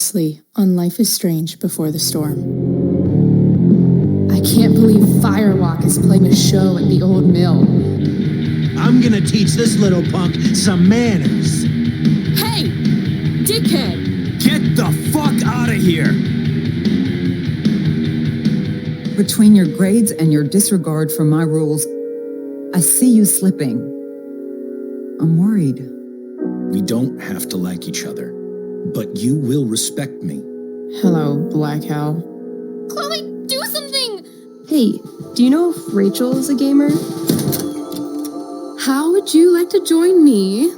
Previously on Life is Strange Before the Storm. I can't believe Firewalk is playing a show at the old mill. I'm gonna teach this little punk some manners. Hey! Dickhead! Get the fuck out of here! Between your grades and your disregard for my rules, I see you slipping. I'm worried. We don't have to like each other, but you will respect me. Hello, Black Owl. Chloe, do something! Hey, do you know if Rachel is a gamer? How would you like to join me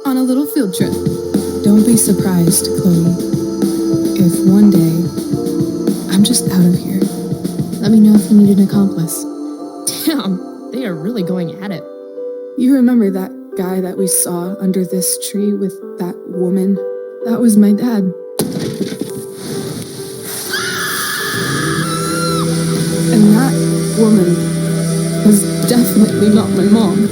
on a little field trip? Don't be surprised, Chloe, if one day I'm just out of here. Let me know if you need an accomplice. Damn, they are really going at it. You remember that guy that we saw under this tree with that woman? That was my dad. And that woman was definitely not my mom.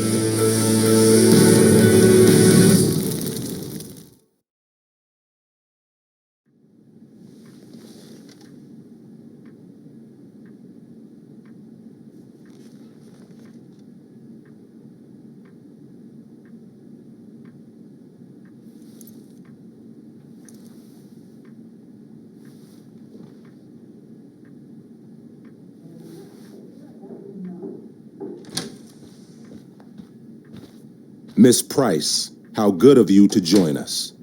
Miss Price, how good of you to join us.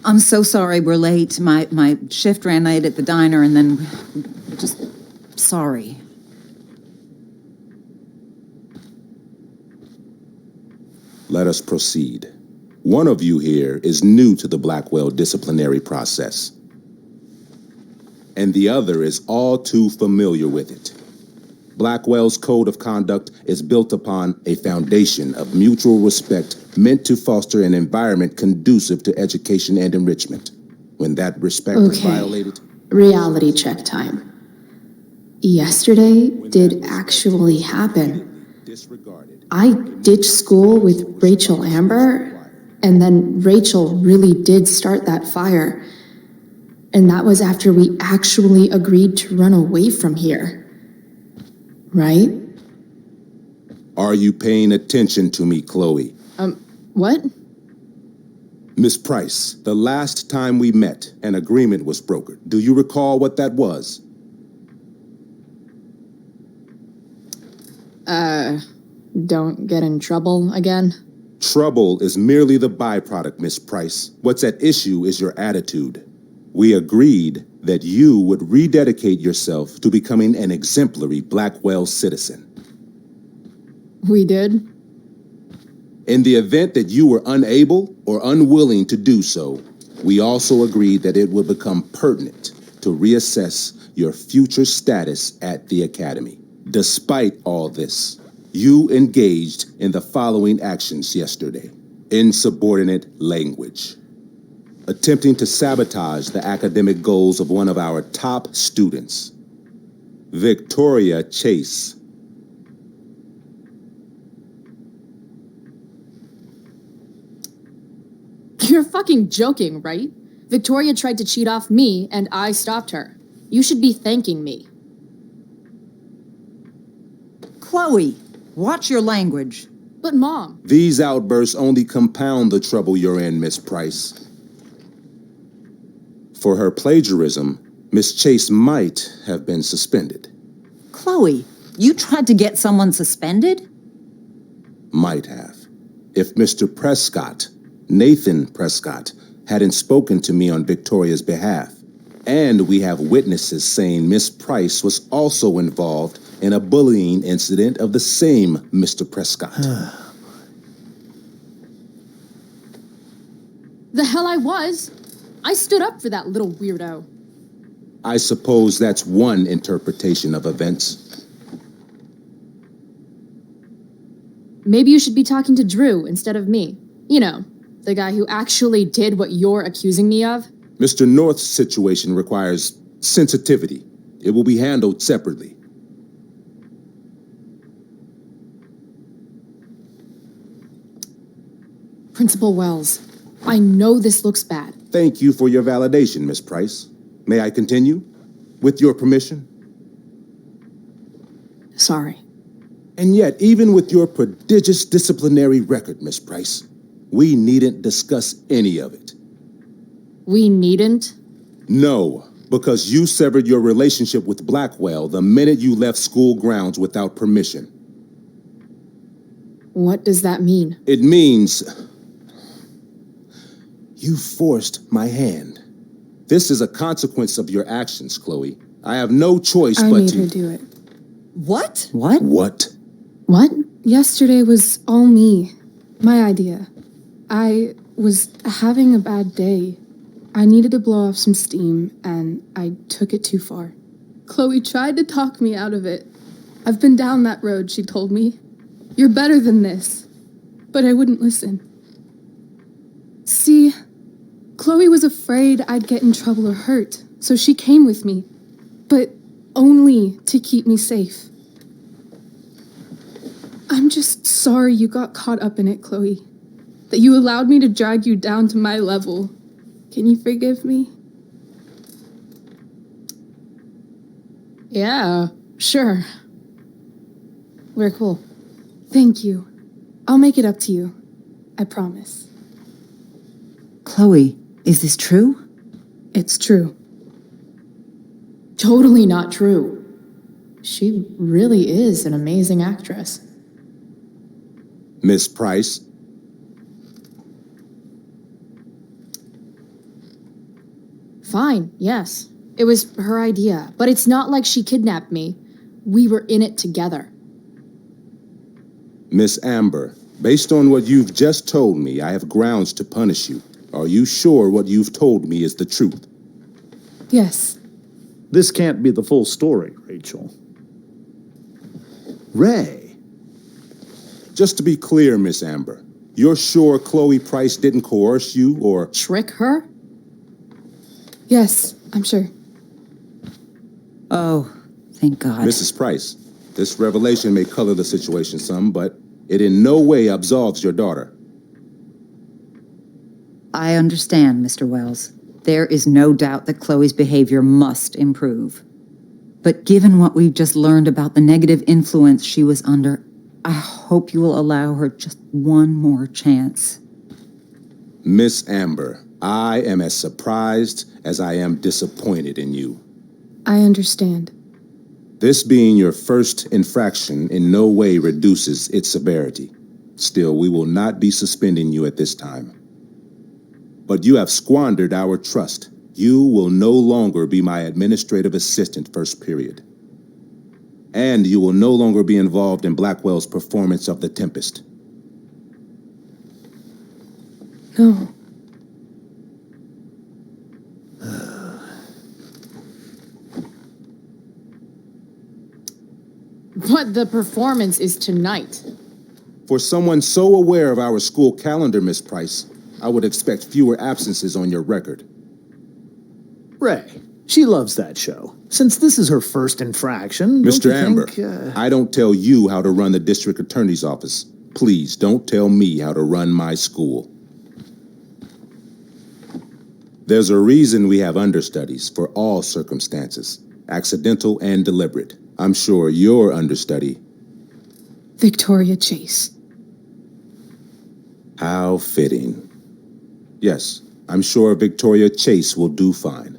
I'm so sorry we're late. My shift ran late at the diner and then just sorry. Let us proceed. One of you here is new to the Blackwell disciplinary process, and the other is all too familiar with it. Blackwell's code of conduct is built upon a foundation of mutual respect meant to foster an environment conducive to education and enrichment. When that respect is violated... Reality check time. Yesterday did actually happen. I ditched school with Rachel Amber, and then Rachel really did start that fire. And that was after we actually agreed to run away from here. Right? Are you paying attention to me, Chloe? What? Miss Price, the last time we met, an agreement was brokered. Do you recall what that was? Don't get in trouble again? Trouble is merely the byproduct, Miss Price. What's at issue is your attitude. We agreed that you would rededicate yourself to becoming an exemplary Blackwell citizen. We did? In the event that you were unable or unwilling to do so, we also agreed that it would become pertinent to reassess your future status at the Academy. Despite all this, you engaged in the following actions yesterday. Insubordinate language. Attempting to sabotage the academic goals of one of our top students, Victoria Chase. You're fucking joking, right? Victoria tried to cheat off me, and I stopped her. You should be thanking me. Chloe, watch your language. But Mom... These outbursts only compound the trouble you're in, Miss Price. For her plagiarism, Miss Chase might have been suspended. Chloe, you tried to get someone suspended? Might have. If Mr. Prescott, Nathan Prescott, hadn't spoken to me on Victoria's behalf. And we have witnesses saying Miss Price was also involved in a bullying incident of the same Mr. Prescott. The hell I was! I stood up for that little weirdo. I suppose that's one interpretation of events. Maybe you should be talking to Drew instead of me. You know, the guy who actually did what you're accusing me of. Mr. North's situation requires sensitivity. It will be handled separately. Principal Wells, I know this looks bad. Thank you for your validation, Miss Price. May I continue? With your permission? Sorry. And yet, even with your prodigious disciplinary record, Miss Price, we needn't discuss any of it. We needn't? No, because you severed your relationship with Blackwell the minute you left school grounds without permission. What does that mean? It means you forced my hand. This is a consequence of your actions, Chloe. I have no choice I but made to... her do it. What? What? What? What? Yesterday was all me. My idea. I was having a bad day. I needed to blow off some steam, and I took it too far. Chloe tried to talk me out of it. I've been down that road, she told me. You're better than this. But I wouldn't listen. See, Chloe was afraid I'd get in trouble or hurt, so she came with me. But only to keep me safe. I'm just sorry you got caught up in it, Chloe. That you allowed me to drag you down to my level. Can you forgive me? Yeah, sure. We're cool. Thank you. I'll make it up to you. I promise. Chloe, is this true? It's true. Totally not true. She really is an amazing actress. Miss Price? Fine, yes. It was her idea, but it's not like she kidnapped me. We were in it together. Miss Amber, based on what you've just told me, I have grounds to punish you. Are you sure what you've told me is the truth? Yes. This can't be the full story, Rachel. Ray. Just to be clear, Miss Amber, you're sure Chloe Price didn't coerce you or... Trick her? Yes, I'm sure. Oh, thank God. Mrs. Price, this revelation may color the situation some, but it in no way absolves your daughter. I understand, Mr. Wells. There is no doubt that Chloe's behavior must improve. But given what we've just learned about the negative influence she was under, I hope you will allow her just one more chance. Miss Amber, I am as surprised as I am disappointed in you. I understand. This being your first infraction in no way reduces its severity. Still, we will not be suspending you at this time. But you have squandered our trust. You will no longer be my administrative assistant first period. And you will no longer be involved in Blackwell's performance of The Tempest. No. But the performance is tonight. For someone so aware of our school calendar, Miss Price, I would expect fewer absences on your record. Ray. She loves that show. Since this is her first infraction, don't Mr. you Amber, think, I don't tell you how to run the district attorney's office. Please don't tell me how to run my school. There's a reason we have understudies for all circumstances, accidental and deliberate. I'm sure your understudy. Victoria Chase. How fitting. Yes, I'm sure Victoria Chase will do fine.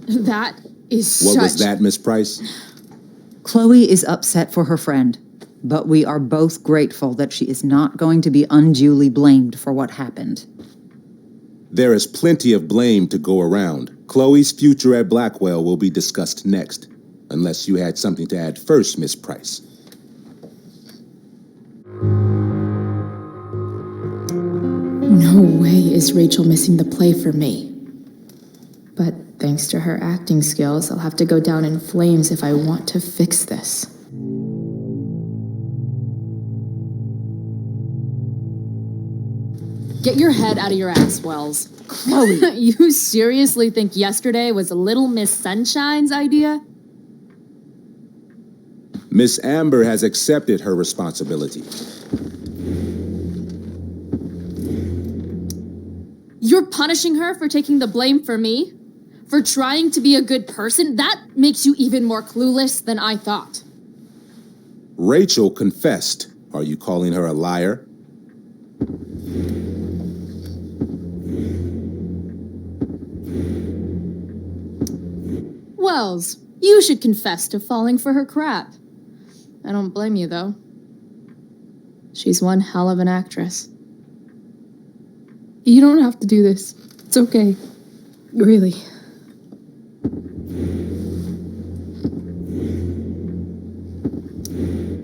That is What such... was that, Miss Price? Chloe is upset for her friend, but we are both grateful that she is not going to be unduly blamed for what happened. There is plenty of blame to go around. Chloe's future at Blackwell will be discussed next, unless you had something to add first, Miss Price. No way is Rachel missing the play for me. But thanks to her acting skills, I'll have to go down in flames if I want to fix this. Get your head out of your ass, Wells. Chloe, you seriously think yesterday was Little Miss Sunshine's idea? Miss Amber has accepted her responsibility. You're punishing her for taking the blame for me? For trying to be a good person? That makes you even more clueless than I thought. Rachel confessed. Are you calling her a liar? Wells, you should confess to falling for her crap. I don't blame you, though. She's one hell of an actress. You don't have to do this. It's okay. Really.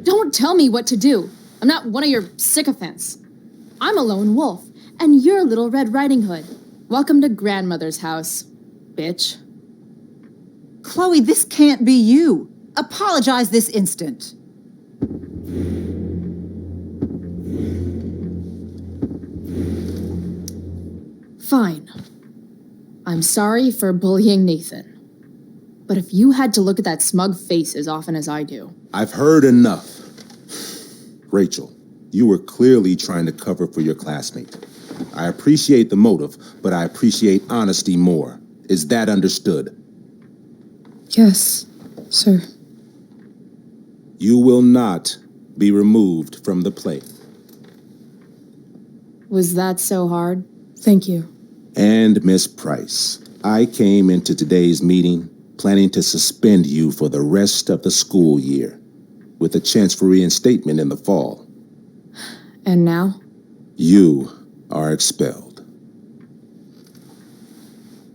Don't tell me what to do. I'm not one of your sycophants. I'm a lone wolf, and you're Little Red Riding Hood. Welcome to grandmother's house, bitch. Chloe, this can't be you. Apologize this instant. Fine. I'm sorry for bullying Nathan. But if you had to look at that smug face as often as I do... I've heard enough. Rachel, you were clearly trying to cover for your classmate. I appreciate the motive, but I appreciate honesty more. Is that understood? Yes, sir. You will not be removed from the play. Was that so hard? Thank you. And Miss Price, I came into today's meeting planning to suspend you for the rest of the school year, with a chance for reinstatement in the fall. And now? You are expelled.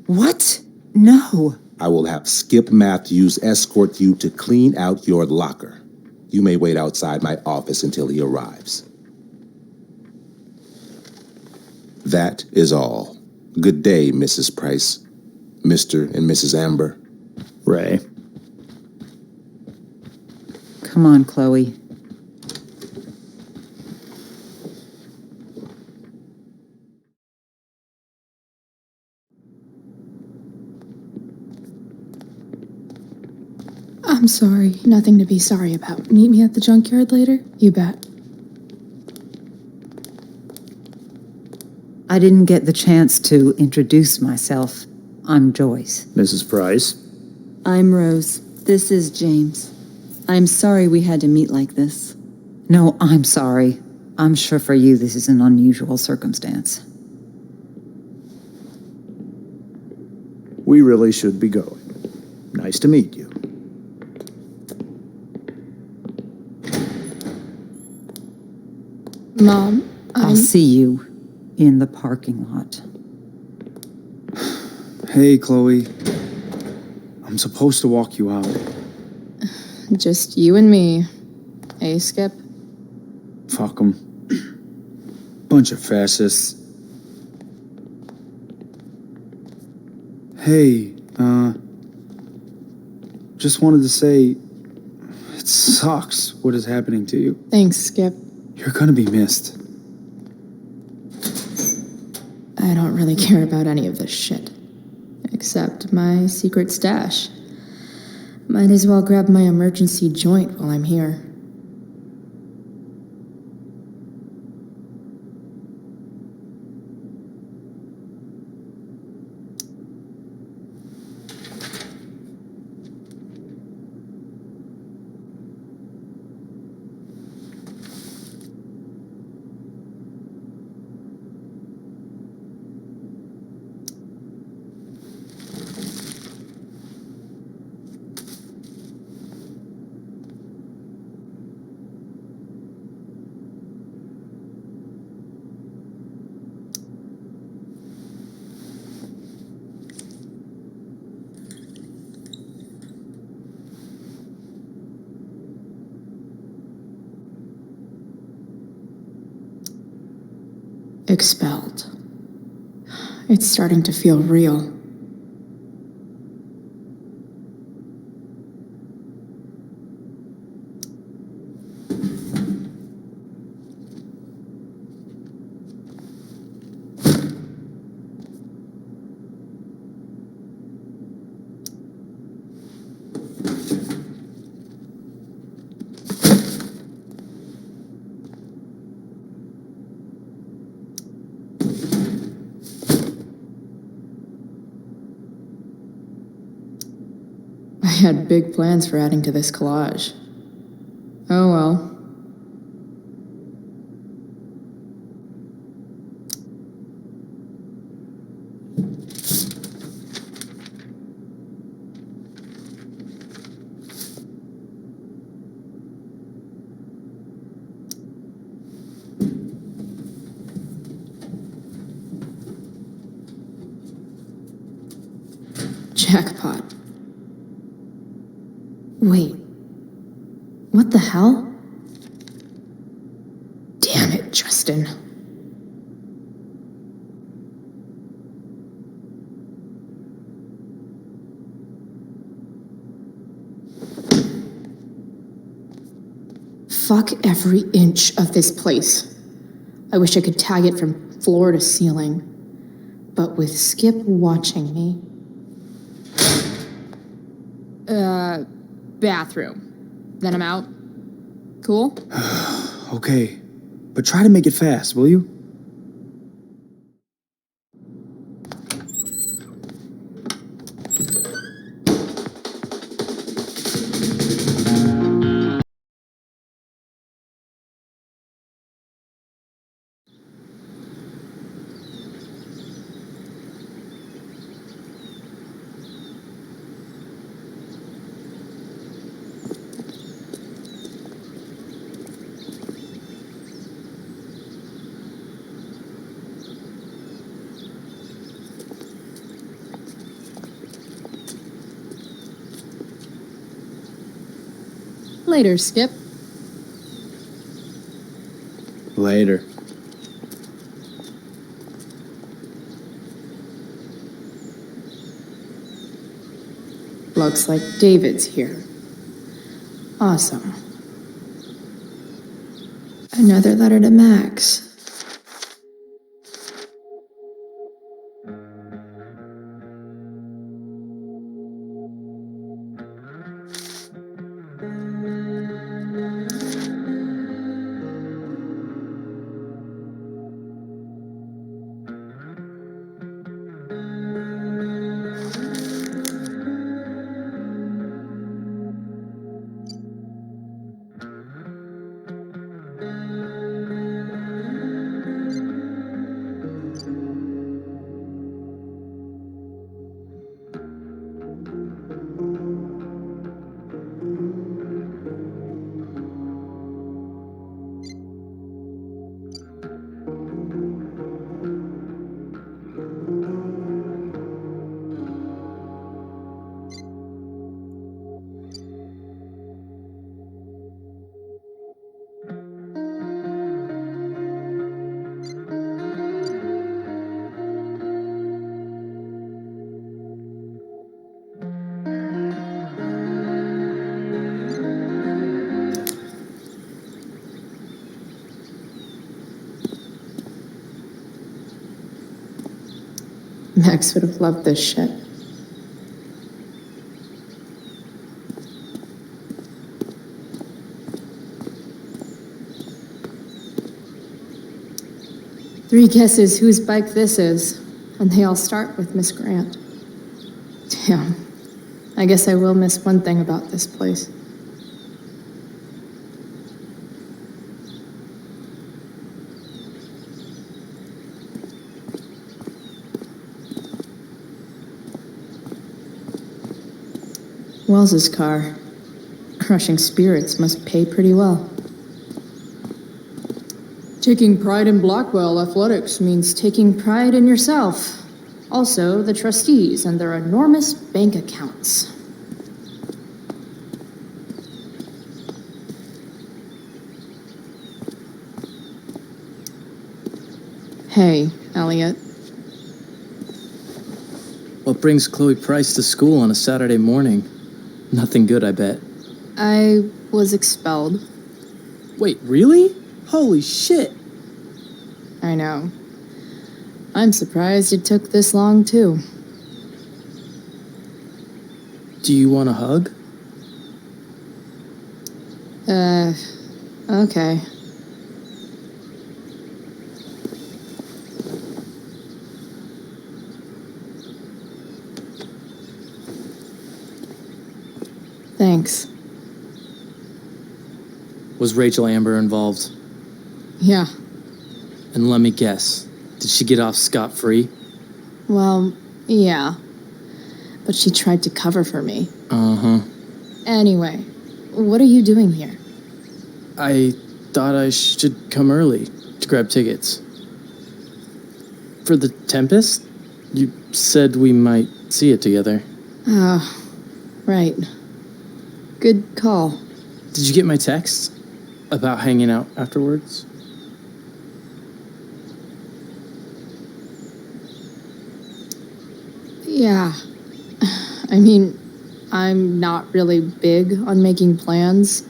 What? No. I will have Skip Matthews escort you to clean out your locker. You may wait outside my office until he arrives. That is all. Good day, Mrs. Price, Mr. and Mrs. Amber. Ray. Come on, Chloe. I'm sorry. Nothing to be sorry about. Meet me at the junkyard later? You bet. I didn't get the chance to introduce myself. I'm Joyce. Mrs. Price. I'm Rose. This is James. I'm sorry we had to meet like this. No, I'm sorry. I'm sure for you this is an unusual circumstance. We really should be going. Nice to meet you. Mom, I'll see you in the parking lot. Hey, Chloe. I'm supposed to walk you out. just you and me. Hey, Skip? Fuck 'em. Bunch of fascists. Hey, just wanted to say, it sucks what is happening to you. Thanks, Skip. You're gonna be missed. I don't really care about any of this shit. Except my secret stash. Might as well grab my emergency joint while I'm here. Expelled. It's starting to feel real. had big plans for adding to this collage. Oh well. Jackpot. Wait. What the hell? Damn it, Justin. Fuck every inch of this place. I wish I could tag it from floor to ceiling. But with Skip watching me. Bathroom. Then I'm out. Cool? Okay, but try to make it fast, will you? Later, Skip. Later. Looks like David's here. Awesome. Another letter to Max. Max would have loved this shit. Three guesses whose bike this is, and they all start with Miss Grant. Damn. I guess I will miss one thing about this place. Wells's car. Crushing spirits must pay pretty well. Taking pride in Blackwell athletics means taking pride in yourself. Also, the trustees and their enormous bank accounts. Hey, Elliot. What brings Chloe Price to school on a Saturday morning? Nothing good, I bet. I was expelled. Wait, really? Holy shit! I know. I'm surprised it took this long, too. Do you want a hug? Okay. Thanks. Was Rachel Amber involved? Yeah. And let me guess, did she get off scot-free? Well, yeah. But she tried to cover for me. Uh-huh. Anyway, what are you doing here? I thought I should come early to grab tickets. For the Tempest? You said we might see it together. Oh, right. Good call. Did you get my text about hanging out afterwards? Yeah. I mean, I'm not really big on making plans,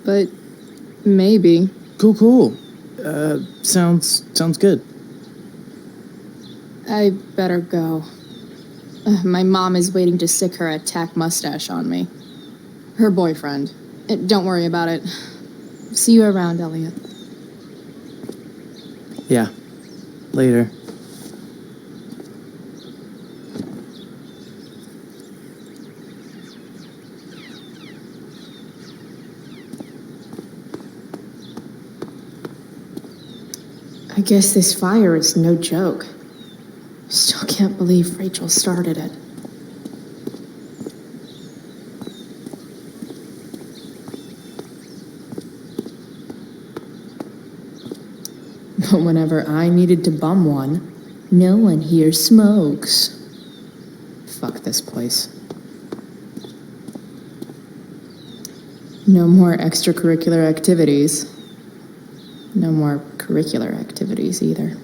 but maybe. Cool. Sounds good. I better go. My mom is waiting to sick her attack mustache on me. Her boyfriend. Don't worry about it. See you around, Elliot. Yeah. Later. I guess this fire is no joke. Still can't believe Rachel started it. But whenever I needed to bum one, no one here smokes. Fuck this place. No more extracurricular activities. No more curricular activities either.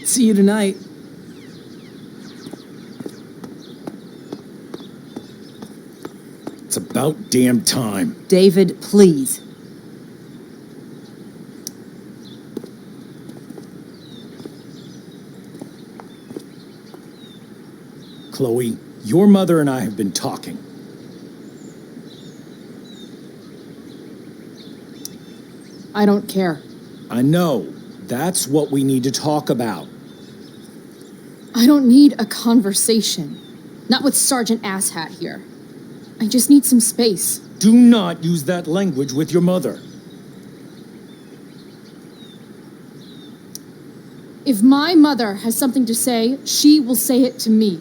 See you tonight. It's about damn time. David, please. Chloe, your mother and I have been talking. I don't care. I know. That's what we need to talk about. I don't need a conversation. Not with Sergeant Asshat here. I just need some space. Do not use that language with your mother. If my mother has something to say, she will say it to me.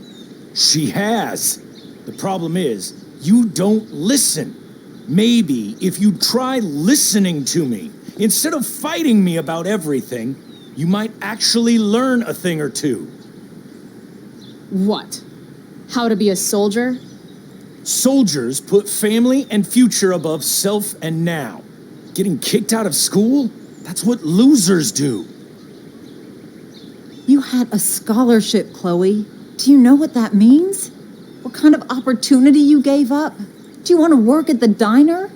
She has. The problem is, you don't listen. Maybe if you try listening to me, instead of fighting me about everything, you might actually learn a thing or two. What? How to be a soldier? Soldiers put family and future above self and now. Getting kicked out of school? That's what losers do. You had a scholarship, Chloe. Do you know what that means? What kind of opportunity you gave up? Do you want to work at the diner?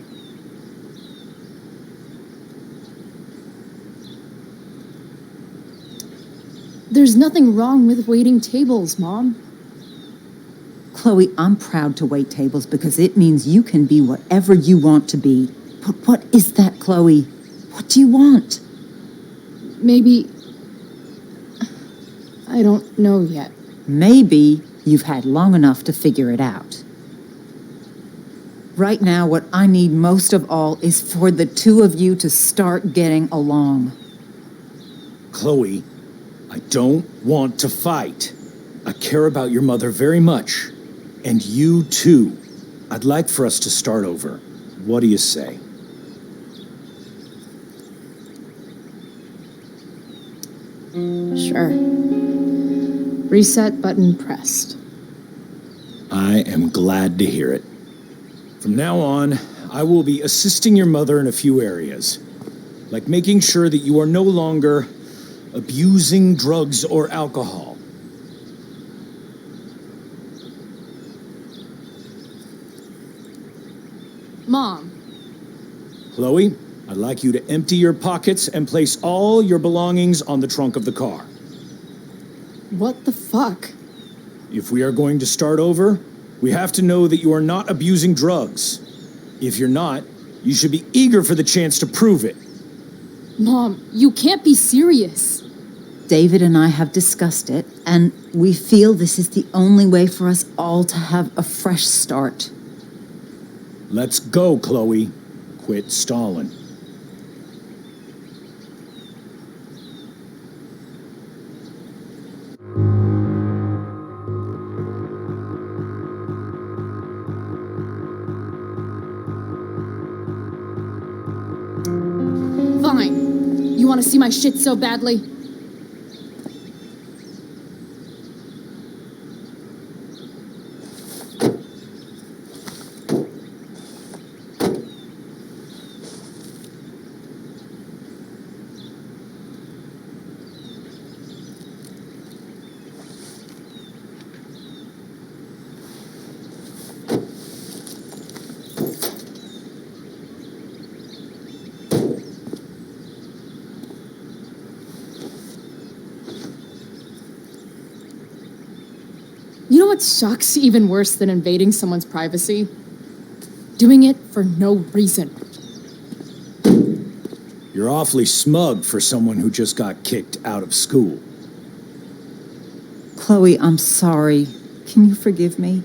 There's nothing wrong with waiting tables, Mom. Chloe, I'm proud to wait tables because it means you can be whatever you want to be. But what is that, Chloe? What do you want? Maybe... I don't know yet. Maybe you've had long enough to figure it out. Right now, what I need most of all is for the two of you to start getting along. Chloe, I don't want to fight. I care about your mother very much. And you too. I'd like for us to start over. What do you say? Sure. Reset button pressed. I am glad to hear it. From now on, I will be assisting your mother in a few areas, like making sure that you are no longer abusing drugs or alcohol. Mom. Chloe, I'd like you to empty your pockets and place all your belongings on the trunk of the car. What the fuck? If we are going to start over, we have to know that you are not abusing drugs. If you're not, you should be eager for the chance to prove it. Mom, you can't be serious. David and I have discussed it, and we feel this is the only way for us all to have a fresh start. Let's go, Chloe. Quit stalling. Fine. You want to see my shit so badly? You know what sucks even worse than invading someone's privacy? Doing it for no reason. You're awfully smug for someone who just got kicked out of school. Chloe, I'm sorry. Can you forgive me?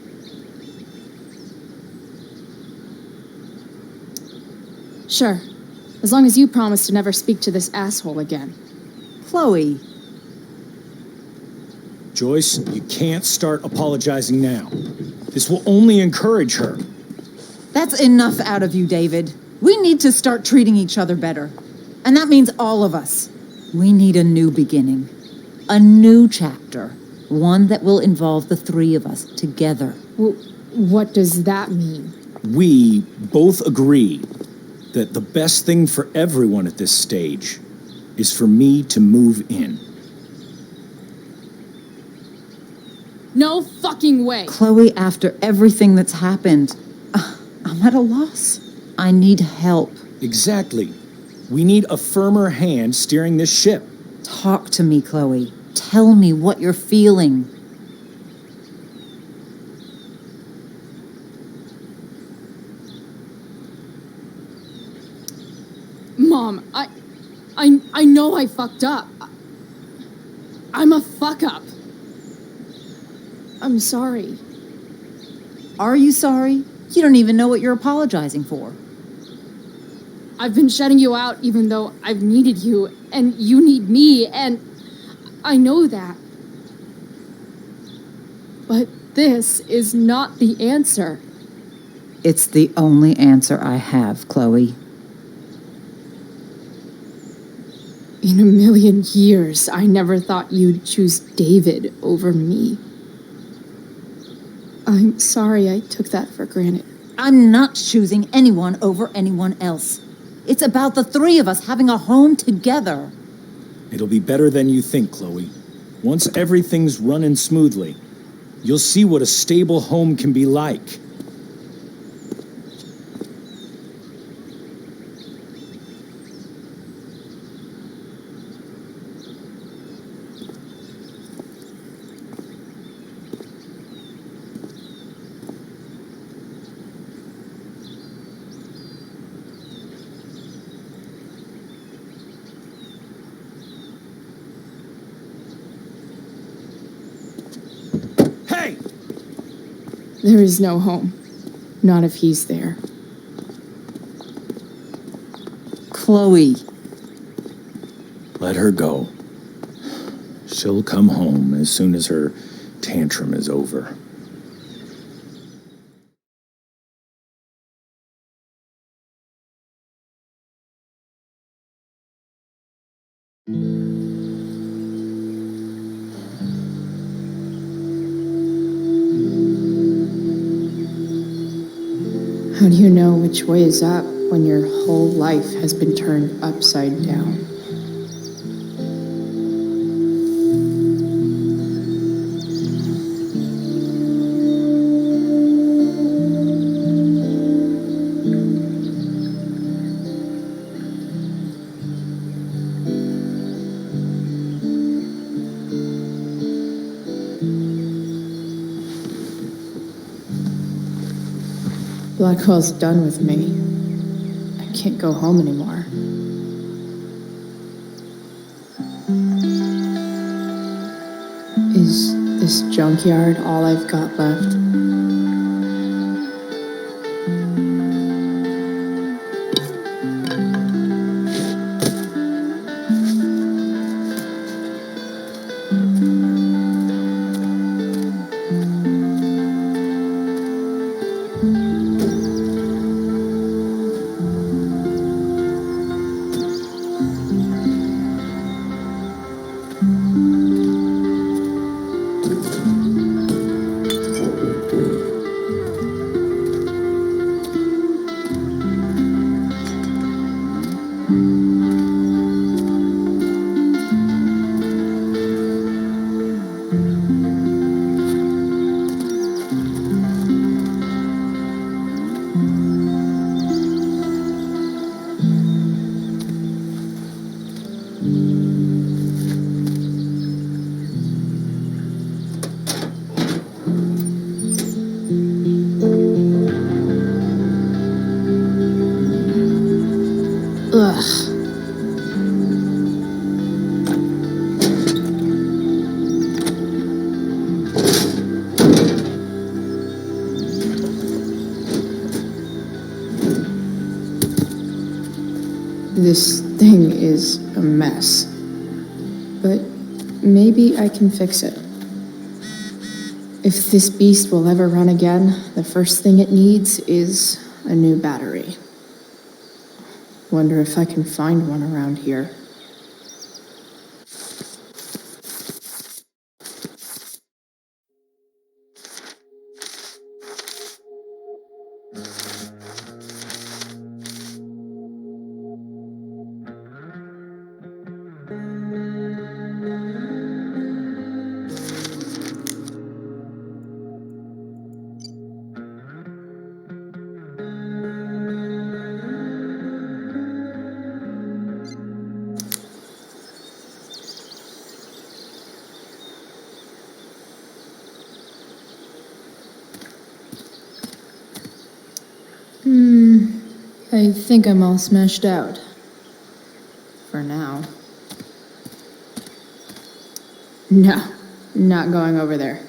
Sure. As long as you promise to never speak to this asshole again. Chloe. Joyce, you can't start apologizing now. This will only encourage her. That's enough out of you, David. We need to start treating each other better. And that means all of us. We need a new beginning. A new chapter. One that will involve the three of us together. What does that mean? We both agree that the best thing for everyone at this stage is for me to move in. No fucking way! Chloe, after everything that's happened, I'm at a loss. I need help. Exactly. We need a firmer hand steering this ship. Talk to me, Chloe. Tell me what you're feeling. Mom, I know I fucked up. I'm a fuck up. I'm sorry. Are you sorry? You don't even know what you're apologizing for. I've been shutting you out even though I've needed you, and you need me, and I know that. But this is not the answer. It's the only answer I have, Chloe. In a million years, I never thought you'd choose David over me. I'm sorry I took that for granted. I'm not choosing anyone over anyone else. It's about the three of us having a home together. It'll be better than you think, Chloe. Once everything's running smoothly, you'll see what a stable home can be like. There is no home. Not if he's there. Chloe. Let her go. She'll come home as soon as her tantrum is over. How do you know which way is up when your whole life has been turned upside down? Blackwell's done with me. I can't go home anymore. this junkyard all I've got left? Ugh. This thing is a mess. But maybe I can fix it. If this beast will ever run again, the first thing it needs is a new battery. Wonder if I can find one around here. I think I'm all smashed out. For now. No, not going over there.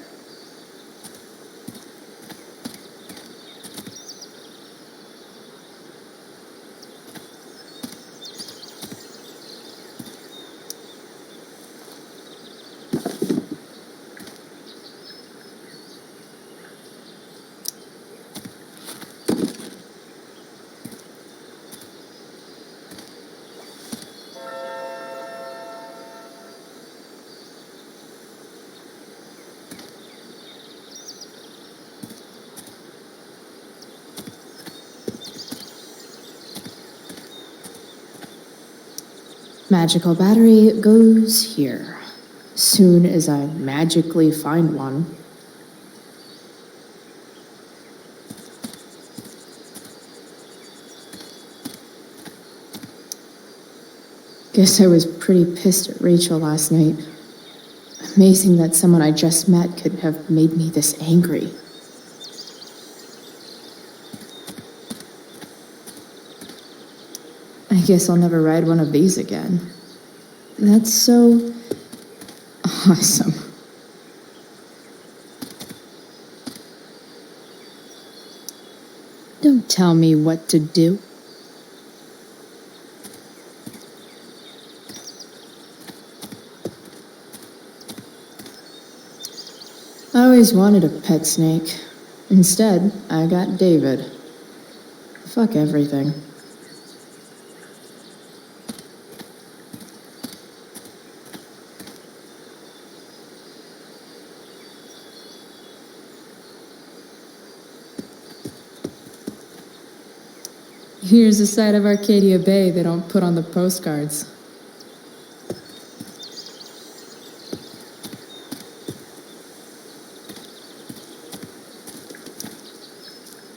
Magical battery goes here. Soon as I magically find one. Guess I was pretty pissed at Rachel last night. Amazing that someone I just met could have made me this angry. I guess I'll never ride one of these again. That's so awesome. Don't tell me what to do. I always wanted a pet snake. Instead, I got David. Fuck everything. Here's a side of Arcadia Bay they don't put on the postcards.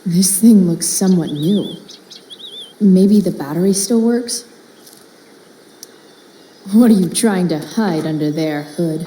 This thing looks somewhat new. Maybe the battery still works? What are you trying to hide under there, Hood?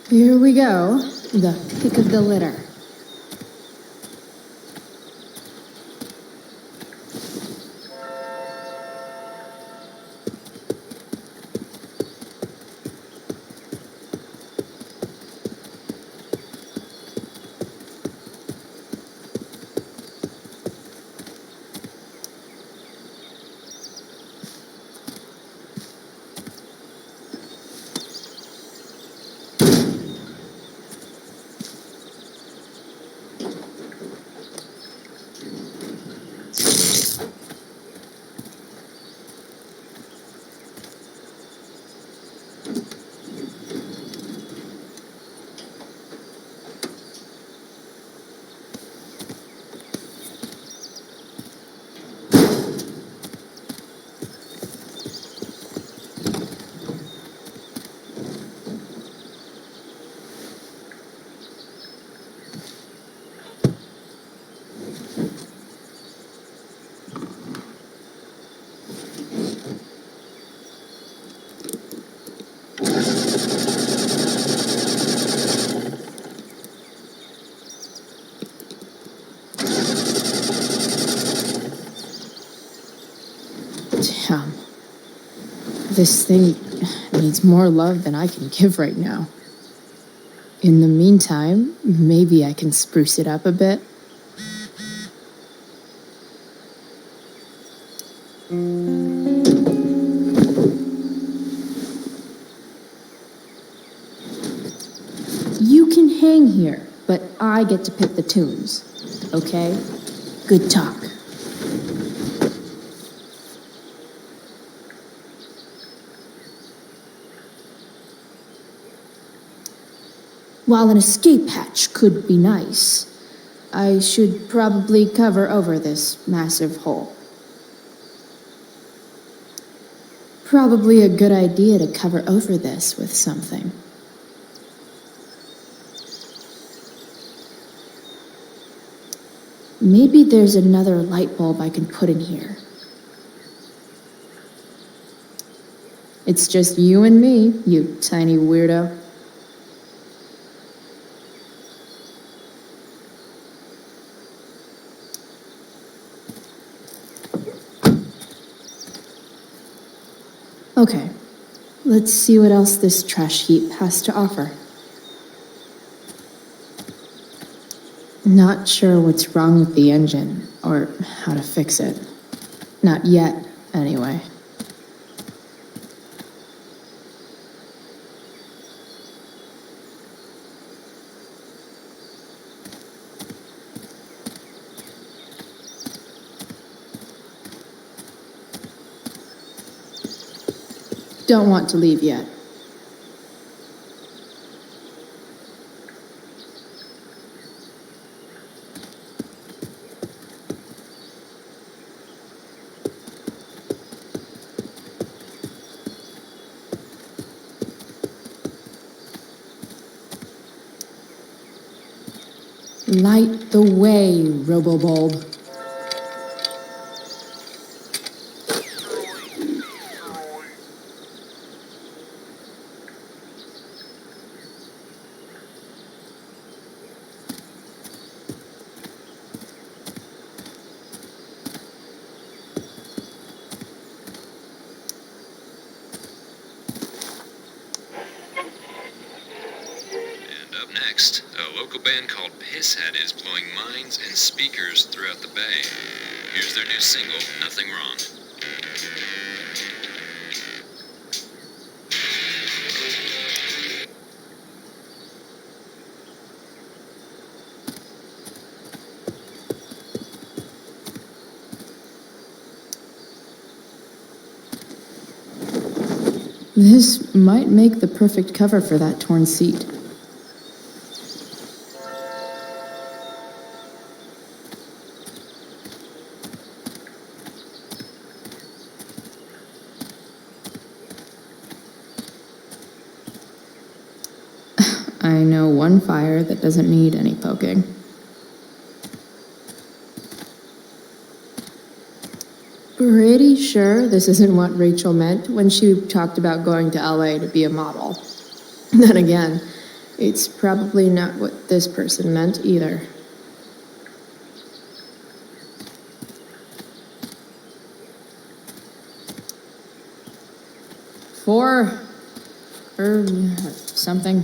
Here we go. The pick of the litter. Damn. This thing needs more love than I can give right now. In the meantime, maybe I can spruce it up a bit. You can hang here, but I get to pick the tunes. Okay? Good talk. While an escape hatch could be nice, I should probably cover over this massive hole. Probably a good idea to cover over this with something. Maybe there's another light bulb I can put in here. It's just you and me, you tiny weirdo. Okay, let's see what else this trash heap has to offer. Not sure what's wrong with the engine, or how to fix it. Not yet, anyway. Don't want to leave yet. Light the way, Robobulb. Up next, a local band called Pisshead is blowing minds and speakers throughout the Bay. Here's their new single, Nothing Wrong. This might make the perfect cover for that torn seat. I know one fire that doesn't need any poking. Pretty sure this isn't what Rachel meant when she talked about going to LA to be a model. Then again, It's probably not what this person meant either. Four, or something.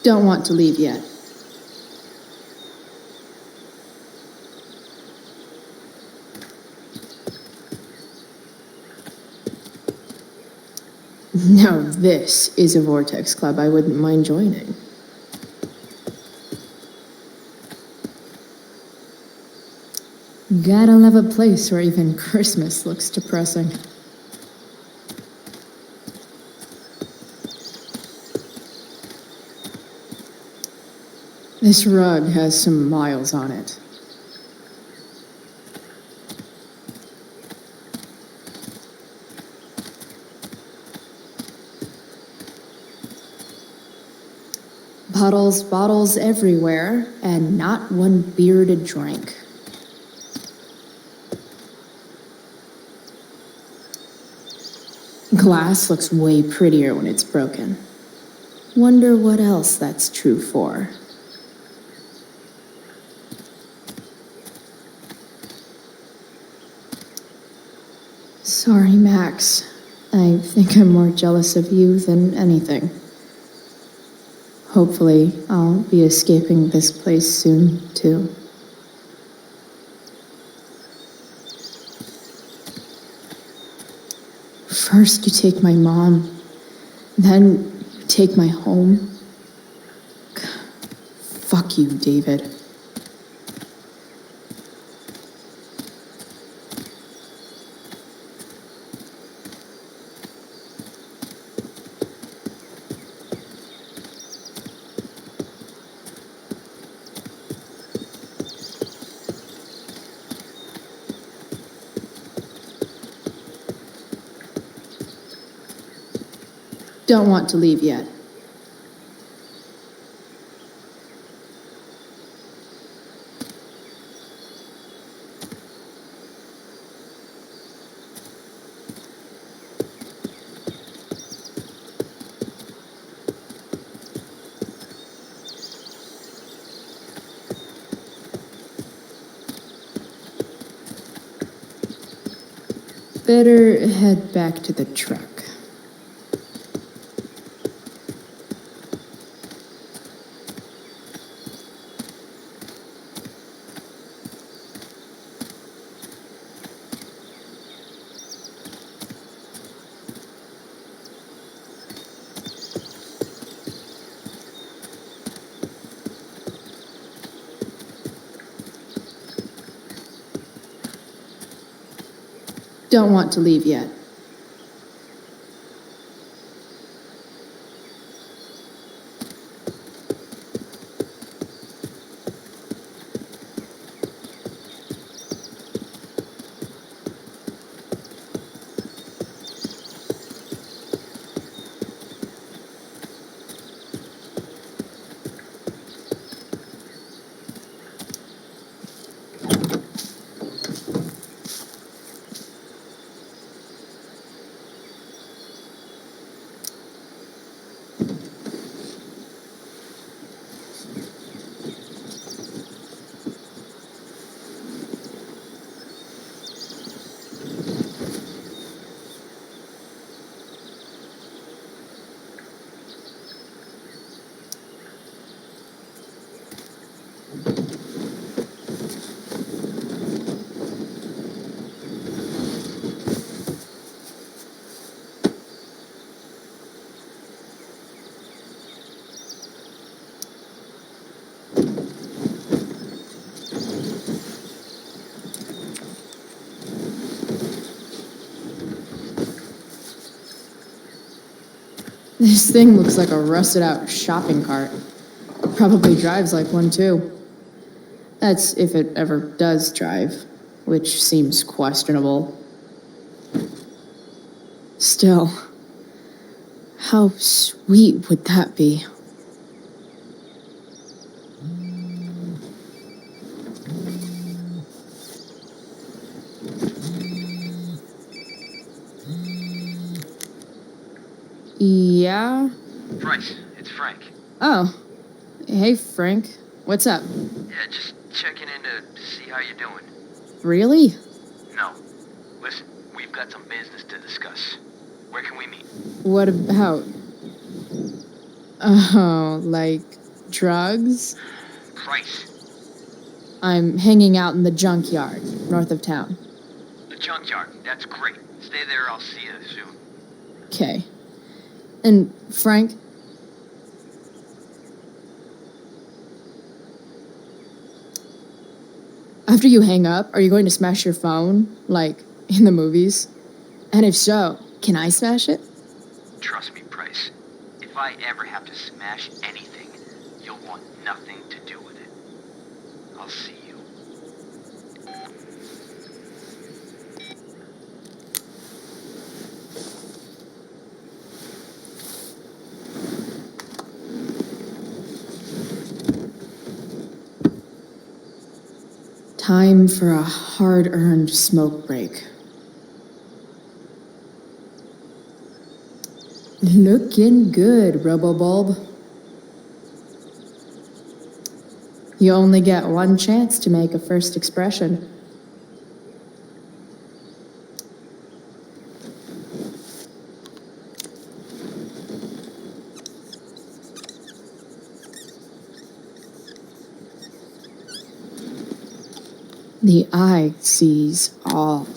Don't want to leave yet. Now this is a vortex club I wouldn't mind joining. Gotta love a place where even Christmas looks depressing. This rug has some miles on it. Bottles everywhere, and not one beer to drink. Glass looks way prettier when it's broken. Wonder what else that's true for. Sorry, Max. I think I'm more jealous of you than anything. Hopefully, I'll be escaping this place soon, too. First, you take my mom, then you take my home. Fuck you, David. Don't want to leave yet. Better head back to the truck. Don't want to leave yet. This thing looks like a rusted out shopping cart. Probably drives like one too. That's if it ever does drive, which seems questionable. Still, how sweet would that be? Yeah? Bryce, it's Frank. Oh. Hey, Frank. What's up? Yeah, just checking in to see how you're doing. Really? No. Listen, we've got some business to discuss. Where can we meet? What about? Oh, like drugs? Price. I'm hanging out in the junkyard, north of town. The junkyard. That's great. Stay there, I'll see you soon. Okay. And Frank? After you hang up, are you going to smash your phone, like in the movies? And if so, can I smash it? Trust me, Price. If I ever have to smash anything, you'll want nothing to do with it. I'll see you. Time for a hard-earned smoke break. Looking good, Robobulb. You only get one chance to make a first expression. The eye sees all.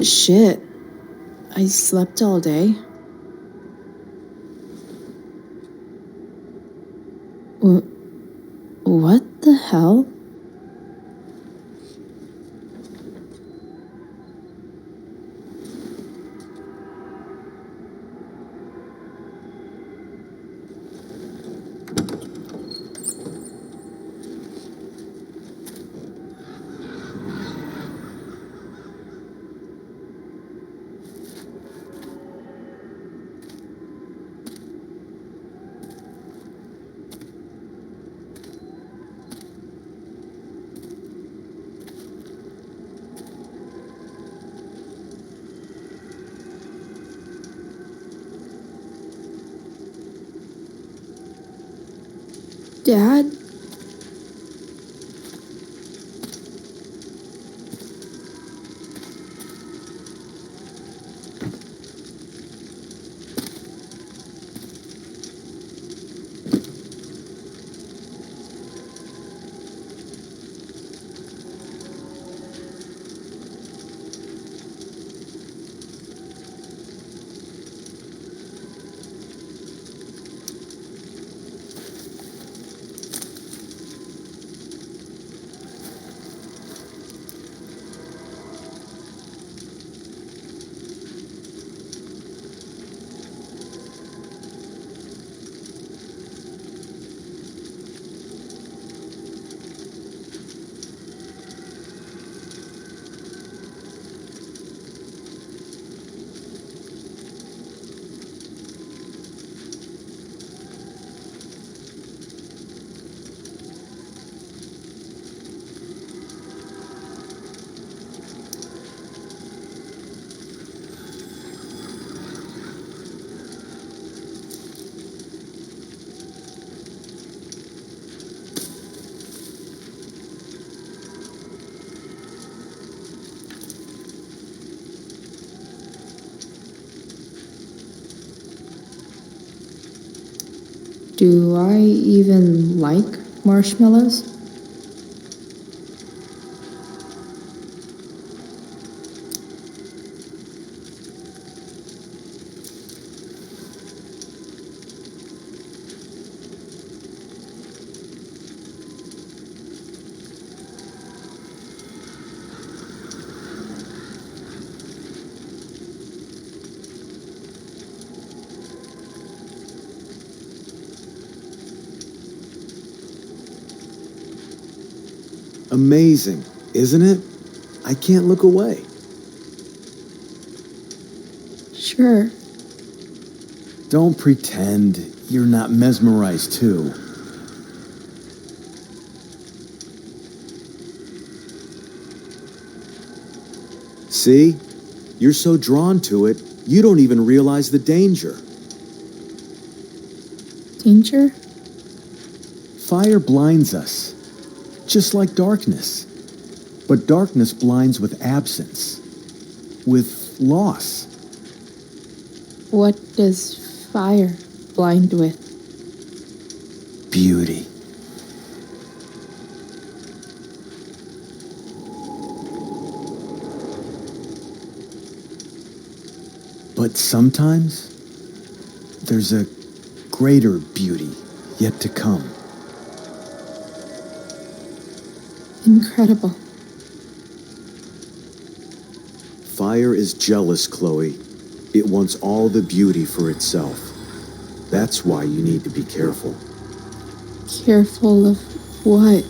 Shit. I slept all day. What the hell? Dad? Do I even like marshmallows? Amazing, isn't it? I can't look away. Sure. Don't pretend you're not mesmerized too. See? You're so drawn to it, you don't even realize the danger. Danger? Fire blinds us, just like darkness. But darkness blinds with absence, with loss. What does fire blind with? Beauty. But sometimes, there's a greater beauty yet to come. Incredible. Fire is jealous, Chloe. It wants all the beauty for itself. That's why you need to be careful. Careful of what?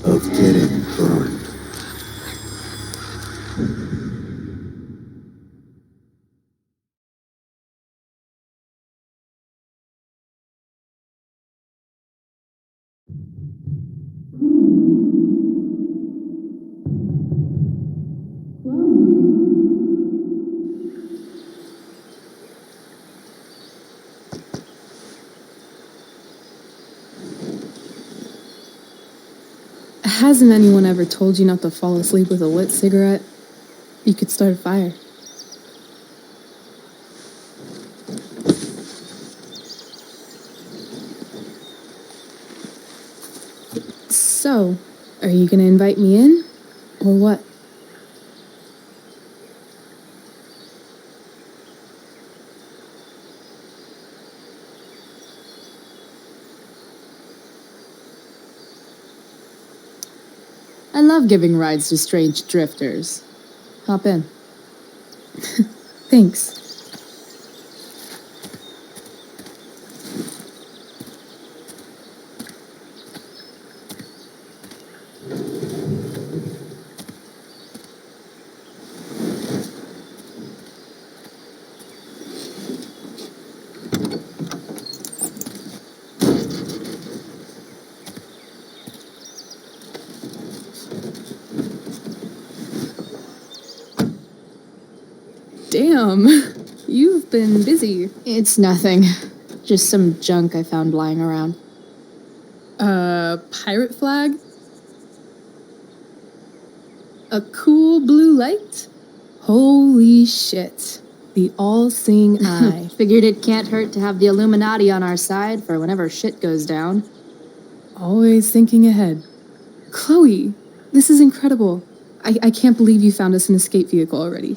Of getting burned. Hasn't anyone ever told you not to fall asleep with a lit cigarette? You could start a fire. So, are you gonna invite me in, or what? I love giving rides to strange drifters. Hop in. Thanks. Damn, you've been busy. It's nothing. Just some junk I found lying around. Pirate flag? A cool blue light? Holy shit. The all-seeing eye. Figured it can't hurt to have the Illuminati on our side for whenever shit goes down. Always thinking ahead. Chloe, this is incredible. I can't believe you found us an escape vehicle already.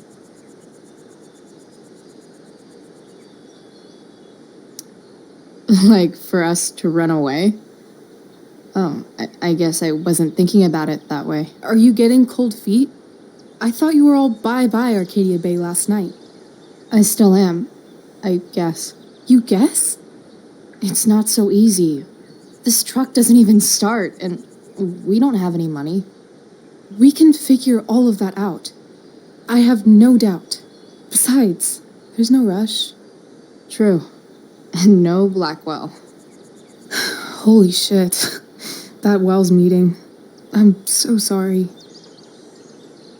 Like, for us to run away? Oh, I guess I wasn't thinking about it that way. Are you getting cold feet? I thought you were all bye-bye Arcadia Bay last night. I still am, I guess. You guess? It's not so easy. This truck doesn't even start, and we don't have any money. We can figure all of that out. I have no doubt. Besides, there's no rush. True. And no Blackwell. Holy shit. That Wells meeting. I'm so sorry.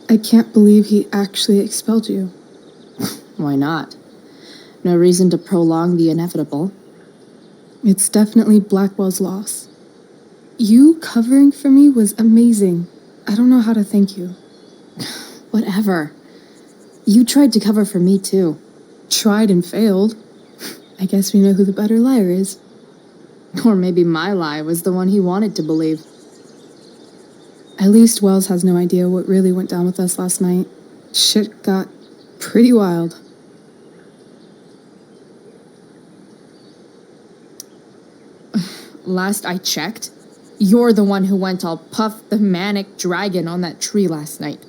I can't believe he actually expelled you. Why not? No reason to prolong the inevitable. It's definitely Blackwell's loss. You covering for me was amazing. I don't know how to thank you. Whatever. You tried to cover for me, too. Tried and failed. I guess we know who the better liar is. Or maybe my lie was the one he wanted to believe. At least Wells has no idea what really went down with us last night. Shit got pretty wild. Last I checked, you're the one who went all Puff the Manic Dragon on that tree last night.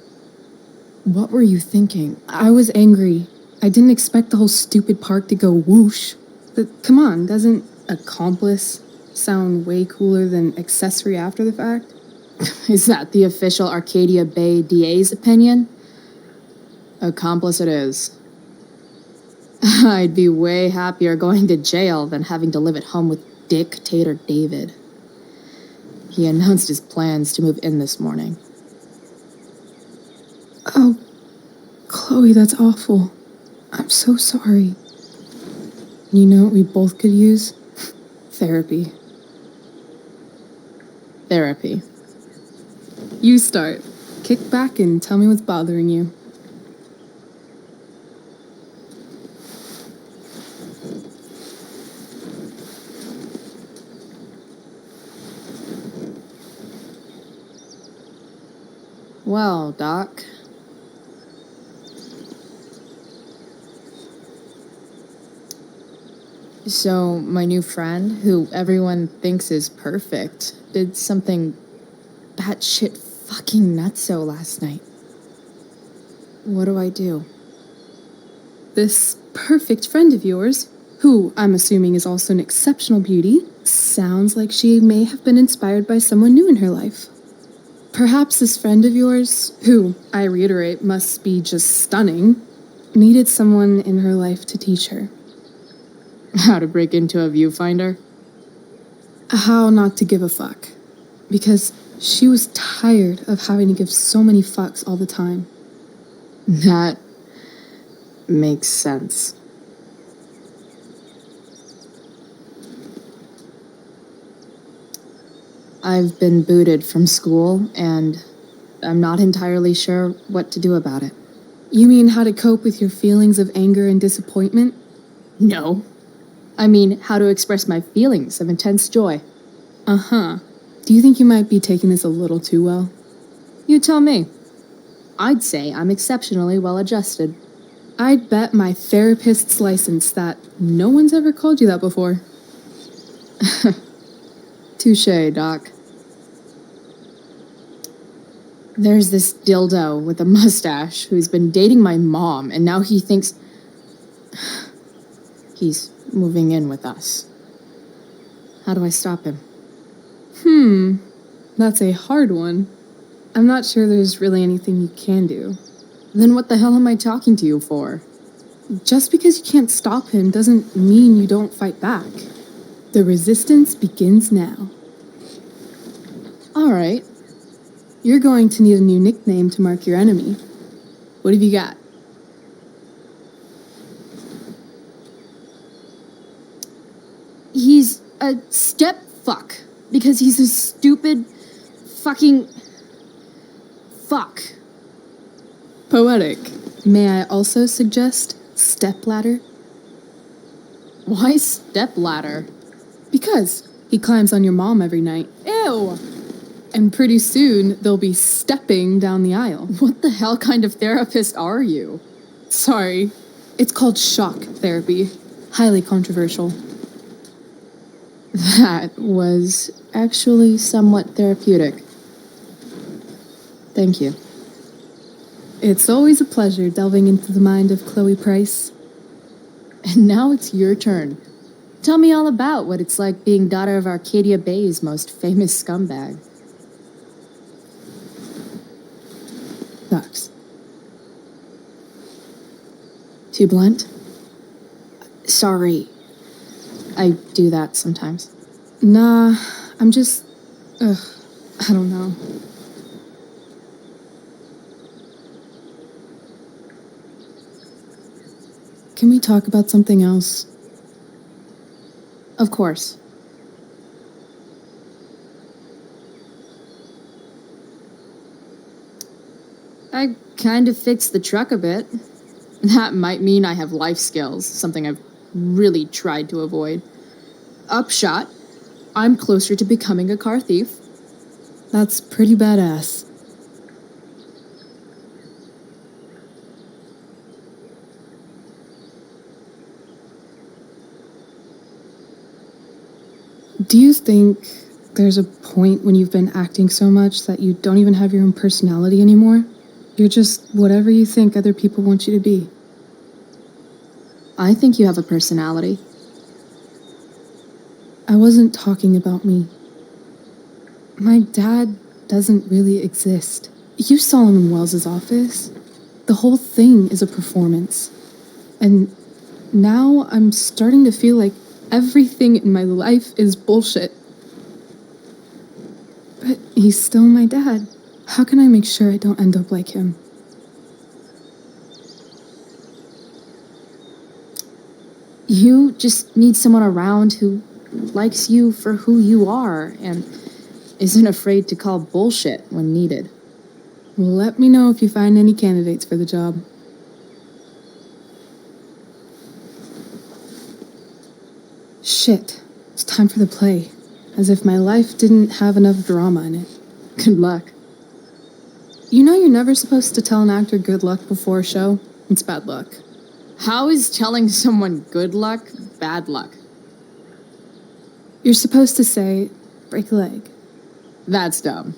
What were you thinking? I was angry. I didn't expect the whole stupid park to go whoosh. But come on, doesn't accomplice sound way cooler than accessory after the fact? Is that the official Arcadia Bay DA's opinion? Accomplice it is. I'd be way happier going to jail than having to live at home with Dictator David. He announced his plans to move in this morning. Oh, Chloe, that's awful. I'm so sorry. You know what we both could use? Therapy. Therapy. You start. Kick back and tell me what's bothering you. Well, Doc. So, my new friend, who everyone thinks is perfect, did something batshit fucking nutso last night. What do I do? This perfect friend of yours, who I'm assuming is also an exceptional beauty, sounds like she may have been inspired by someone new in her life. Perhaps this friend of yours, who, I reiterate, must be just stunning, needed someone in her life to teach her. How to break into a viewfinder? How not to give a fuck. Because she was tired of having to give so many fucks all the time. That makes sense. I've been booted from school, and I'm not entirely sure what to do about it. You mean how to cope with your feelings of anger and disappointment? No. I mean, how to express my feelings of intense joy. Uh-huh. Do you think you might be taking this a little too well? You tell me. I'd say I'm exceptionally well adjusted. I'd bet my therapist's license that no one's ever called you that before. Touché, Doc. There's this dildo with a mustache who's been dating my mom, and now he thinks he's moving in with us. How do I stop him? That's a hard one. I'm not sure there's really anything you can do. Then what the hell am I talking to you for? Just because you can't stop him doesn't mean you don't fight back. The resistance begins now. All right. You're going to need a new nickname to mark your enemy. What have you got? He's a step fuck because he's a stupid fucking fuck. Poetic. May I also suggest stepladder? Why stepladder? Because he climbs on your mom every night. Ew! And pretty soon, they'll be stepping down the aisle. What the hell kind of therapist are you? Sorry. It's called shock therapy. Highly controversial. That was actually somewhat therapeutic. Thank you. It's always a pleasure delving into the mind of Chloe Price. And now it's your turn. Tell me all about what it's like being daughter of Arcadia Bay's most famous scumbag. Sucks. Too blunt? Sorry. I do that sometimes. Nah, I'm just... I don't know. Can we talk about something else? Of course. I kind of fixed the truck a bit. That might mean I have life skills, something I've really tried to avoid. Upshot, I'm closer to becoming a car thief. That's pretty badass. Do you think there's a point when you've been acting so much that you don't even have your own personality anymore? You're just whatever you think other people want you to be. I think you have a personality. I wasn't talking about me. My dad doesn't really exist. You saw him in Wells's office. The whole thing is a performance. And now I'm starting to feel like everything in my life is bullshit. But he's still my dad. How can I make sure I don't end up like him? You just need someone around who likes you for who you are and isn't afraid to call bullshit when needed. Let me know if you find any candidates for the job. Shit, it's time for the play. As if my life didn't have enough drama in it. Good luck. You know you're never supposed to tell an actor good luck before a show? It's bad luck. How is telling someone good luck bad luck? You're supposed to say, break a leg. That's dumb.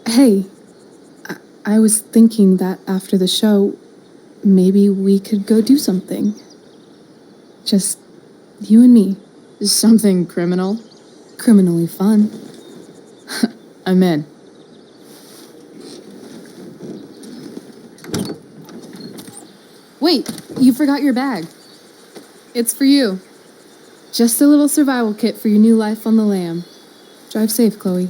Hey, I was thinking that after the show, maybe we could go do something. Just you and me. Something criminal? Criminally fun. I'm in. Wait, you forgot your bag. It's for you. Just a little survival kit for your new life on the lam. Drive safe, Chloe.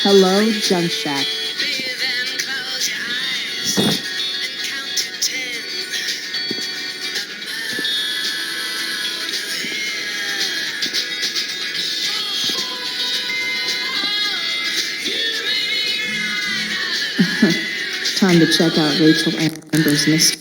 Hello, Junk Shack. Time to check out Rachel Amber's mystery.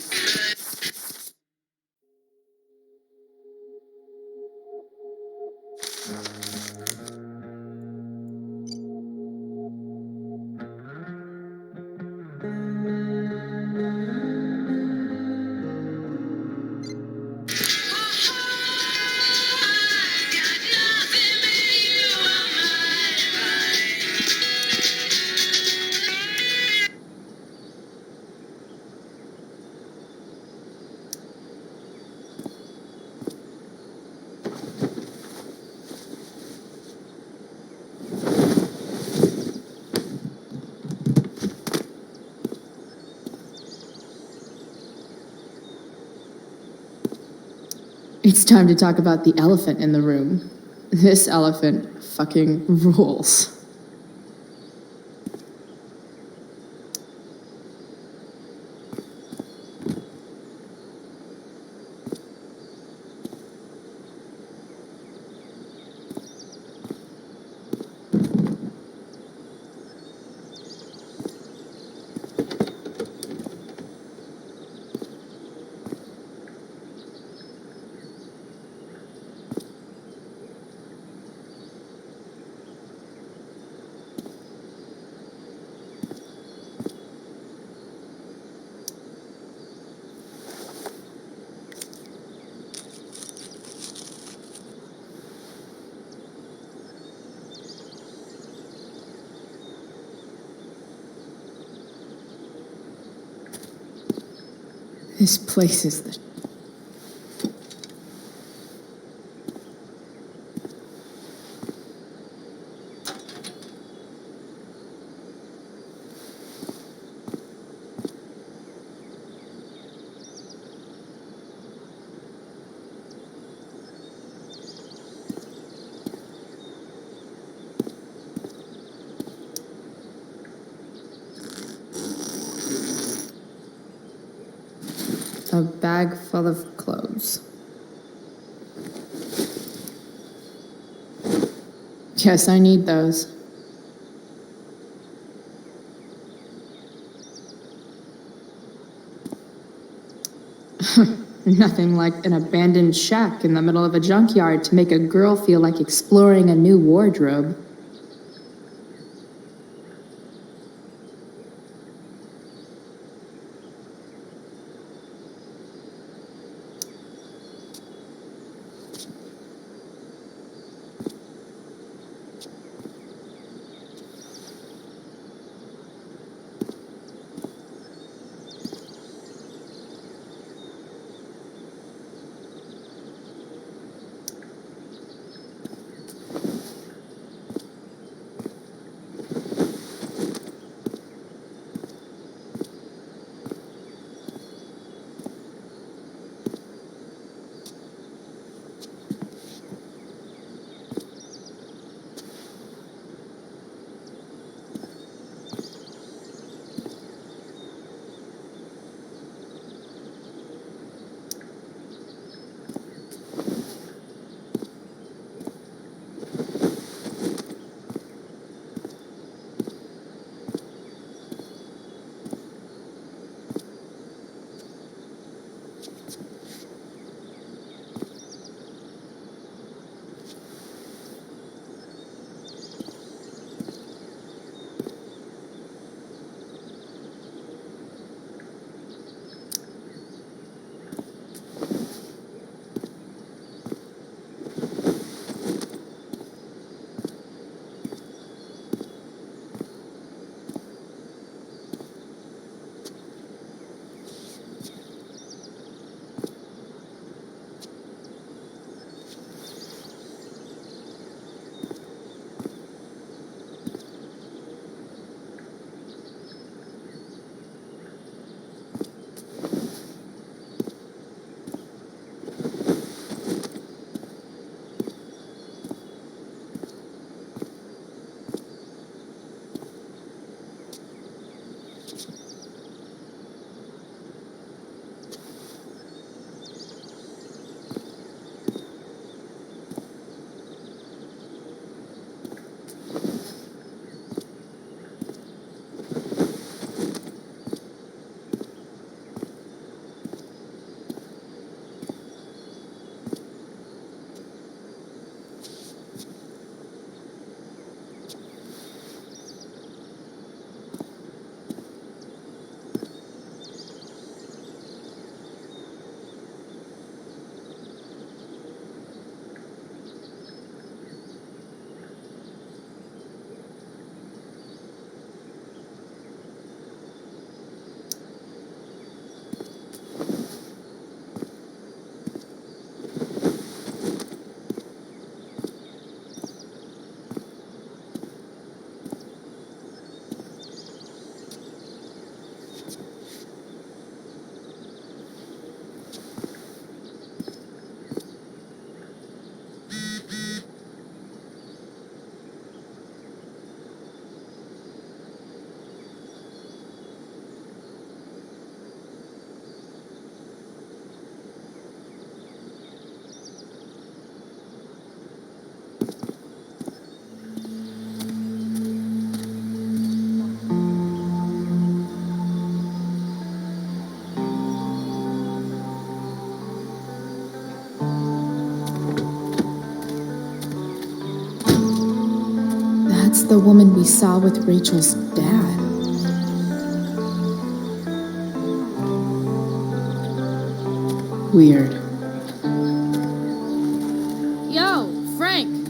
It's time to talk about the elephant in the room. This elephant fucking rules. This place is the... A bag full of clothes. Guess I need those. Nothing like an abandoned shack in the middle of a junkyard to make a girl feel like exploring a new wardrobe. That's the woman we saw with Rachel's dad. Weird. Yo, Frank!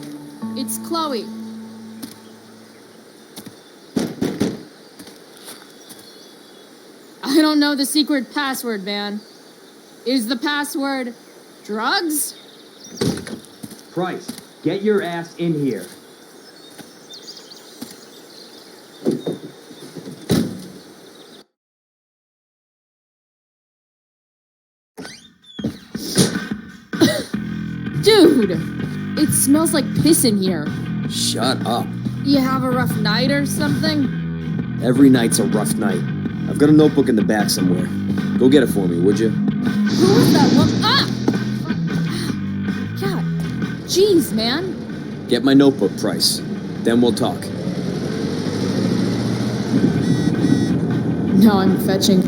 It's Chloe. I don't know the secret password, man. Is the password drugs? Price, get your ass in here. Dude! It smells like piss in here. Shut up. You have a rough night or something? Every night's a rough night. I've got a notebook in the back somewhere. Go get it for me, would you? Who was that woman? Ah! God. Jeez, man. Get my notebook, Price. Then we'll talk. Now I'm fetching.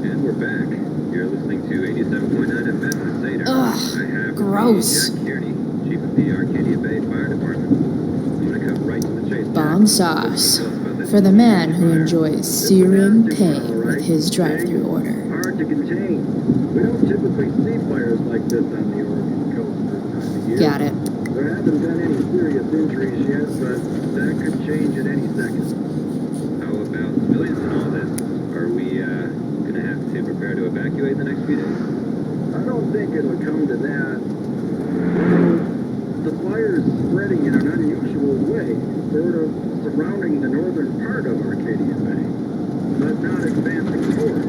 And we're back. You're listening to 87.9 FM in Cedar. Ugh, I have gross. Jack Kearney, Chief of the Arcadia Bay Fire Department. I'm gonna cut right to the chase. Bomb sauce. For the man who enjoys searing pain with his drive-thru order. Hard to contain. We don't typically see fires like this on the Oregon coast this time of year. Got it. There haven't been any serious injuries yet, but that could change at any second. How about civilians in all this? Are we gonna have to prepare to evacuate in the next few days? I don't think it'll come to that. Well, the fire's spreading in an unusual way, sort of surrounding the northern part of Arcadia Bay, but not advancing toward it.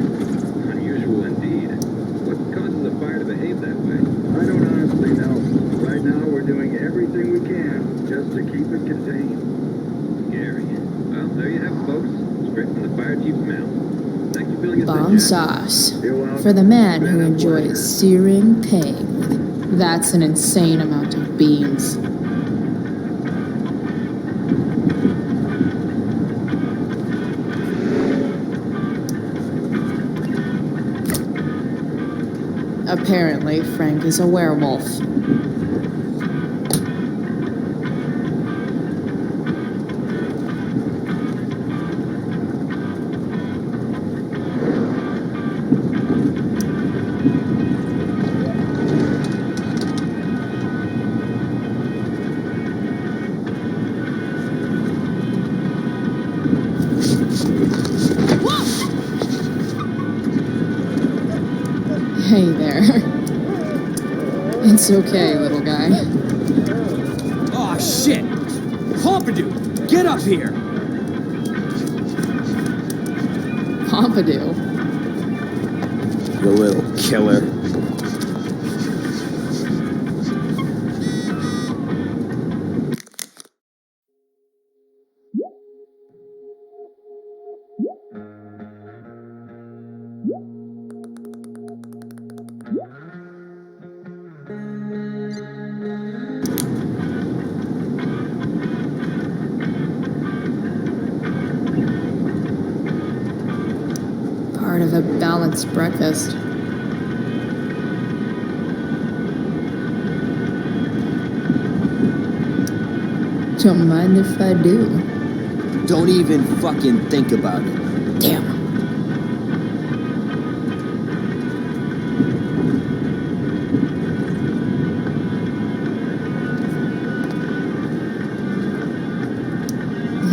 Unusual indeed. What causes a fire to behave that way? I don't honestly know. Right now, we're doing everything we can just to keep it contained. Scary. Well, there you have it, folks. Straight from the fire chief's mouth. Thanks for filling us in, Bomb Jack. sauce. For the man who enjoys searing pain. That's an insane amount of beans. Apparently, Frank is a werewolf. Hey there. It's okay, little guy. Aw, shit! Pompidou, get up here! Pompidou. You little killer. Part of a balanced breakfast. Don't mind if I do. Don't even fucking think about it. Damn.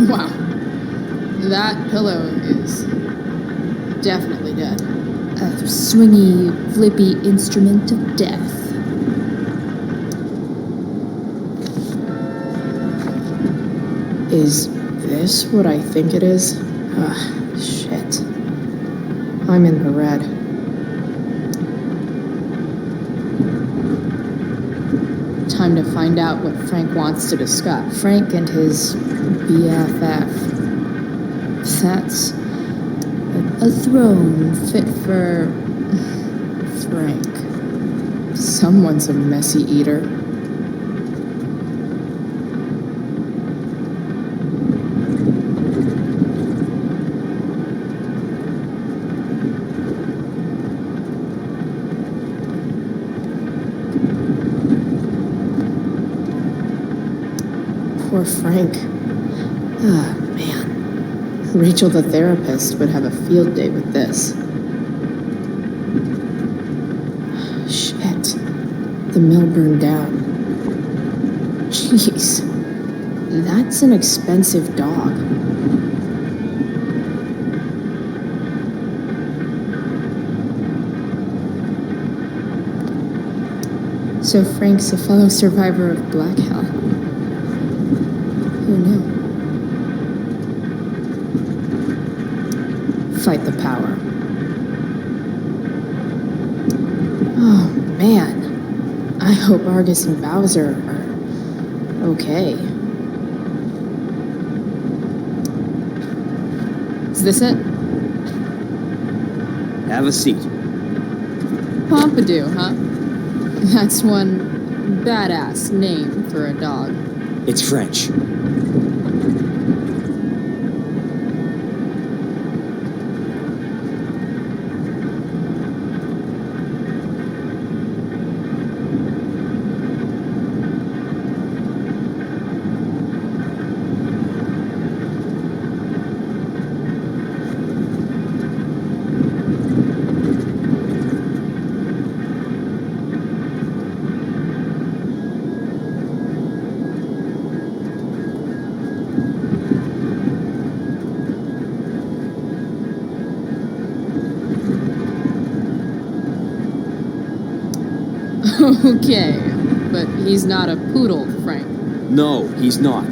Wow. That pillow is definitely dead. A swingy, flippy instrument of death. Is this what I think it is? Ugh, shit. I'm in the red. Time to find out what Frank wants to discuss. Frank and his BFF. That's a throne fit for Frank. Someone's a messy eater. Poor Frank. Ah, man. Rachel the therapist would have a field day with this. Shit. The mill burned down. Jeez. That's an expensive dog. So Frank's a fellow survivor of Black Hell. Who knew? fight the power. Oh, man. I hope Argus and Bowser are okay. Is this it? Have a seat. Pompidou, huh? That's one badass name for a dog. It's French. Okay, but he's not a poodle, Frank. No, he's not.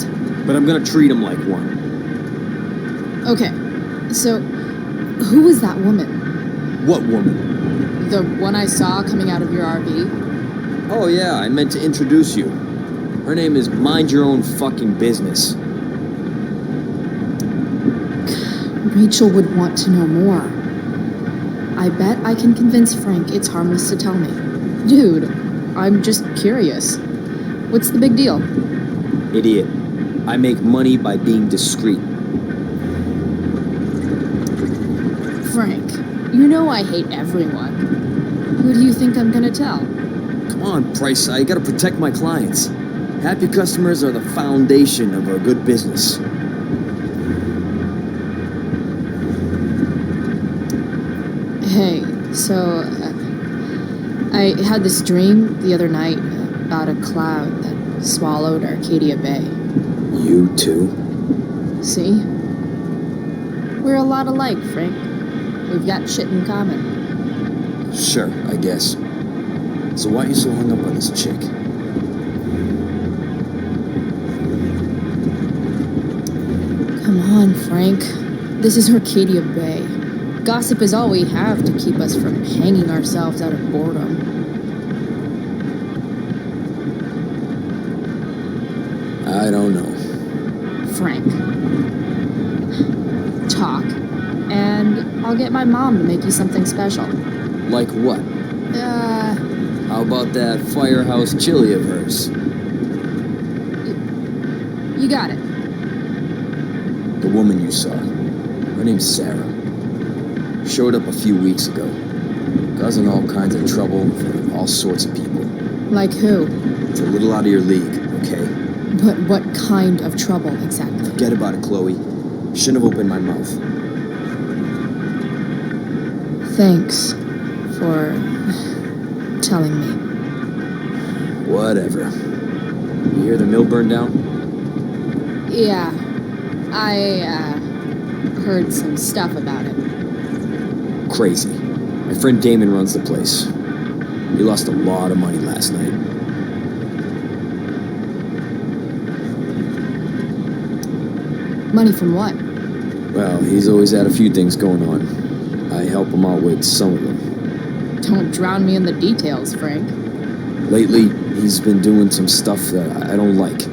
But I'm gonna treat him like one. Okay, so who was that woman? What woman? The one I saw coming out of your RV? Oh yeah, I meant to introduce you. Her name is Mind Your Own Fucking Business. Rachel would want to know more. I bet I can convince Frank it's harmless to tell me. Dude, I'm just curious. What's the big deal? Idiot. I make money by being discreet. Frank, you know I hate everyone. Who do you think I'm gonna tell? Come on, Price, I gotta protect my clients. Happy customers are the foundation of a good business. Hey, so I had this dream the other night about a cloud that swallowed Arcadia Bay. You too? See? We're a lot alike, Frank. We've got shit in common. Sure, I guess. So why are you so hung up on this chick? Come on, Frank. This is Arcadia Bay. Gossip is all we have to keep us from hanging ourselves out of boredom. I don't know. Frank. Talk. And I'll get my mom to make you something special. Like what? How about that firehouse chili of hers? You got it. The woman you saw. Her name's Sarah. Showed up a few weeks ago. Causing all kinds of trouble for all sorts of people. Like who? It's a little out of your league, okay? But what kind of trouble exactly? Forget about it, Chloe. Shouldn't have opened my mouth. Thanks for telling me. Whatever. You hear the mill burned down? Yeah, I heard some stuff about it. Crazy. My friend Damon runs the place. He lost a lot of money last night. Money from what? Well, he's always had a few things going on. I help him out with some of them. Don't drown me in the details, Frank. Lately, he's been doing some stuff that I don't like.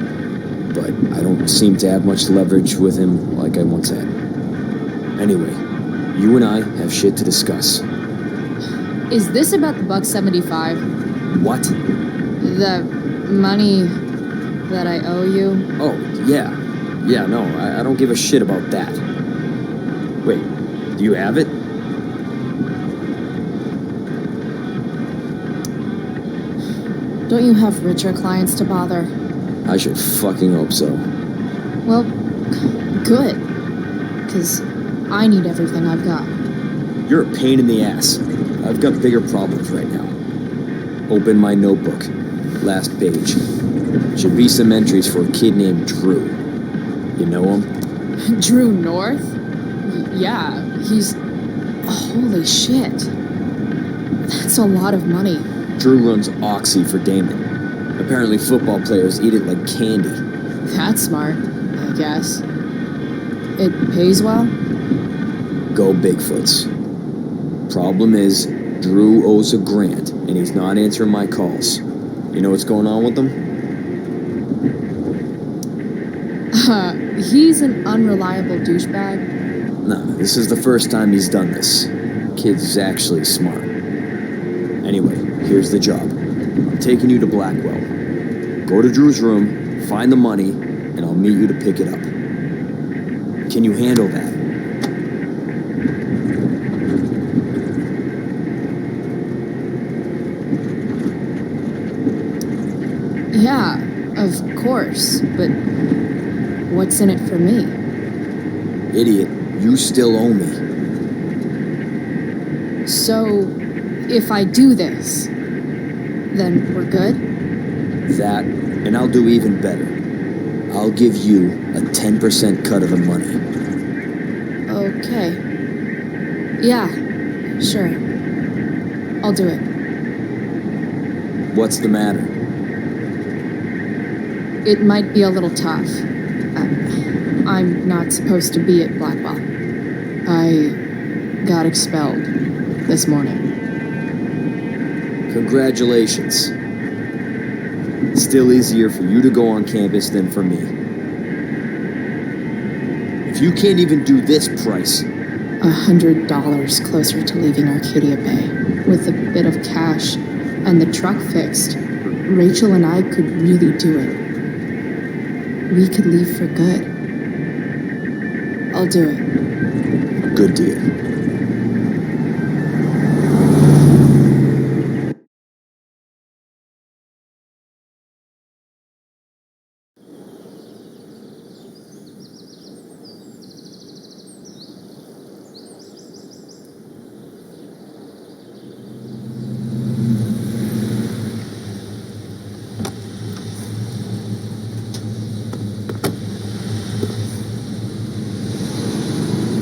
But I don't seem to have much leverage with him like I once had. Anyway, you and I have shit to discuss. Is this about the $1.75? What? The money that I owe you? Oh, yeah. Yeah, no, I don't give a shit about that. Wait, do you have it? Don't you have richer clients to bother? I should fucking hope so. Well, good. Because I need everything I've got. You're a pain in the ass. I've got bigger problems right now. Open my notebook. Last page. Should be some entries for a kid named Drew. You know him? Drew North? Yeah, he's... Holy shit. That's a lot of money. Drew runs Oxy for Damon. Apparently football players eat it like candy. That's smart, I guess. It pays well? go Bigfoots. Problem is, Drew owes a grant, and he's not answering my calls. You know what's going on with him? He's an unreliable douchebag. Nah, this is the first time he's done this. Kid's actually smart. Anyway, here's the job. I'm taking you to Blackwell. Go to Drew's room, find the money, and I'll meet you to pick it up. Can you handle that? Yeah, of course, but what's in it for me? Idiot, you still owe me. So, if I do this, then we're good? That, and I'll do even better. I'll give you a 10% cut of the money. Okay. Yeah, sure. I'll do it. What's the matter? It might be a little tough. I'm not supposed to be at Blackwell. I got expelled this morning. Congratulations. Still easier for you to go on campus than for me. If you can't even do this price... $100 closer to leaving Arcadia Bay. With a bit of cash and the truck fixed, Rachel and I could really do it. We could leave for good. I'll do it. Good deal.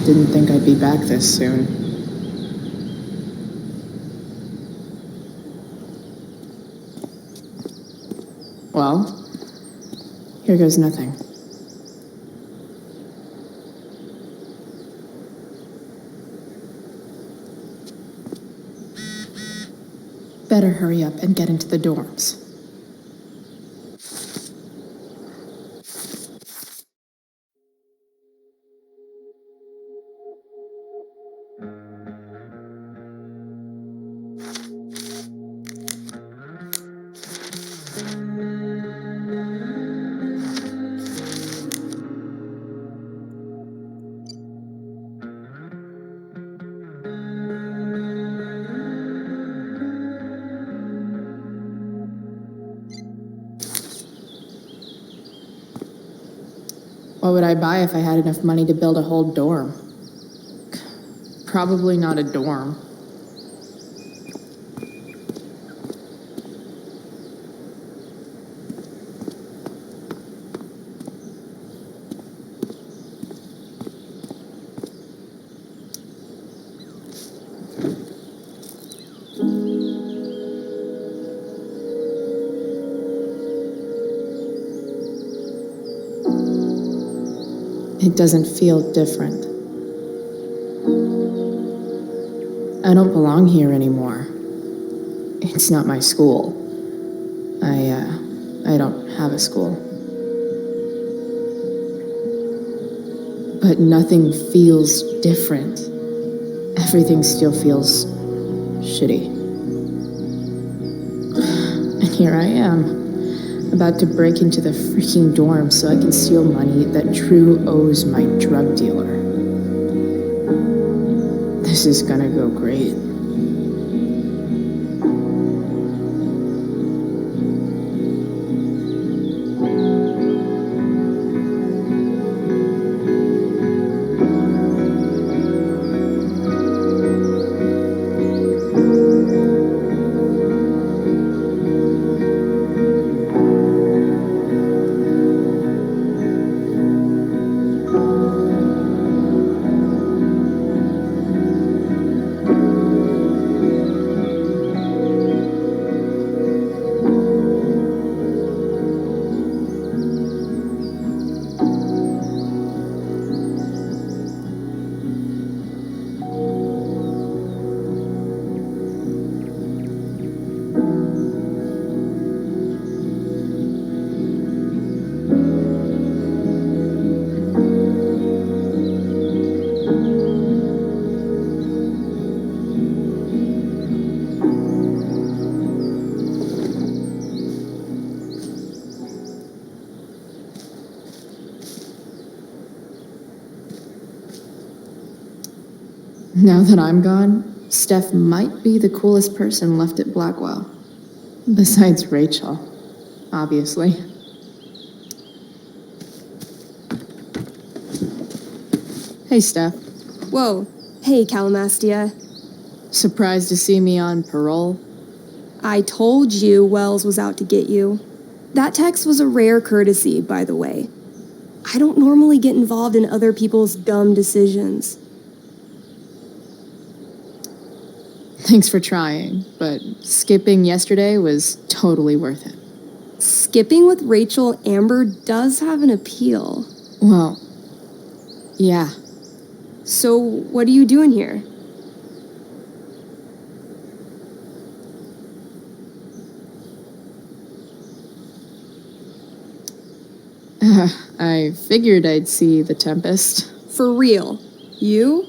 Didn't think I'd be back this soon. Well, here goes nothing. Better hurry up and get into the dorms. What would I buy if I had enough money to build a whole dorm? Probably not a dorm. It doesn't feel different. I don't belong here anymore. It's not my school. I don't have a school. But nothing feels different. Everything still feels shitty. And here I am, about to break into the freaking dorm so I can steal money that Drew owes my drug dealer. This is gonna go great. Now that I'm gone, Steph might be the coolest person left at Blackwell. Besides Rachel, obviously. Hey, Steph. Whoa. Hey, Calamastia. Surprised to see me on parole? I told you Wells was out to get you. That text was a rare courtesy, by the way. I don't normally get involved in other people's dumb decisions. Thanks for trying, but skipping yesterday was totally worth it. Skipping with Rachel Amber does have an appeal. Well, yeah. So, what are you doing here? I figured I'd see the Tempest. For real? You?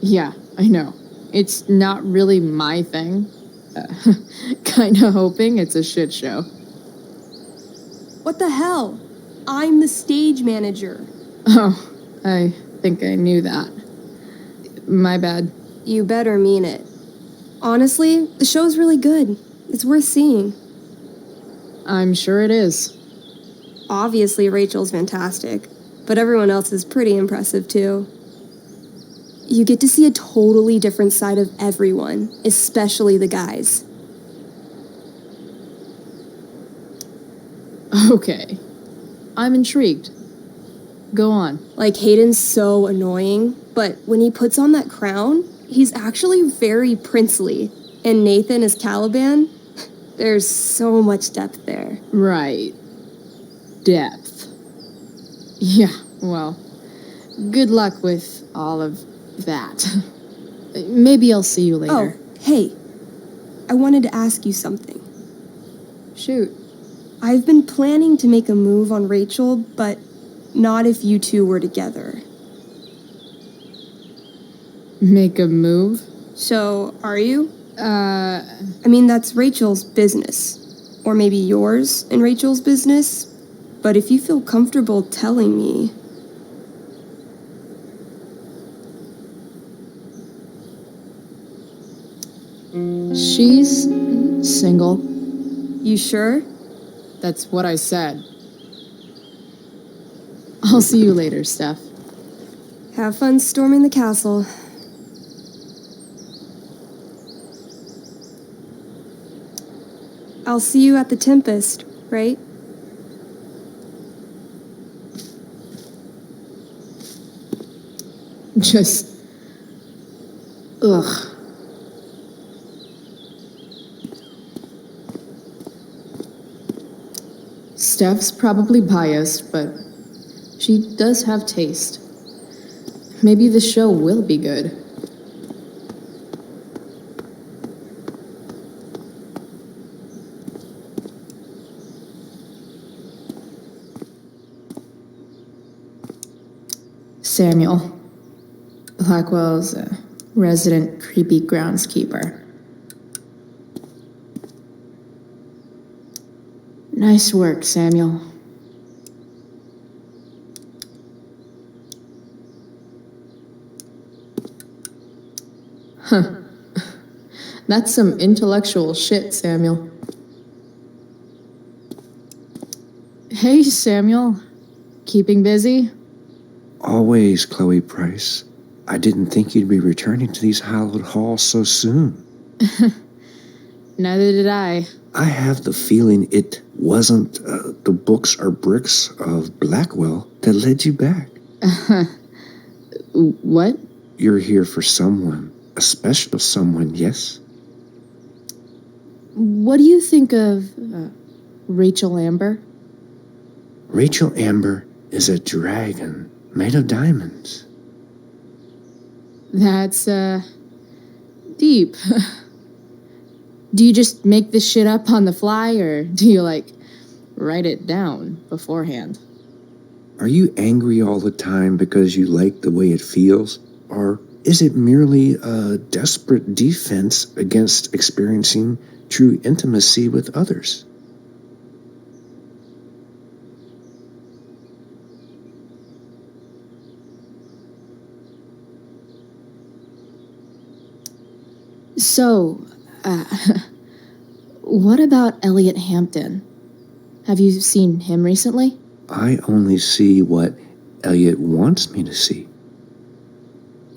Yeah, I know. It's not really my thing. Kinda hoping it's a shit show. What the hell? I'm the stage manager. Oh, I think I knew that. My bad. You better mean it. Honestly, the show's really good. It's worth seeing. I'm sure it is. Obviously, Rachel's fantastic, but everyone else is pretty impressive too. You get to see a totally different side of everyone, especially the guys. Okay. I'm intrigued. Go on. Like, Hayden's so annoying, but when he puts on that crown, he's actually very princely. And Nathan is Caliban. There's so much depth there. Right. Depth. Yeah, well, good luck with all of that. Maybe I'll see you later. Oh, hey. I wanted to ask you something. Shoot. I've been planning to make a move on Rachel, but not if you two were together. Make a move? So, are you? I mean, that's Rachel's business. Or maybe yours and Rachel's business. But if you feel comfortable telling me... She's single. You sure? That's what I said. I'll see you later, Steph. Have fun storming the castle. I'll see you at the Tempest, right? Just... Ugh. Steph's probably biased, but she does have taste. Maybe the show will be good. Samuel. Blackwell's resident creepy groundskeeper. Nice work, Samuel. Huh. That's some intellectual shit, Samuel. Hey, Samuel. Keeping busy? Always, Chloe Price. I didn't think you'd be returning to these hallowed halls so soon. Neither did I. I have the feeling it wasn't the books or bricks of Blackwell that led you back. What? You're here for someone, a special someone, yes? What do you think of Rachel Amber? Rachel Amber is a dragon made of diamonds. That's, deep. Do you just make this shit up on the fly, or do you, write it down beforehand? Are you angry all the time because you like the way it feels? Or is it merely a desperate defense against experiencing true intimacy with others? So, what about Elliot Hampton? Have you seen him recently? I only see what Elliot wants me to see.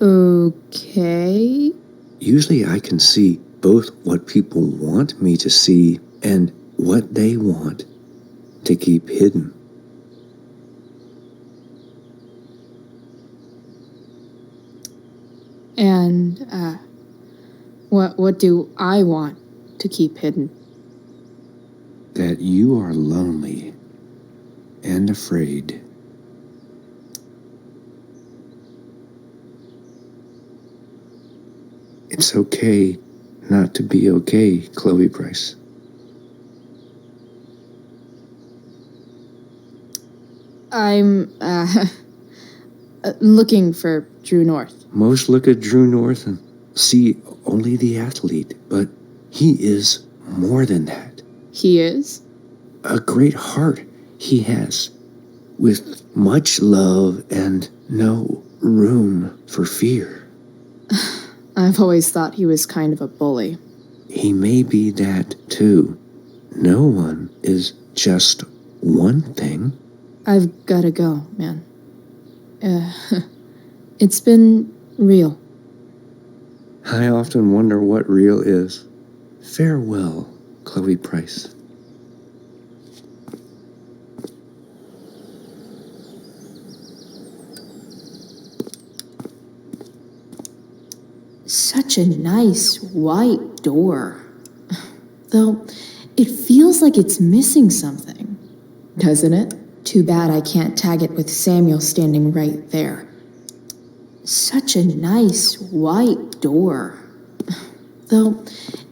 Okay. Usually I can see both what people want me to see and what they want to keep hidden. And, what do I want to keep hidden? That you are lonely and afraid. It's okay not to be okay, Chloe Price. I'm, looking for Drew North. Most look at Drew North and see only the athlete, but he is more than that. He is? A great heart he has, with much love and no room for fear. I've always thought he was kind of a bully. He may be that too. No one is just one thing. I've gotta go, man. It's been real. I often wonder what real is. Farewell, Chloe Price. Such a nice white door. Though, it feels like it's missing something. Doesn't it? Too bad I can't tag it with Samuel standing right there. Such a nice white door. Though,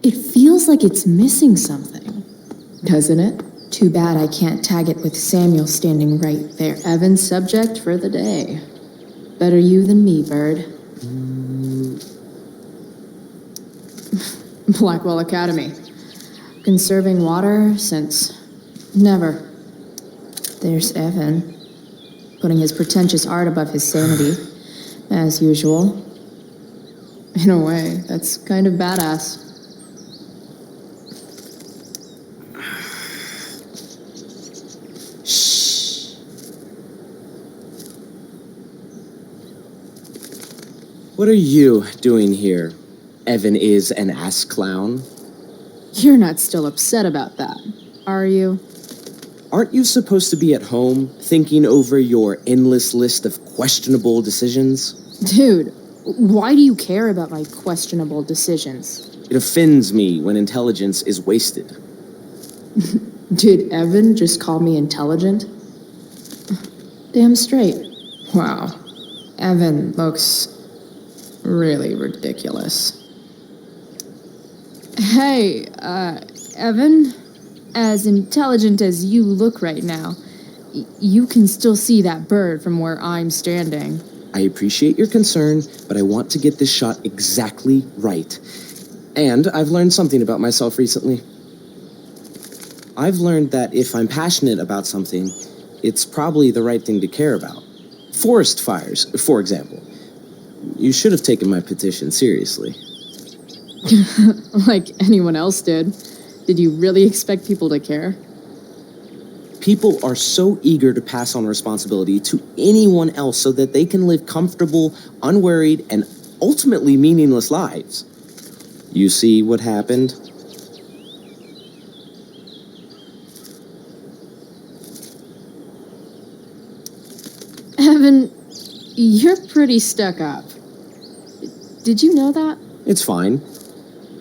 it feels like it's missing something. Doesn't it? Too bad I can't tag it with Samuel standing right there. Evan's subject for the day. Better you than me, bird. Blackwell Academy. Conserving water since never. There's Evan, putting his pretentious art above his sanity, as usual. In a way, that's kind of badass. Shh. What are you doing here? Evan is an ass clown? You're not still upset about that, are you? Aren't you supposed to be at home, thinking over your endless list of questionable decisions? Dude, why do you care about my questionable decisions? It offends me when intelligence is wasted. Did Evan just call me intelligent? Damn straight. Wow. Evan looks really ridiculous. Hey, Evan? As intelligent as you look right now, you can still see that bird from where I'm standing. I appreciate your concern, but I want to get this shot exactly right. And I've learned something about myself recently. I've learned that if I'm passionate about something, it's probably the right thing to care about. Forest fires, for example. You should have taken my petition seriously. Like anyone else did. Did you really expect people to care? People are so eager to pass on responsibility to anyone else so that they can live comfortable, unworried, and ultimately meaningless lives. You see what happened? Evan, you're pretty stuck up. Did you know that? It's fine.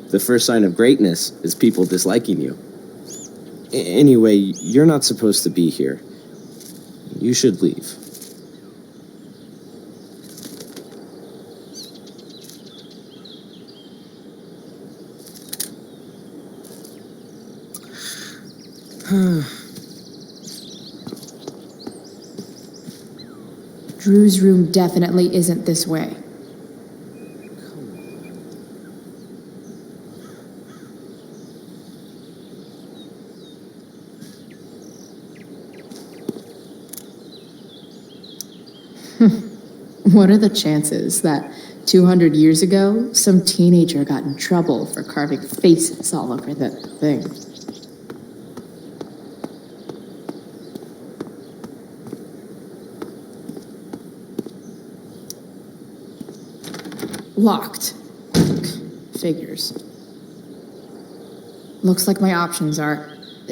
The first sign of greatness is people disliking you. Anyway, you're not supposed to be here. You should leave. Drew's room definitely isn't this way. What are the chances that 200 years ago, some teenager got in trouble for carving faces all over that thing. Locked. Figures. Looks like my options are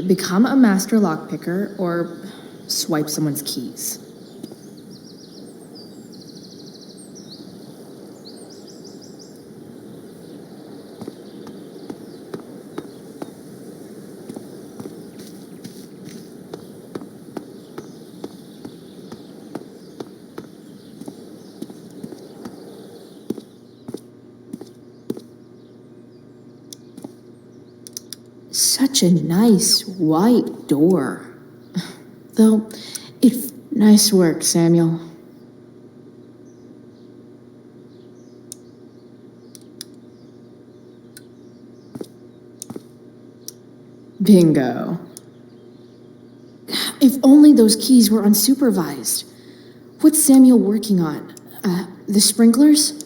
become a master lockpicker or swipe someone's keys. Such a nice white door. Though, it's nice work, Samuel. Bingo. If only those keys were unsupervised. What's Samuel working on? The sprinklers?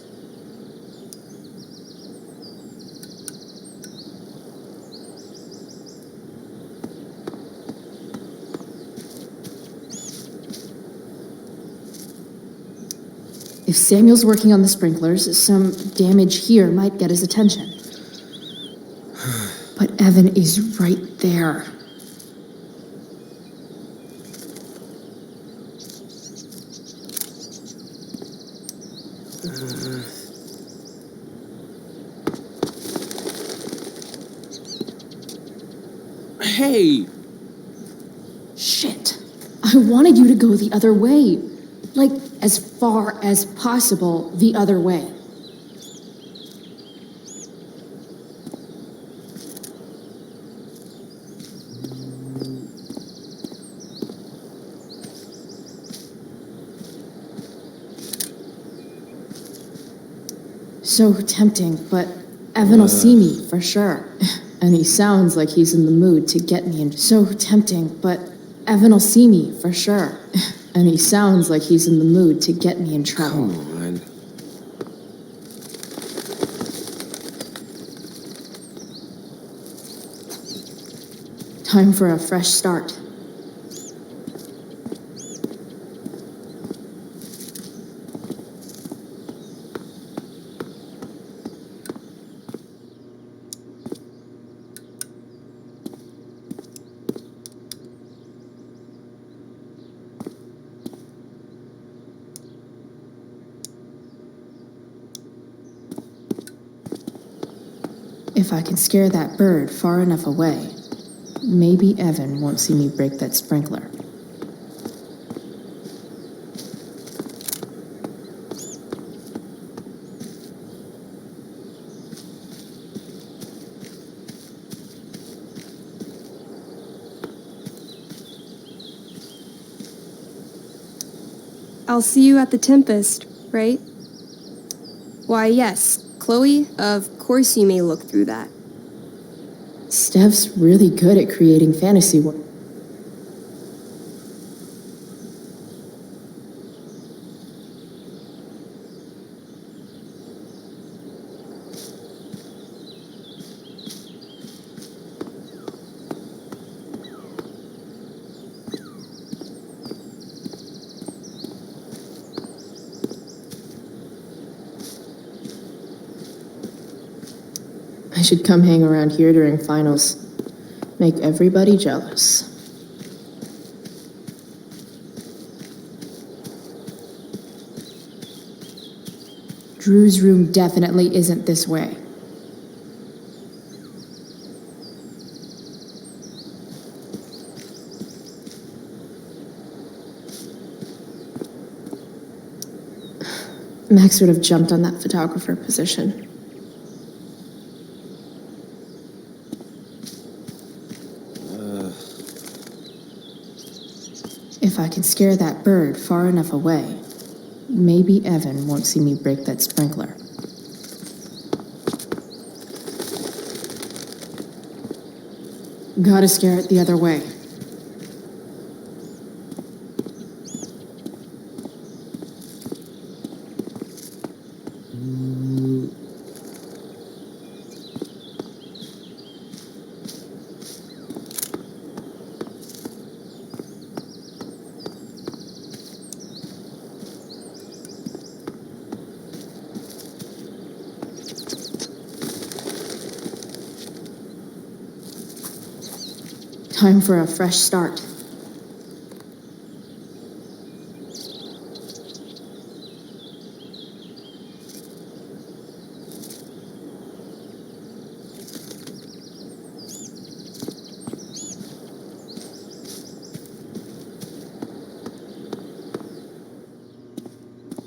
If Samuel's working on the sprinklers, some damage here might get his attention. But Evan is right there. Hey! Shit. I wanted you to go the other way. Like, as far as possible the other way. So tempting, but Evan will see me for sure. And he sounds like he's in the mood to get me in. So tempting, but Evan will see me for sure. And he sounds like he's in the mood to get me in trouble. Come on. Time for a fresh start. If I can scare that bird far enough away, maybe Evan won't see me break that sprinkler. I'll see you at the Tempest, right? Why, yes, Chloe, of course you may look through that. Steph's really good at creating fantasy world. I should come hang around here during finals. Make everybody jealous. Drew's room definitely isn't this way. Max would have jumped on that photographer position. If I can scare that bird far enough away, maybe Evan won't see me break that sprinkler. Gotta scare it the other way. Time for a fresh start.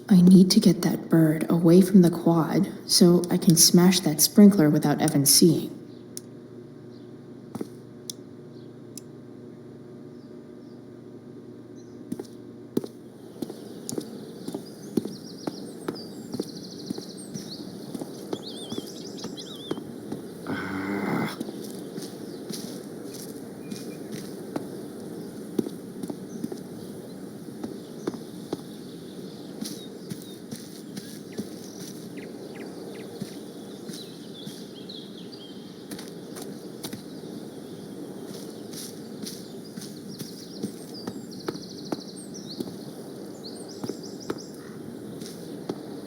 I need to get that bird away from the quad so I can smash that sprinkler without Evan seeing.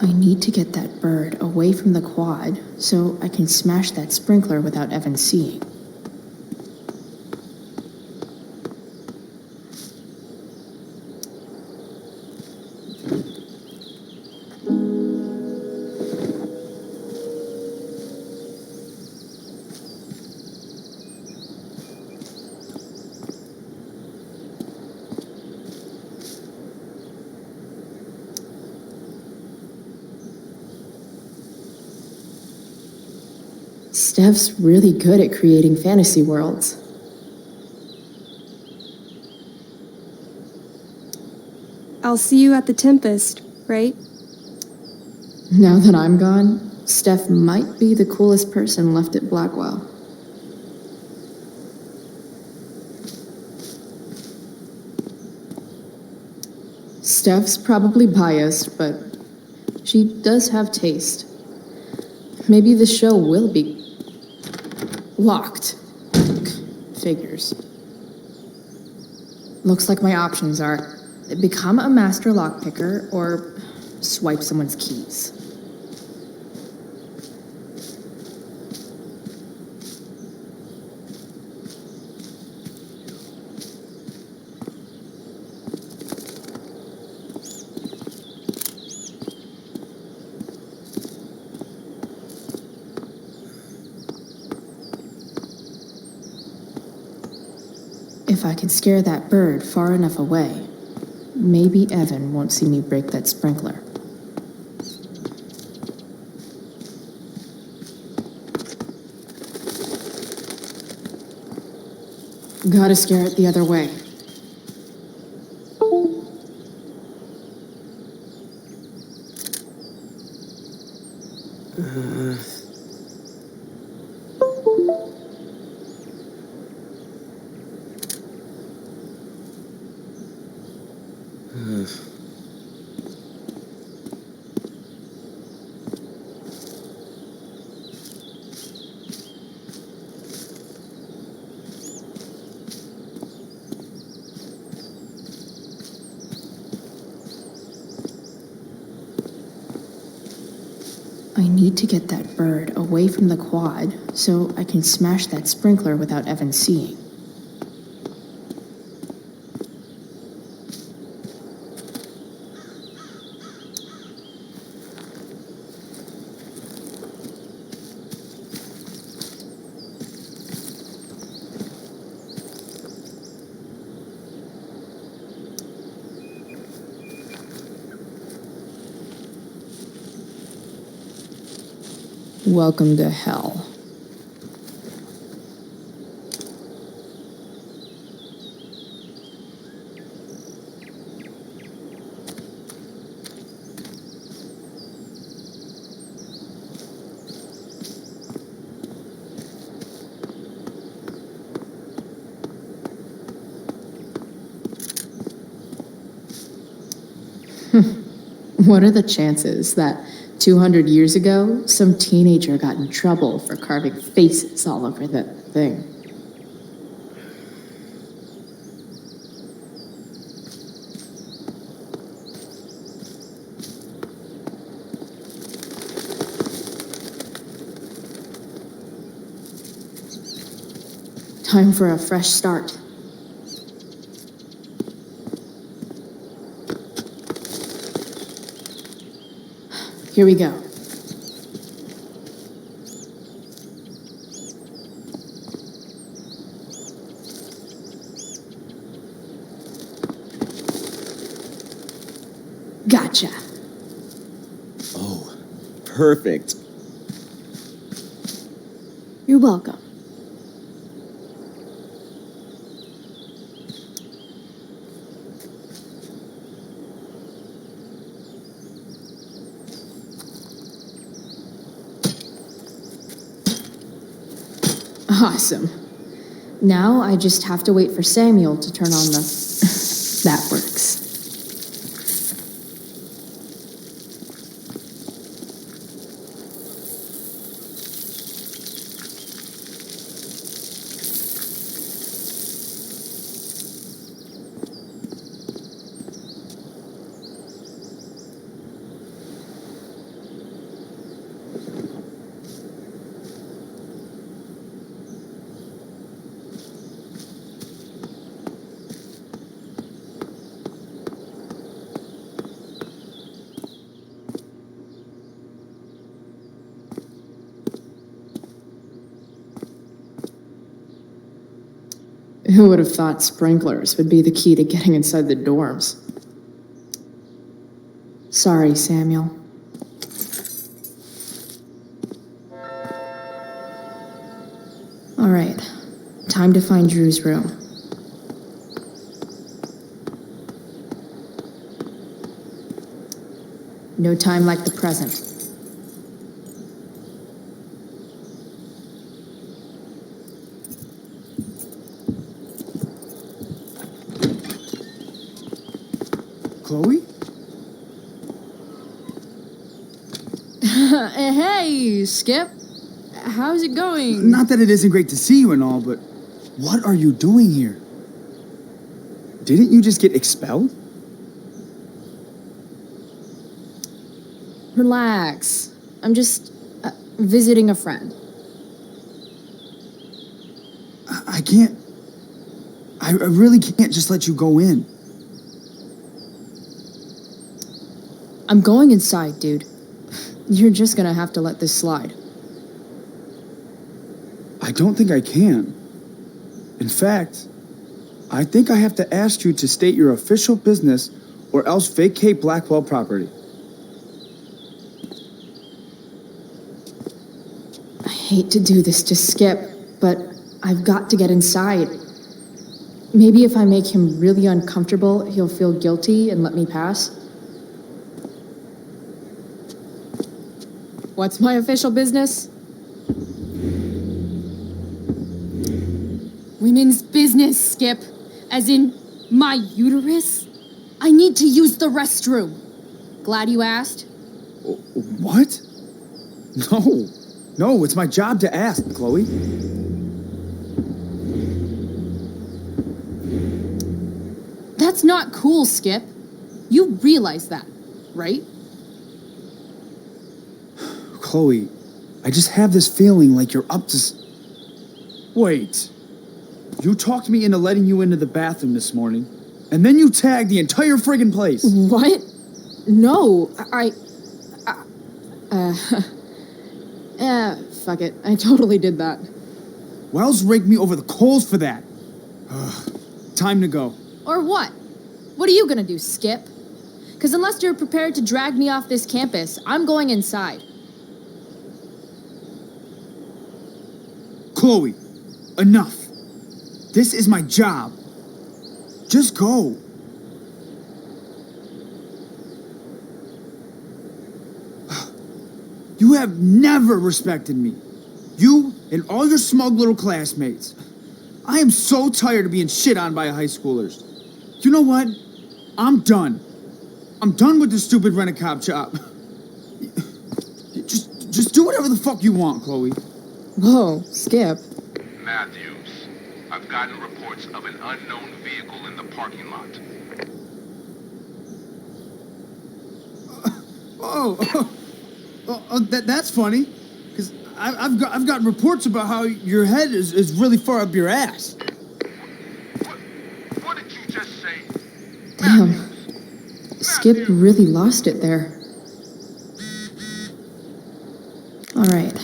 I need to get that bird away from the quad so I can smash that sprinkler without Evan seeing. Steph's really good at creating fantasy worlds. I'll see you at the Tempest, right? Now that I'm gone, Steph might be the coolest person left at Blackwell. Steph's probably biased, but she does have taste. Maybe the show will be locked. Figures. Looks like my options are become a master lockpicker or swipe someone's keys. If I can scare that bird far enough away, maybe Evan won't see me break that sprinkler. Gotta scare it the other way. I need to get that bird away from the quad so I can smash that sprinkler without Evan seeing. Welcome to hell. What are the chances that 200 years ago, some teenager got in trouble for carving faces all over the thing? Time for a fresh start. Here we go. Gotcha. Oh, perfect. You're welcome. Awesome. Now I just have to wait for Samuel to turn on the... That works. Who would have thought sprinklers would be the key to getting inside the dorms? Sorry, Samuel. All right, time to find Drew's room. No time like the present. Chloe? Hey, Skip. How's it going? Not that it isn't great to see you and all, but what are you doing here? Didn't you just get expelled? Relax. I'm just visiting a friend. I can't. I really can't just let you go in. I'm going inside, dude. You're just gonna have to let this slide. I don't think I can. In fact, I think I have to ask you to state your official business or else vacate Blackwell property. I hate to do this to Skip, but I've got to get inside. Maybe if I make him really uncomfortable, he'll feel guilty and let me pass. What's my official business? Women's business, Skip. As in, my uterus? I need to use the restroom. Glad you asked. What? No. No, it's my job to ask, Chloe. That's not cool, Skip. You realize that, right? Chloe, I just have this feeling like you're up to... Wait. You talked me into letting you into the bathroom this morning, and then you tagged the entire friggin' place. What? No, fuck it. I totally did that. Wells raked me over the coals for that. Time to go. Or what? What are you gonna do, Skip? Because unless you're prepared to drag me off this campus, I'm going inside. Chloe, enough. This is my job. Just go. You have never respected me. You and all your smug little classmates. I am so tired of being shit on by high schoolers. You know what? I'm done. I'm done with this stupid rent-a-cop job. Just do whatever the fuck you want, Chloe. Whoa, Skip. Matthews, I've gotten reports of an unknown vehicle in the parking lot. That's funny, because I've got reports about how your head is really far up your ass. What did you just say? Damn. Skip really lost it there. All right.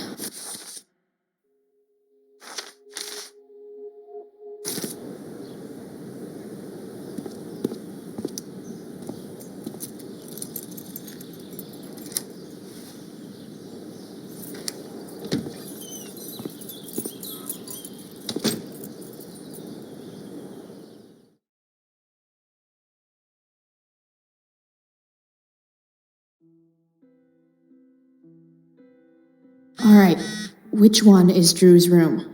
All right. Which one is Drew's room?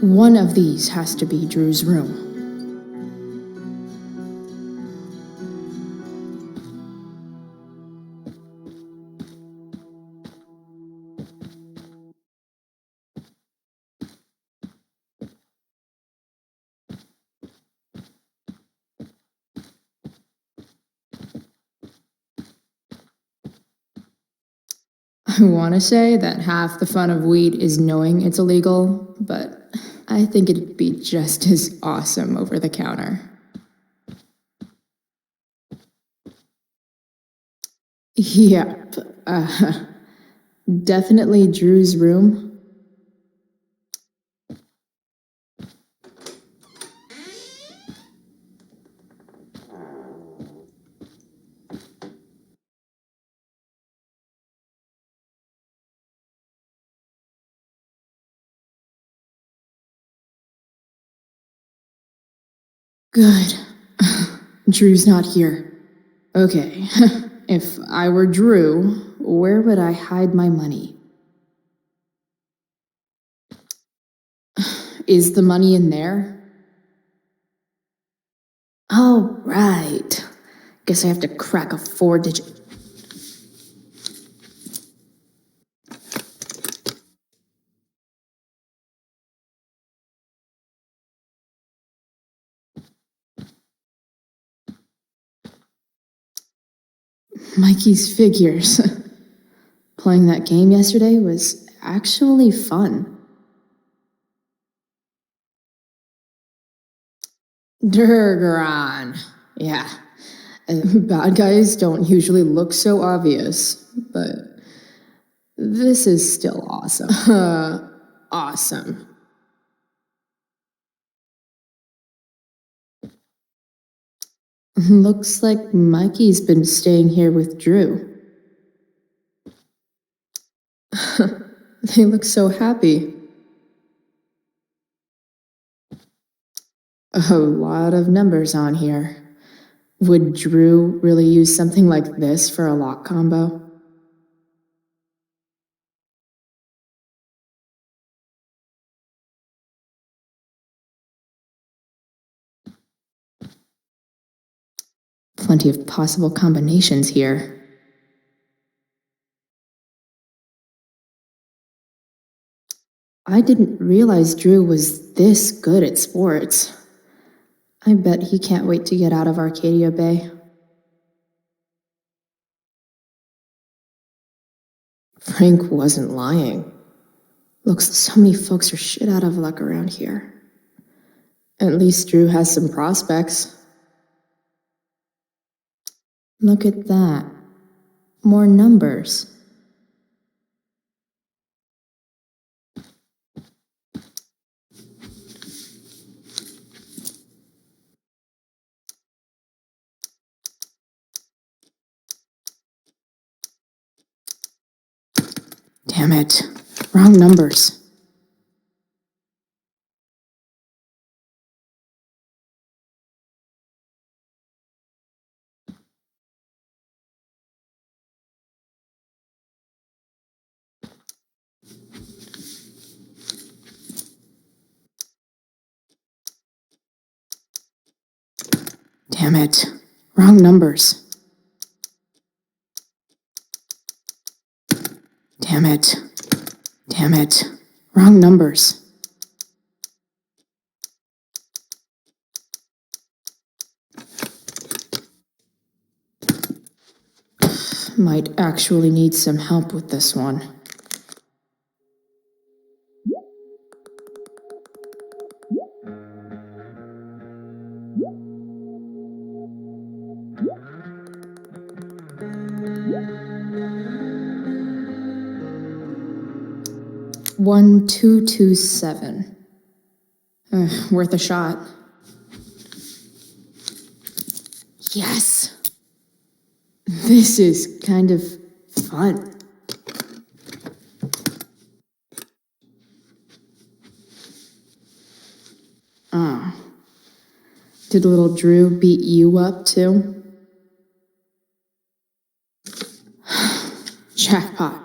One of these has to be Drew's room. I want to say that half the fun of weed is knowing it's illegal, but I think it'd be just as awesome over the counter. Yep. Definitely Drew's room. Good. Drew's not here. Okay. If I were Drew, where would I hide my money? Is the money in there? Oh, right. Guess I have to crack a 4-digit. Mikey's figures. Playing that game yesterday was actually fun. Durgaron. Yeah. Bad guys don't usually look so obvious, but this is still awesome. Awesome. Looks like Mikey's been staying here with Drew. They look so happy. A lot of numbers on here. Would Drew really use something like this for a lock combo? Plenty of possible combinations here. I didn't realize Drew was this good at sports. I bet he can't wait to get out of Arcadia Bay. Frank wasn't lying. Looks like so many folks are shit out of luck around here. At least Drew has some prospects. Look at that. More numbers. Damn it. Wrong numbers. Damn it. Wrong numbers. Damn it. Damn it. Wrong numbers. Might actually need some help with this one. One, 227. Worth a shot. Yes! This is kind of fun. Oh. Did little Drew beat you up too? Jackpot.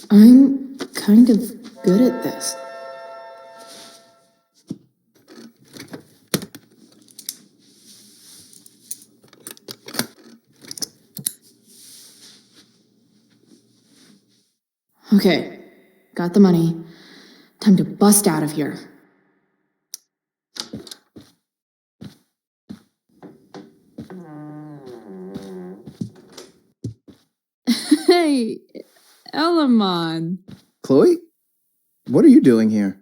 I'm kind of good at this. Okay, got the money. Time to bust out of here. Hey, Elamon. Chloe? What are you doing here?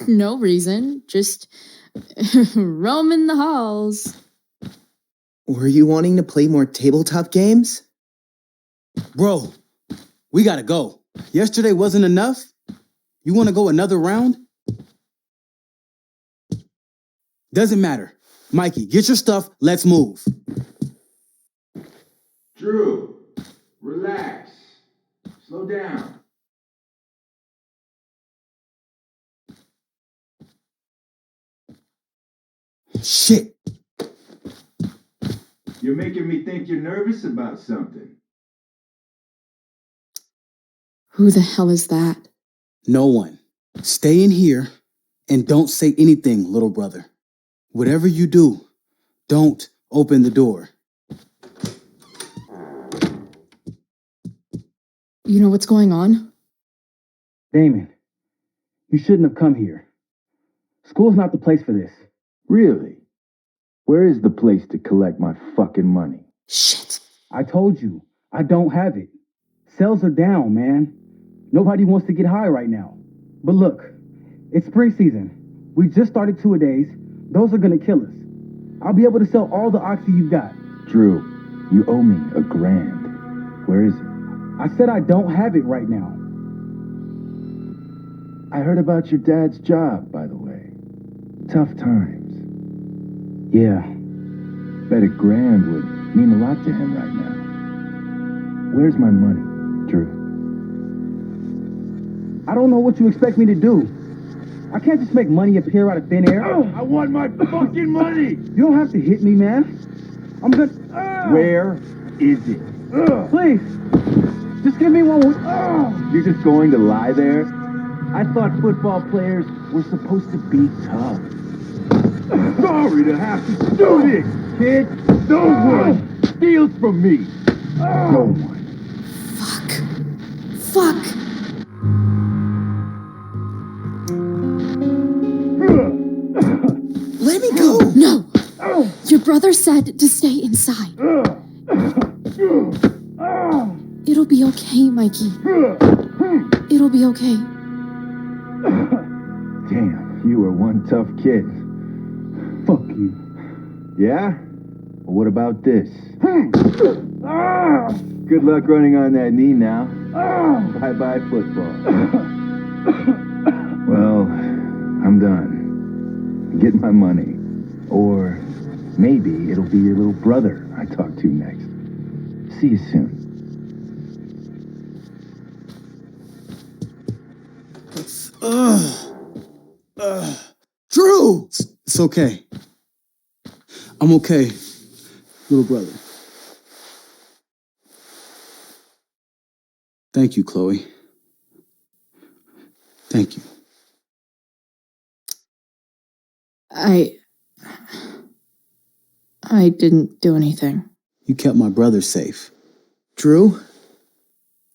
No reason, just roaming the halls. Were you wanting to play more tabletop games? Bro, we gotta go. Yesterday wasn't enough? You wanna go another round? Doesn't matter. Mikey, get your stuff, let's move. Drew, relax. Slow down. Shit. You're making me think you're nervous about something. Who the hell is that? No one. Stay in here and don't say anything, little brother. Whatever you do, don't open the door. You know what's going on? Damon, you shouldn't have come here. School's not the place for this. Really? Where is the place to collect my fucking money? Shit. I told you, I don't have it. Sales are down, man. Nobody wants to get high right now. But look, it's spring season. We just started two-a-days. Those are gonna kill us. I'll be able to sell all the oxy you've got. Drew, you owe me $1,000. Where is it? I said I don't have it right now. I heard about your dad's job, by the way. Tough times. Yeah. Bet $1,000 would mean a lot to him right now. Where's my money, Drew? I don't know what you expect me to do. I can't just make money appear out of thin air. I want my fucking money! You don't have to hit me, man. I'm good. Where is it? Please, just give me one. You're just going to lie there? I thought football players were supposed to be tough. Sorry to have to do this, kid. No one steals from me. No one. Fuck. Let me go. No. Your brother said to stay inside. It'll be okay, Mikey. It'll be okay. Damn, you are one tough kid. Fuck you. Yeah? Well, what about this? Good luck running on that knee now. Bye-bye football. Well, I'm done. Get my money. Or maybe it'll be your little brother I talk to next. See you soon. Drew! It's okay. I'm okay, little brother. Thank you, Chloe. Thank you. I didn't do anything. You kept my brother safe. Drew,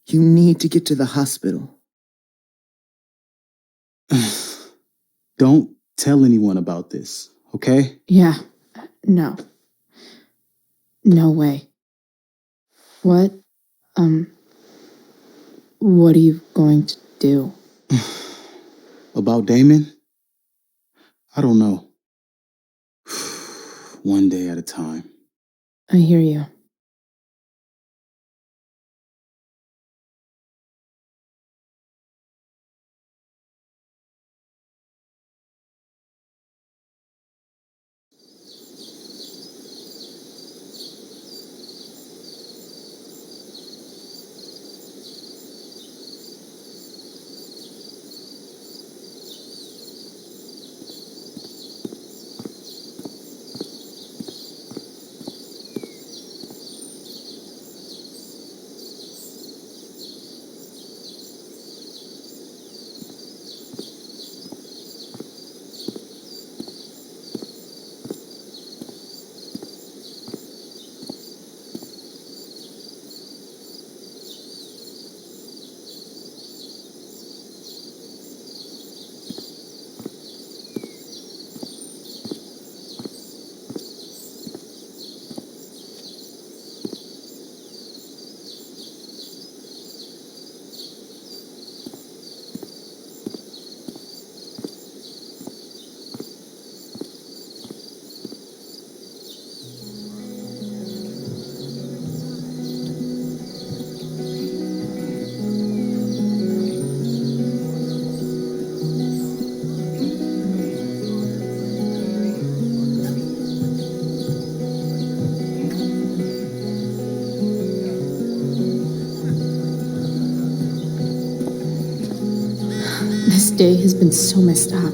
you need to get to the hospital. Don't tell anyone about this, okay? Yeah. No. No way. What are you going to do? About Damon? I don't know. One day at a time. I hear you. This day has been so messed up.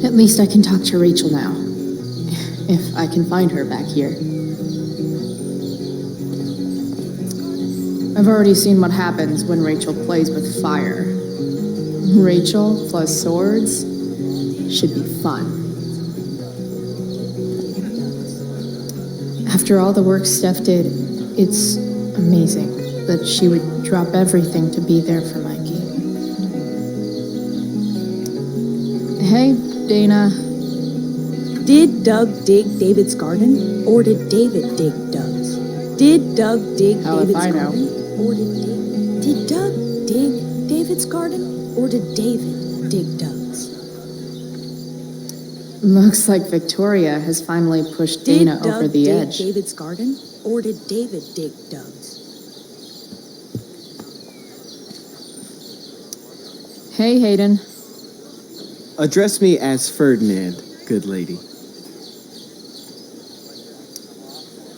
At least I can talk to Rachel now. If I can find her back here. I've already seen what happens when Rachel plays with fire. Rachel plus swords should be fun. After all the work Steph did, it's amazing that she would drop everything to be there for Mikey. Hey, Dana. Did Doug dig David's garden, or did David dig Doug's? Did Doug dig David's garden, or did Doug dig David's garden, or did David dig Doug's? Looks like Victoria has finally pushed Dana over the edge. Did Doug dig David's garden, or did David dig Doug's? Hey, Hayden. Address me as Ferdinand, good lady.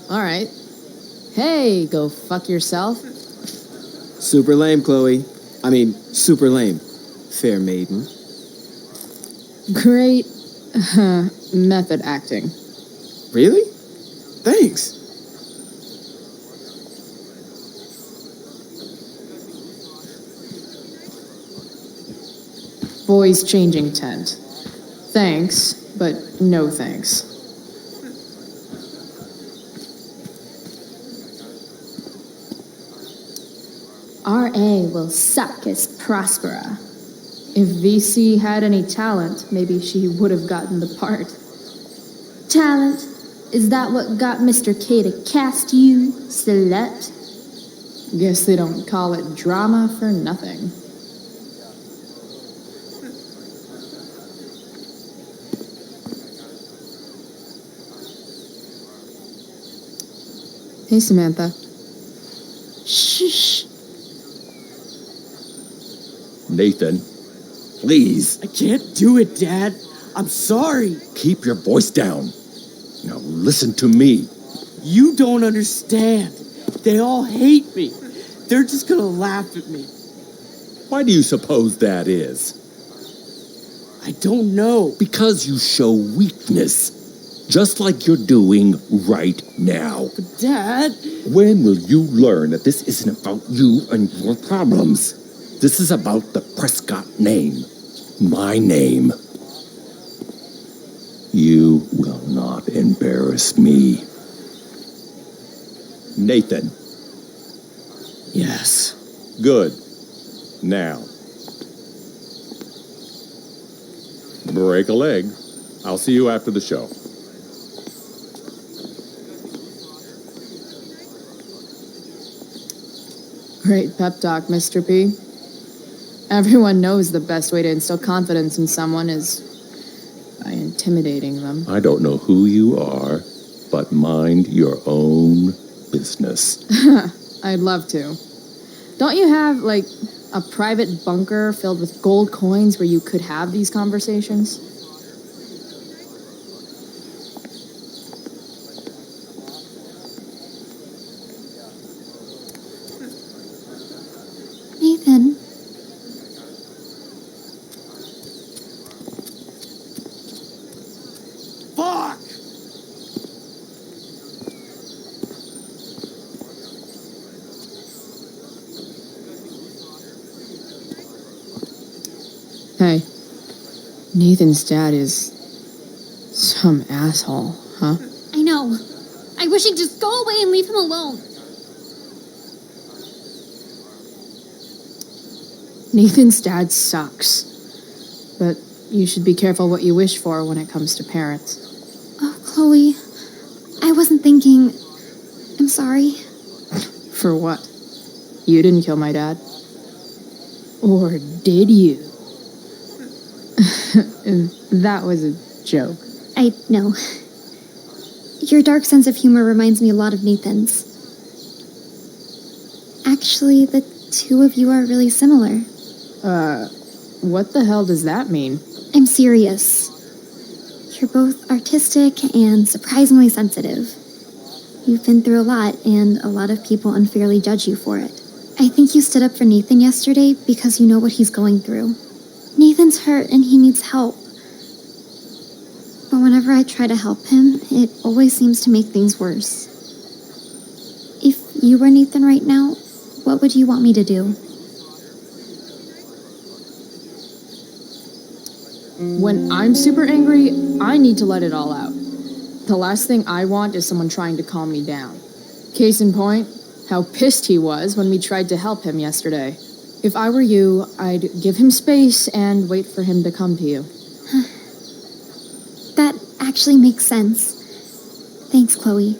All right. Hey, go fuck yourself. Super lame, Chloe. I mean, super lame. Fair maiden. Great method acting. Really? Thanks. Boys changing tent. Thanks, but no thanks. RA will suck as Prospera. If VC had any talent, maybe she would have gotten the part. Talent? Is that what got Mr. K to cast you, slut? Guess they don't call it drama for nothing. Hey, Samantha. Shh. Nathan, please. I can't do it, Dad. I'm sorry. Keep your voice down. Now listen to me. You don't understand. They all hate me. They're just gonna laugh at me. Why do you suppose that is? I don't know. Because you show weakness. Just like you're doing right now. But Dad... When will you learn that this isn't about you and your problems? This is about the Prescott name. My name. You will not embarrass me. Nathan. Yes. Good. Now. Break a leg. I'll see you after the show. Great pep talk, Mr. P. Everyone knows the best way to instill confidence in someone is by intimidating them. I don't know who you are, but mind your own business. I'd love to. Don't you have, like, a private bunker filled with gold coins where you could have these conversations? Nathan. Fuck! Hey, Nathan's dad is some asshole, huh? I know. I wish he'd just go away and leave him alone. Nathan's dad sucks. But you should be careful what you wish for when it comes to parents. Oh, Chloe. I wasn't thinking... I'm sorry. For what? You didn't kill my dad? Or did you? That was a joke. I know. Your dark sense of humor reminds me a lot of Nathan's. Actually, the two of you are really similar. What the hell does that mean? I'm serious. You're both artistic and surprisingly sensitive. You've been through a lot, and a lot of people unfairly judge you for it. I think you stood up for Nathan yesterday because you know what he's going through. Nathan's hurt and he needs help. But whenever I try to help him, it always seems to make things worse. If you were Nathan right now, what would you want me to do? When I'm super angry, I need to let it all out. The last thing I want is someone trying to calm me down. Case in point, how pissed he was when we tried to help him yesterday. If I were you, I'd give him space and wait for him to come to you. That actually makes sense. Thanks, Chloe.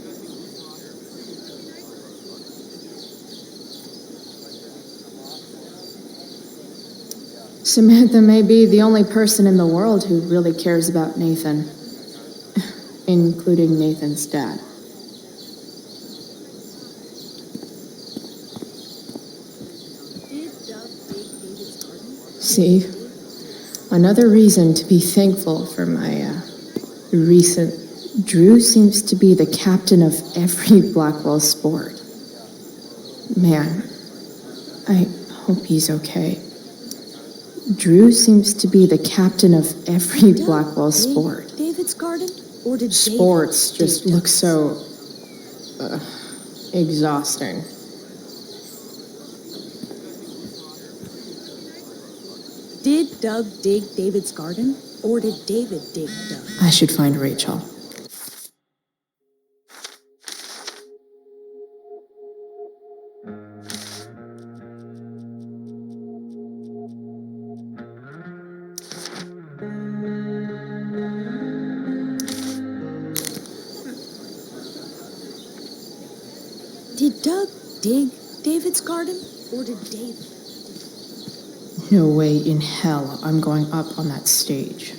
Samantha may be the only person in the world who really cares about Nathan. Including Nathan's dad. See? Another reason to be thankful for my, recent... Drew seems to be the captain of every Blackwell sport. Man, I hope he's okay. Drew seems to be the captain of every Blackwell sport. David's garden? Or did Sports just look so... exhausting. Did Doug dig David's garden? Or did David dig Doug? I should find Rachel. Did Doug dig David's garden? Or did David? No way in hell I'm going up on that stage.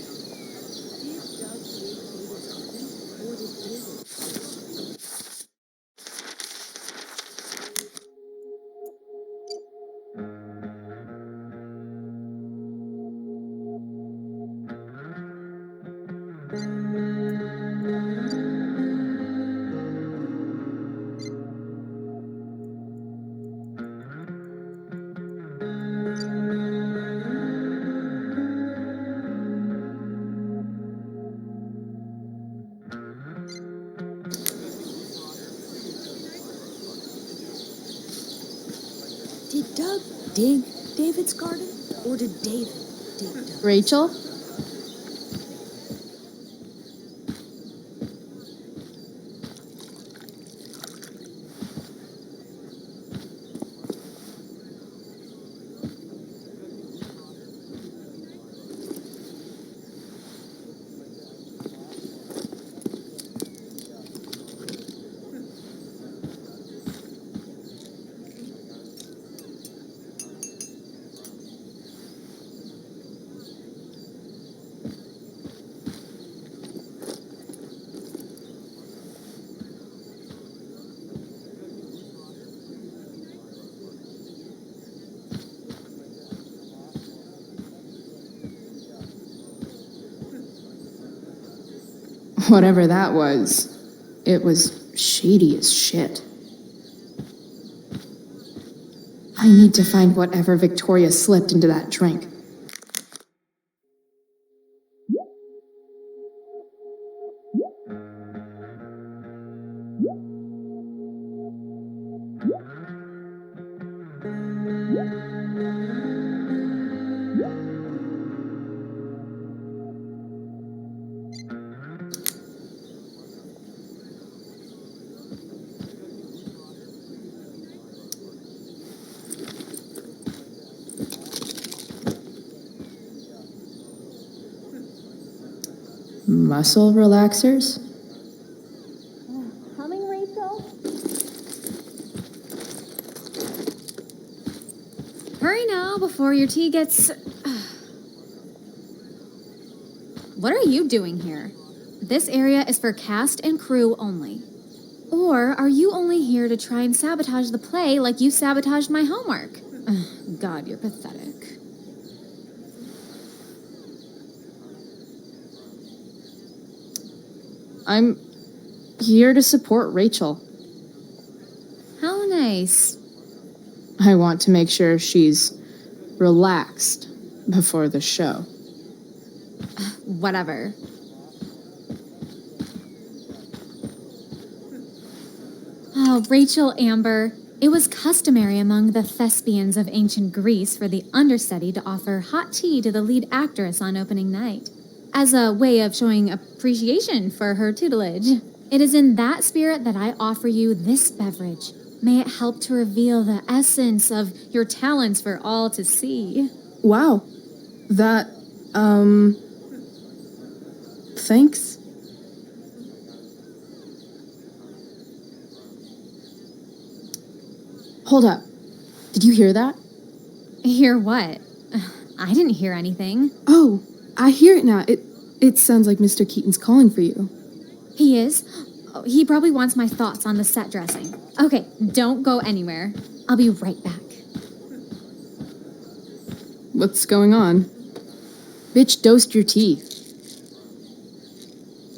Did Doug dig David's garden? Or did David dig Doug's? Rachel? Whatever that was, it was shady as shit. I need to find whatever Victoria slipped into that drink. Muscle relaxers? Coming, Rachel? Hurry now before your tea gets... What are you doing here? This area is for cast and crew only. Or are you only here to try and sabotage the play like you sabotaged my homework? God, you're pathetic. I'm here to support Rachel. How nice. I want to make sure she's relaxed before the show. Whatever. Oh, Rachel Amber. It was customary among the thespians of ancient Greece for the understudy to offer hot tea to the lead actress on opening night, as a way of showing appreciation for her tutelage. It is in that spirit that I offer you this beverage. May it help to reveal the essence of your talents for all to see. Wow. That, thanks. Hold up. Did you hear that? Hear what? I didn't hear anything. Oh, I hear it now. It sounds like Mr. Keaton's calling for you. He is? Oh, he probably wants my thoughts on the set dressing. Okay, don't go anywhere. I'll be right back. What's going on? Bitch, dosed your tea.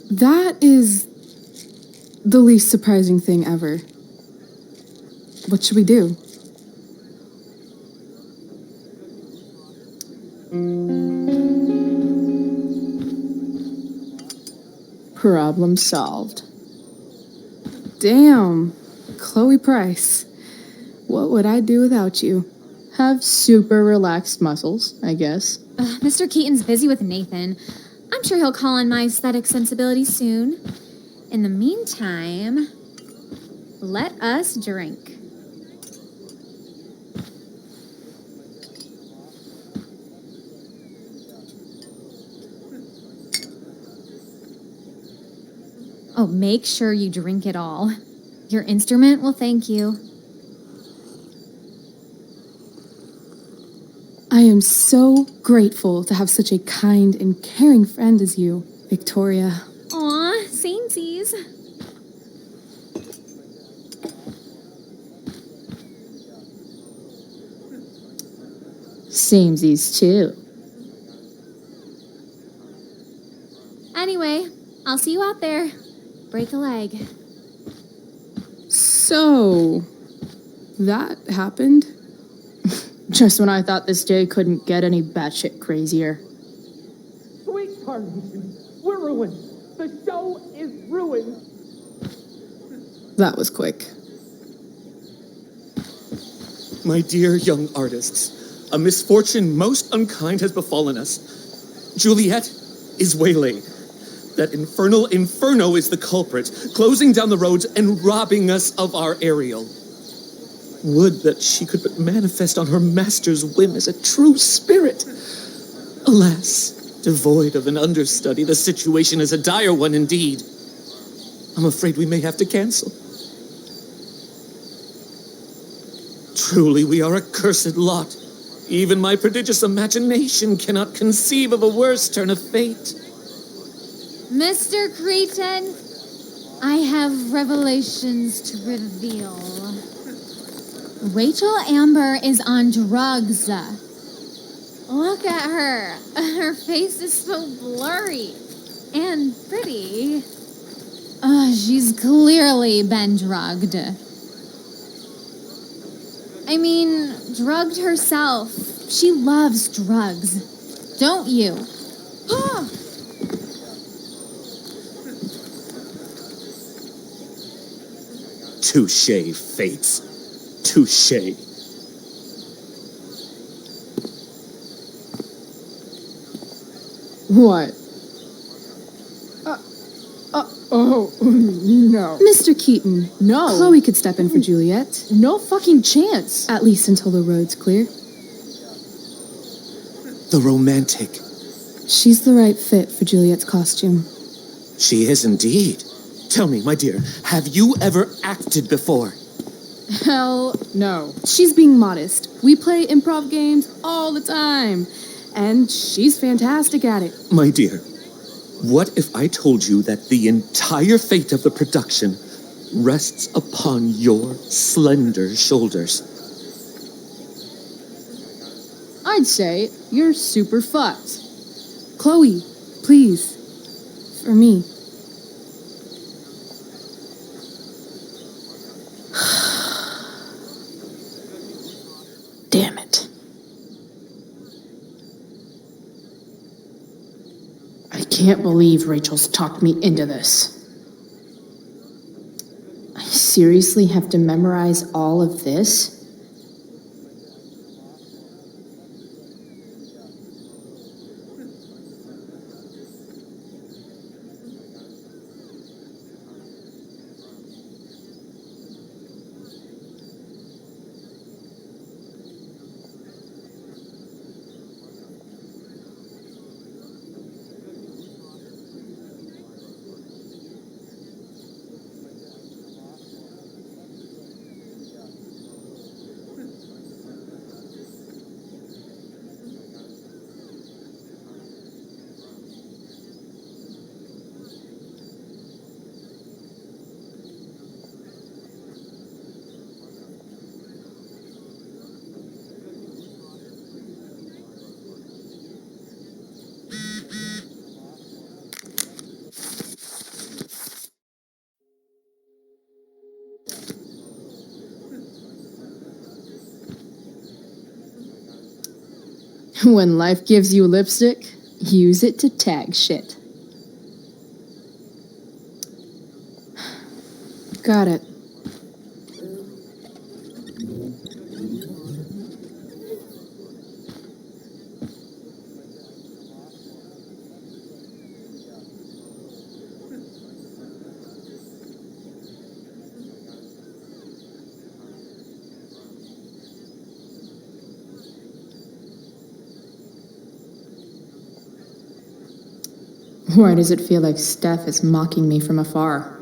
That is the least surprising thing ever. What should we do? Problem solved. Damn, Chloe Price. What would I do without you? Have super relaxed muscles, I guess. Mr. Keaton's busy with Nathan. I'm sure he'll call on my aesthetic sensibilities soon. In the meantime, let us drink. Oh, make sure you drink it all. Your instrument will thank you. I am so grateful to have such a kind and caring friend as you, Victoria. Aw, samesies. Samesies too. Anyway, I'll see you out there. Break a leg. So, that happened? Just when I thought this day couldn't get any batshit crazier. Sweet Carnation, we're ruined. The show is ruined. That was quick. My dear young artists, a misfortune most unkind has befallen us. Juliet is waylaid. That infernal inferno is the culprit, closing down the roads and robbing us of our Ariel. Would that she could but manifest on her master's whim as a true spirit. Alas, devoid of an understudy, the situation is a dire one indeed. I'm afraid we may have to cancel. Truly, we are a cursed lot. Even my prodigious imagination cannot conceive of a worse turn of fate. Mr. Cretan, I have revelations to reveal. Rachel Amber is on drugs. Look at her. Her face is so blurry and pretty. She's clearly been drugged. I mean, drugged herself. She loves drugs. Don't you? Touché, fates. Touché. What? Oh, no. Mr. Keaton, no. Chloe could step in for Juliet. No fucking chance. At least until the road's clear. The romantic. She's the right fit for Juliet's costume. She is indeed. Tell me, my dear, have you ever acted before? Hell no. She's being modest. We play improv games all the time. And she's fantastic at it. My dear, what if I told you that the entire fate of the production rests upon your slender shoulders? I'd say you're super fucked. Chloe, please. For me. Damn it. I can't believe Rachel's talked me into this. I seriously have to memorize all of this? When life gives you lipstick, use it to tag shit. Got it. Why does it feel like Steph is mocking me from afar?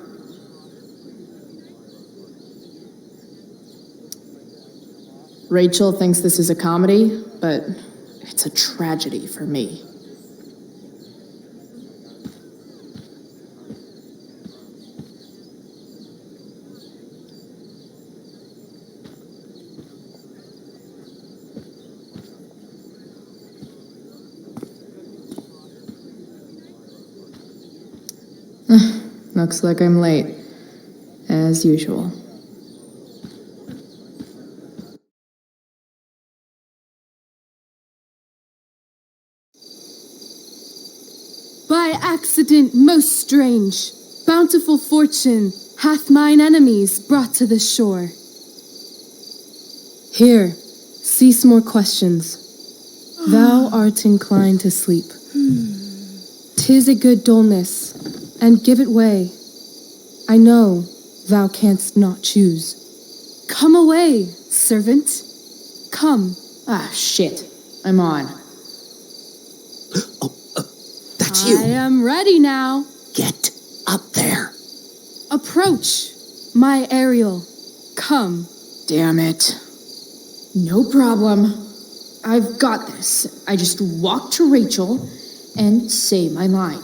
Rachel thinks this is a comedy, but it's a tragedy for me. Looks like I'm late, as usual. By accident most strange, bountiful fortune hath mine enemies brought to this shore. Here, cease more questions. Thou art inclined to sleep. 'Tis a good dullness, and give it way. I know thou canst not choose. Come away, servant. Come. Ah, shit. I'm on. That's you. I am ready now. Get up there. Approach, my Ariel. Come. Damn it. No problem. I've got this. I just walk to Rachel and say my line.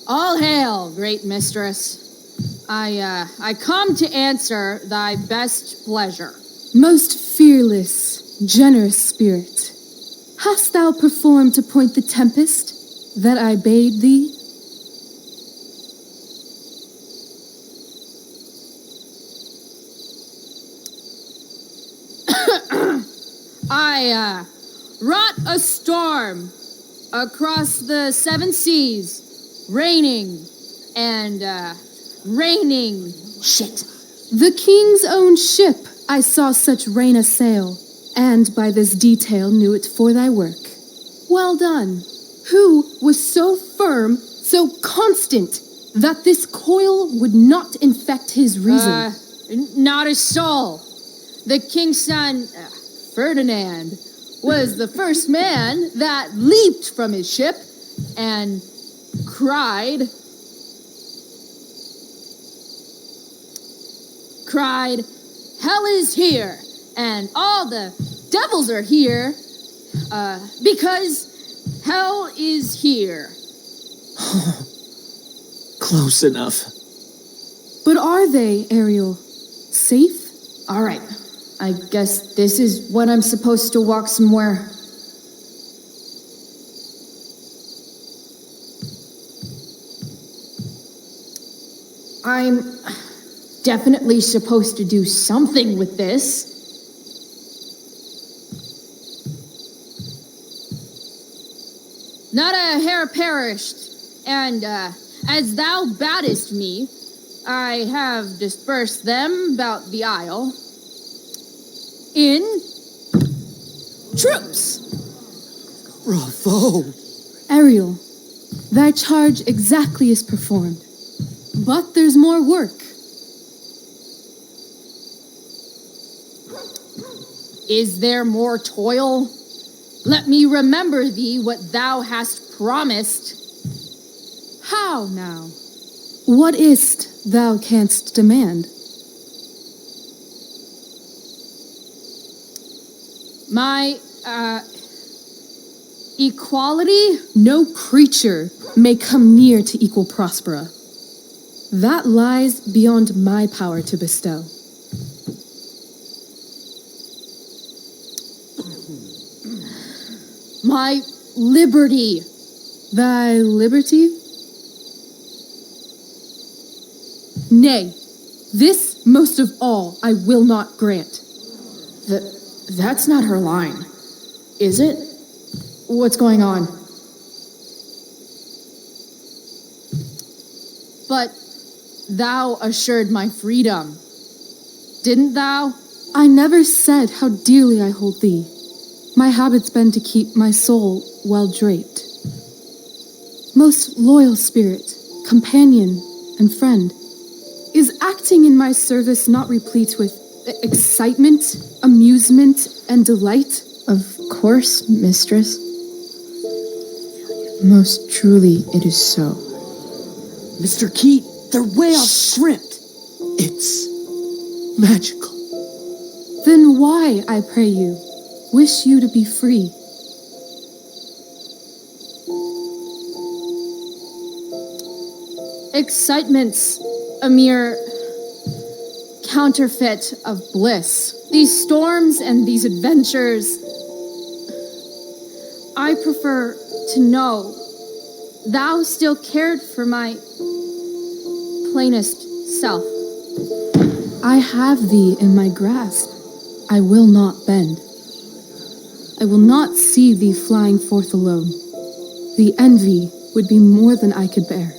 All hail, great mistress. I come to answer thy best pleasure. Most fearless, generous spirit, hast thou performed to point the tempest that I bade thee? I wrought a storm across the 7 seas, raining and raining. Shit. The king's own ship I saw such rain assail, and by this detail knew it for thy work. Well done. Who was so firm, so constant, that this coil would not infect his reason? Not a soul. The king's son, Ferdinand, was the first man that leaped from his ship and cried, "Hell is here, and all the devils are here, because hell is here." Close enough. But are they, Ariel? Safe? All right, I guess this is when I'm supposed to walk somewhere. I'm definitely supposed to do something with this. Not a hair perished, and as thou badest me, I have dispersed them about the isle in troops. Bravo! Ariel, thy charge exactly is performed. But there's more work. Is there more toil? Let me remember thee what thou hast promised. How now? What is't thou canst demand? My, equality? No creature may come near to equal Prospera. That lies beyond my power to bestow. My liberty. Thy liberty? Nay, this most of all I will not grant. That's not her line, is it? What's going on? But thou assured my freedom, didn't thou? I never said how dearly I hold thee. My habit's been to keep my soul well draped. Most loyal spirit, companion, and friend, is acting in my service not replete with excitement, amusement, and delight? Of course, mistress. Most truly it is so. Mr. Keat, They're way off script. It's magical. Then why, I pray you, wish you to be free? Excitement's a mere counterfeit of bliss. These storms and these adventures, I prefer to know thou still cared for my plainest self. I have thee in my grasp. I will not bend. I will not see thee flying forth alone. The envy would be more than I could bear.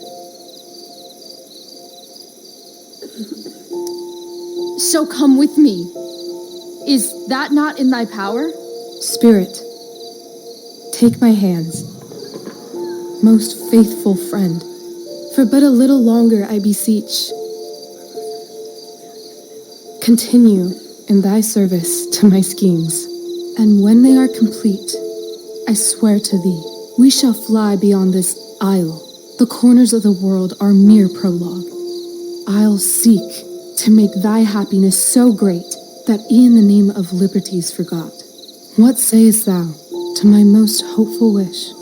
So come with me. Is that not in thy power? Spirit, take my hands. Most faithful friend, for but a little longer I beseech. Continue in thy service to my schemes, and when they are complete, I swear to thee, we shall fly beyond this isle. The corners of the world are mere prologue. I'll seek to make thy happiness so great that e'en the name of liberty's forgot. What sayest thou to my most hopeful wish?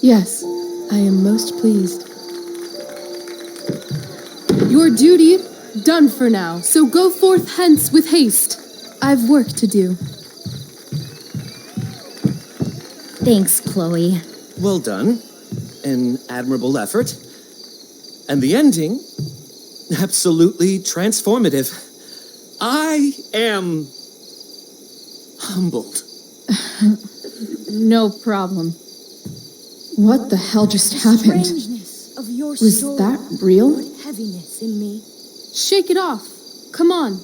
Yes, I am most pleased. Your duty done for now, so go forth hence with haste. I've work to do. Thanks, Chloe. Well done. An admirable effort. And the ending, absolutely transformative. I am humbled. No problem. What the hell just happened? Of your Was soul, that real? heaviness in me. Shake it off. Come on.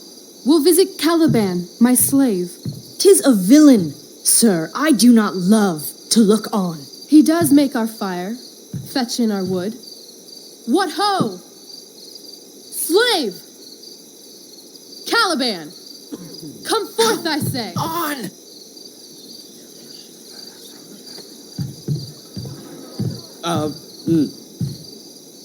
We'll visit Caliban, my slave. 'Tis a villain, sir, I do not love to look on. He does make our fire, fetch in our wood. What ho! Slave! Caliban! Come forth, I say! On!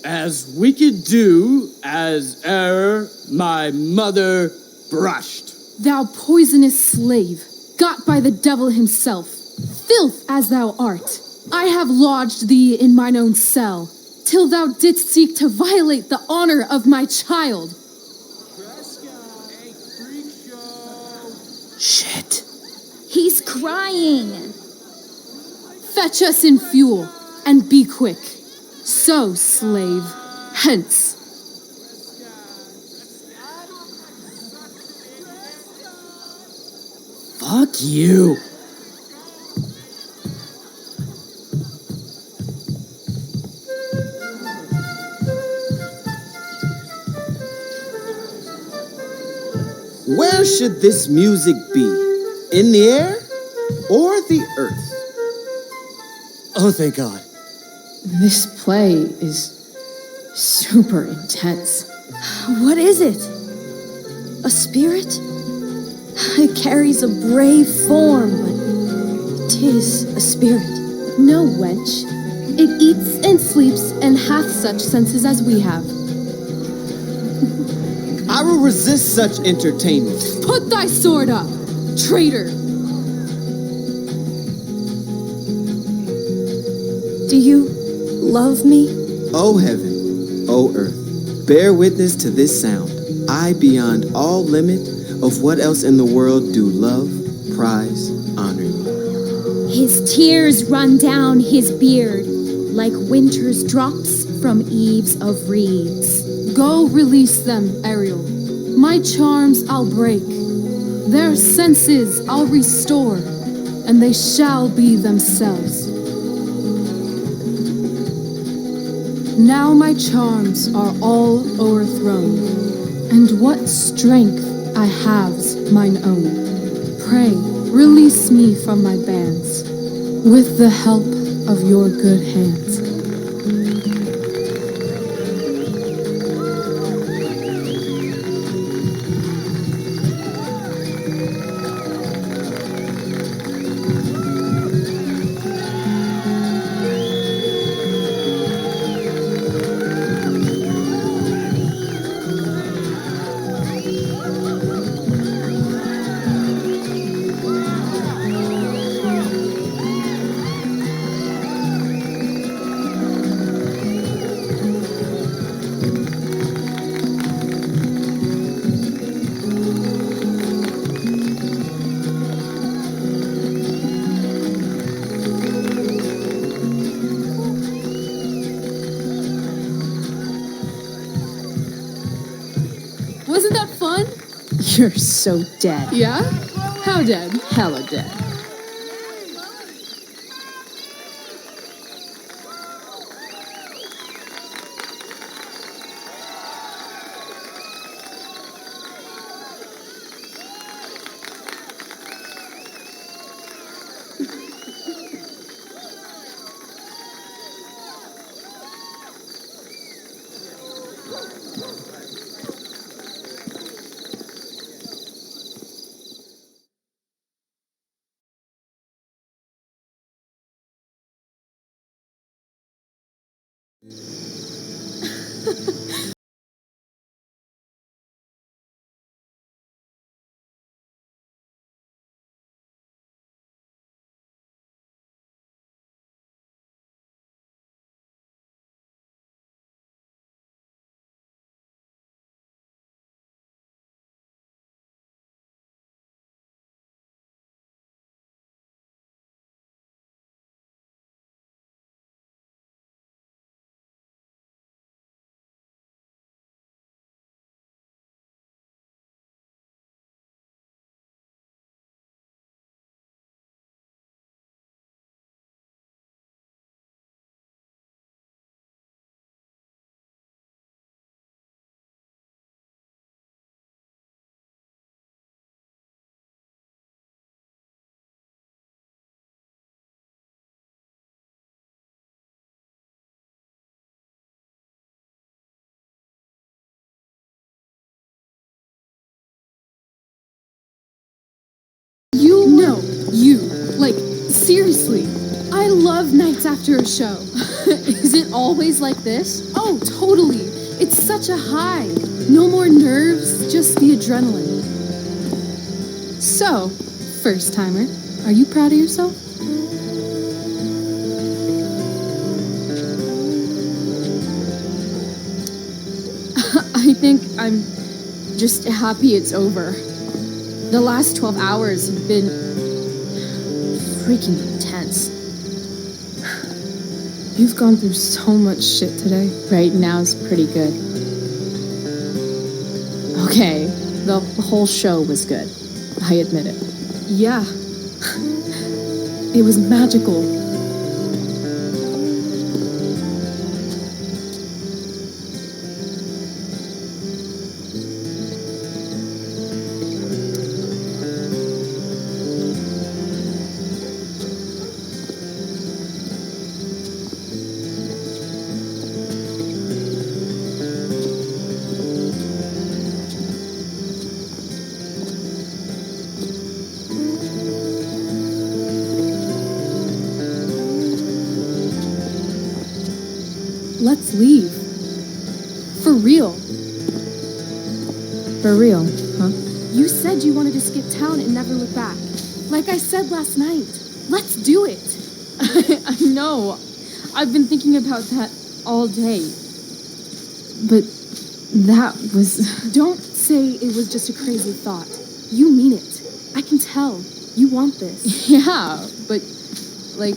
As wicked do as e'er my mother brushed. Thou poisonous slave, got by the devil himself, filth as thou art, I have lodged thee in mine own cell, till thou didst seek to violate the honor of my child. Shit. He's crying. Fetch us in fuel, and be quick. So, slave, hence. Fuck you. Where should this music be? In the air or the earth? Oh, thank God. This play is super intense. What is it? A spirit? It carries a brave form, but 'tis a spirit. No, wench. It eats and sleeps and hath such senses as we have. I will resist such entertainment. Put thy sword up, traitor! Do you love me? O heaven, O earth, bear witness to this sound. I, beyond all limit of what else in the world do love, prize, honor you. His tears run down his beard like winter's drops from eaves of reeds. Go release them, Ariel. My charms I'll break. Their senses I'll restore, and they shall be themselves. Now my charms are all o'erthrown, and what strength I have's mine own. Pray, release me from my bands, with the help of your good hands. You're so dead. Yeah? How dead? Hella dead. No, you. Like, seriously. I love nights after a show. Is it always like this? Oh, totally. It's such a high. No more nerves, just the adrenaline. So, first timer, are you proud of yourself? I think I'm just happy it's over. The last 12 hours have been freaking intense. You've gone through so much shit today. Right now is pretty good. Okay, the whole show was good. I admit it. Yeah. It was magical. Let's leave. For real. For real, huh? You said you wanted to skip town and never look back. Like I said last night. Let's do it. I know. I've been thinking about that all day. But that was... Don't say it was just a crazy thought. You mean it. I can tell. You want this. Yeah, but, like,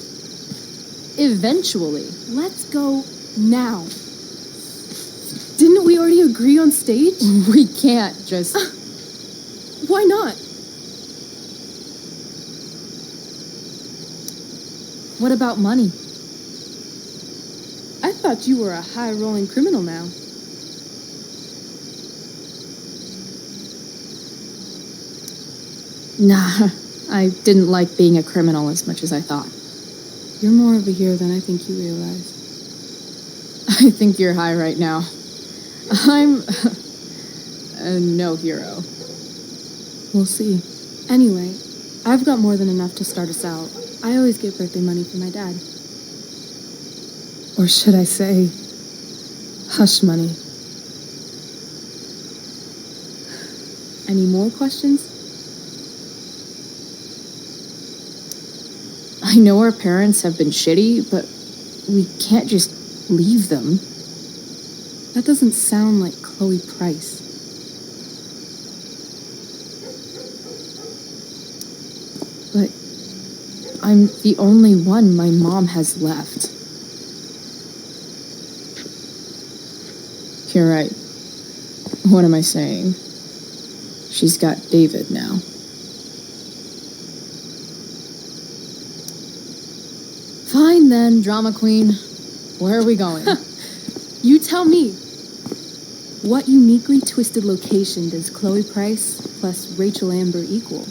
eventually. Let's go now. Didn't we already agree on stage? We can't just... Why not? What about money? I thought you were a high-rolling criminal now. Nah, I didn't like being a criminal as much as I thought. You're more of a hero than I think you realize. I think you're high right now. I'm no hero. We'll see. Anyway, I've got more than enough to start us out. I always get birthday money from my dad. Or should I say, hush money. Any more questions? I know our parents have been shitty, but we can't just leave them. That doesn't sound like Chloe Price. But I'm the only one my mom has left. You're right. What am I saying? She's got David now. Fine then, drama queen. Where are we going? You tell me. What uniquely twisted location does Chloe Price plus Rachel Amber equal?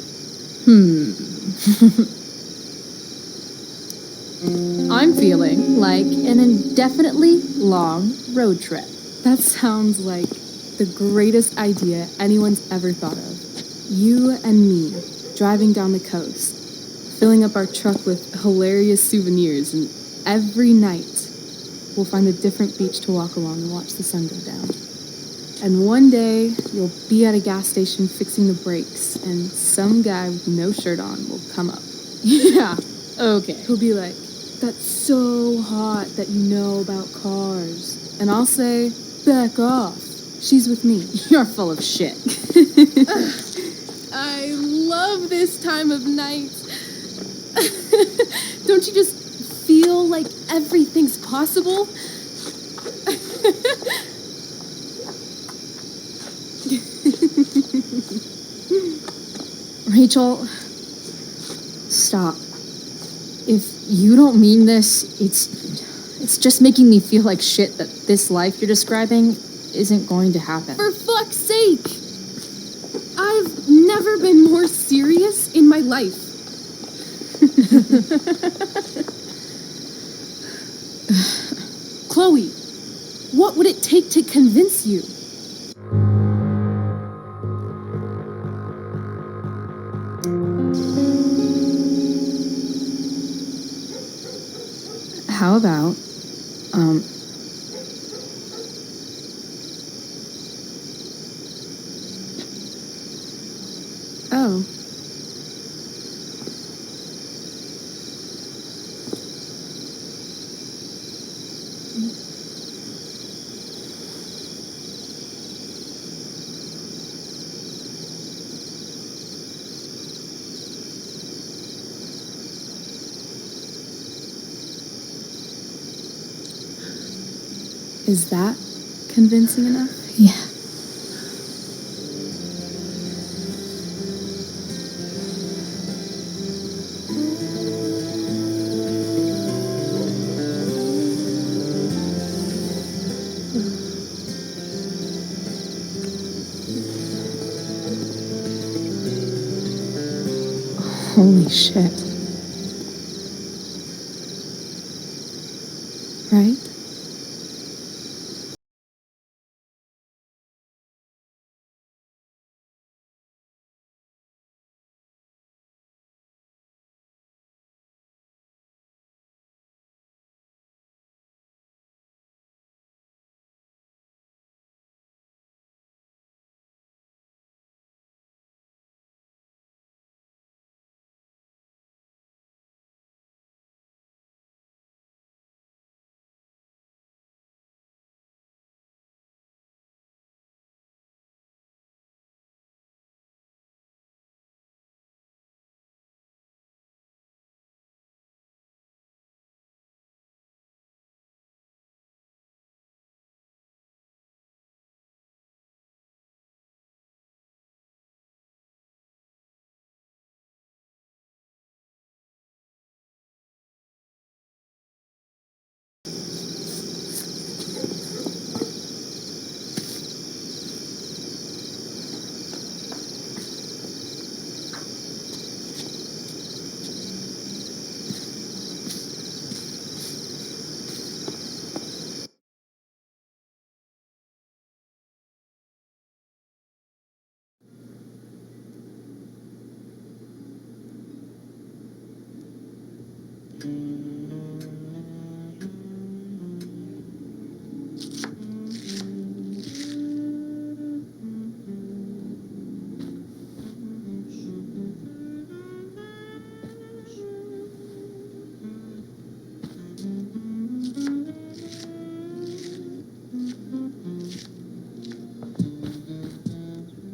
I'm feeling like an indefinitely long road trip. That sounds like the greatest idea anyone's ever thought of. You and me, driving down the coast, filling up our truck with hilarious souvenirs, and every night we'll find a different beach to walk along and watch the sun go down. And one day, you'll be at a gas station fixing the brakes, and some guy with no shirt on will come up. Yeah, okay. He'll be like, "That's so hot that you know about cars." And I'll say, "Back off. She's with me." You're full of shit. I love this time of night. Don't you just feel like everything's possible? Rachel, stop. If you don't mean this, it's just making me feel like shit that this life you're describing isn't going to happen. For fuck's sake! I've never been more serious in my life. Chloe, what would it take to convince you? How about, Oh. Is that convincing enough? Yeah. Holy shit. Right?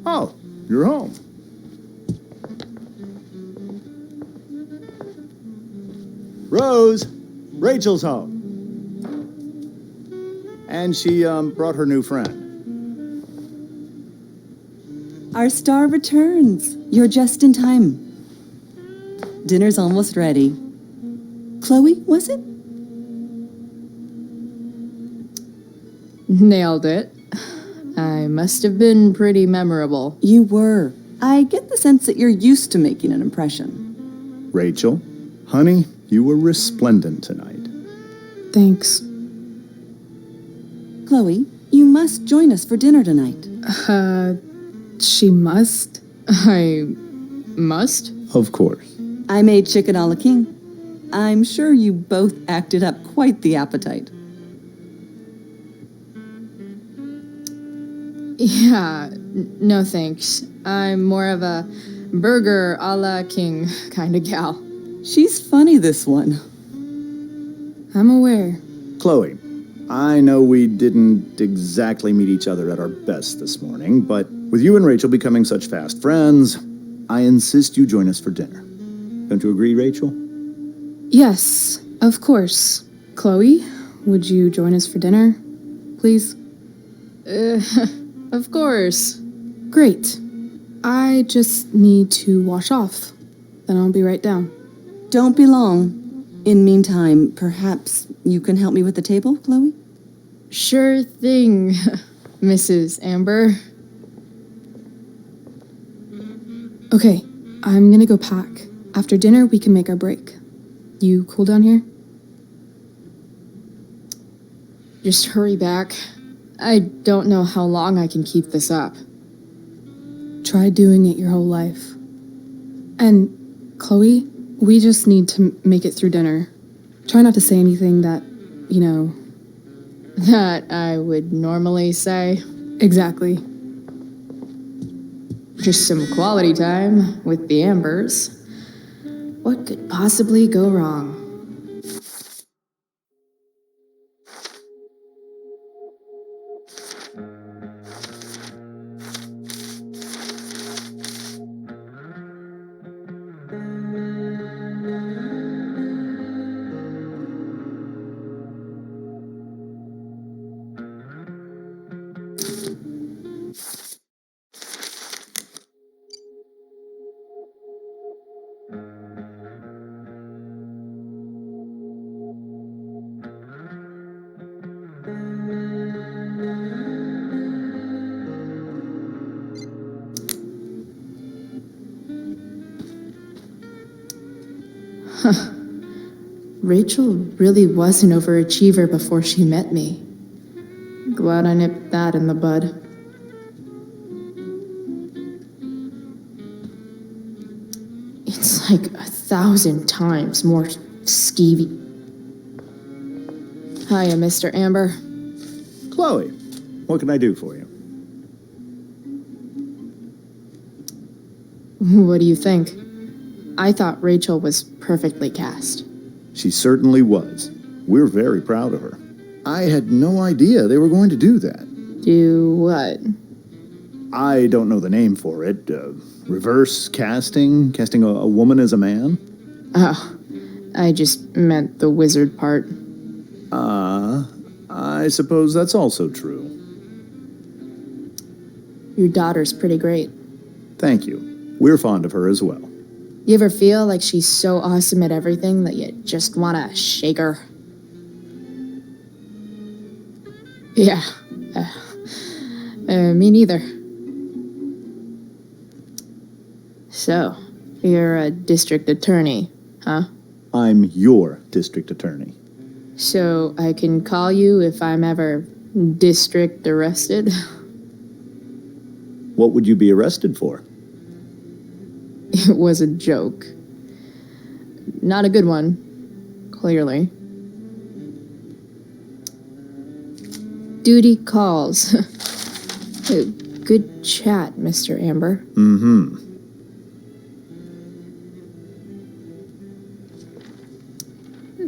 Oh, you're home. Rose, Rachel's home. And she brought her new friend. Our star returns. You're just in time. Dinner's almost ready. Chloe, was it? Nailed it. I must have been pretty memorable. You were. I get the sense that you're used to making an impression. Rachel, honey, you were resplendent tonight. Thanks. Chloe, you must join us for dinner tonight. She must? I must? Of course. I made chicken a la king. I'm sure you both acted up quite the appetite. Yeah, no thanks. I'm more of a burger a la king kind of gal. She's funny, this one. I'm aware. Chloe, I know we didn't exactly meet each other at our best this morning, but with you and Rachel becoming such fast friends, I insist you join us for dinner. Don't you agree, Rachel? Yes, of course. Chloe, would you join us for dinner, please? Of course. Great. I just need to wash off. Then I'll be right down. Don't be long. In meantime, perhaps you can help me with the table, Chloe? Sure thing, Mrs. Amber. Okay, I'm gonna go pack. After dinner, we can make our break. You cool down here? Just hurry back. I don't know how long I can keep this up. Try doing it your whole life. And, Chloe, we just need to make it through dinner. Try not to say anything that, That I would normally say. Exactly. Just some quality time with the Ambers. What could possibly go wrong? Rachel really was an overachiever before she met me. Glad I nipped that in the bud. It's like 1,000 times more skeevy. Hiya, Mr. Amber. Chloe, what can I do for you? What do you think? I thought Rachel was perfectly cast. She certainly was. We're very proud of her. I had no idea they were going to do that. Do what? I don't know the name for it. Reverse casting? Casting a woman as a man? Oh, I just meant the wizard part. I suppose that's also true. Your daughter's pretty great. Thank you. We're fond of her as well. You ever feel like she's so awesome at everything that you just want to shake her? Yeah. Me neither. So, you're a district attorney, huh? I'm your district attorney. So I can call you if I'm ever district arrested? What would you be arrested for? It was a joke. Not a good one, clearly. Duty calls. Good chat, Mr. Amber. Mm-hmm.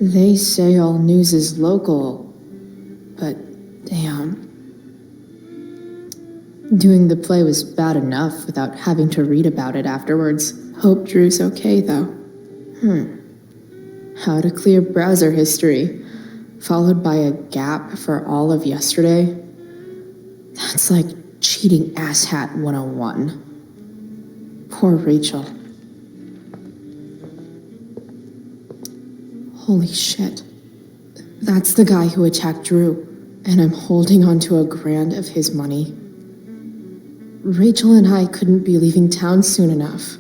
They say all news is local, but damn. Doing the play was bad enough without having to read about it afterwards. Hope Drew's okay, though. How to clear browser history, followed by a gap for all of yesterday? That's like cheating asshat 101. Poor Rachel. Holy shit. That's the guy who attacked Drew, and I'm holding onto a grand of his money. Rachel and I couldn't be leaving town soon enough.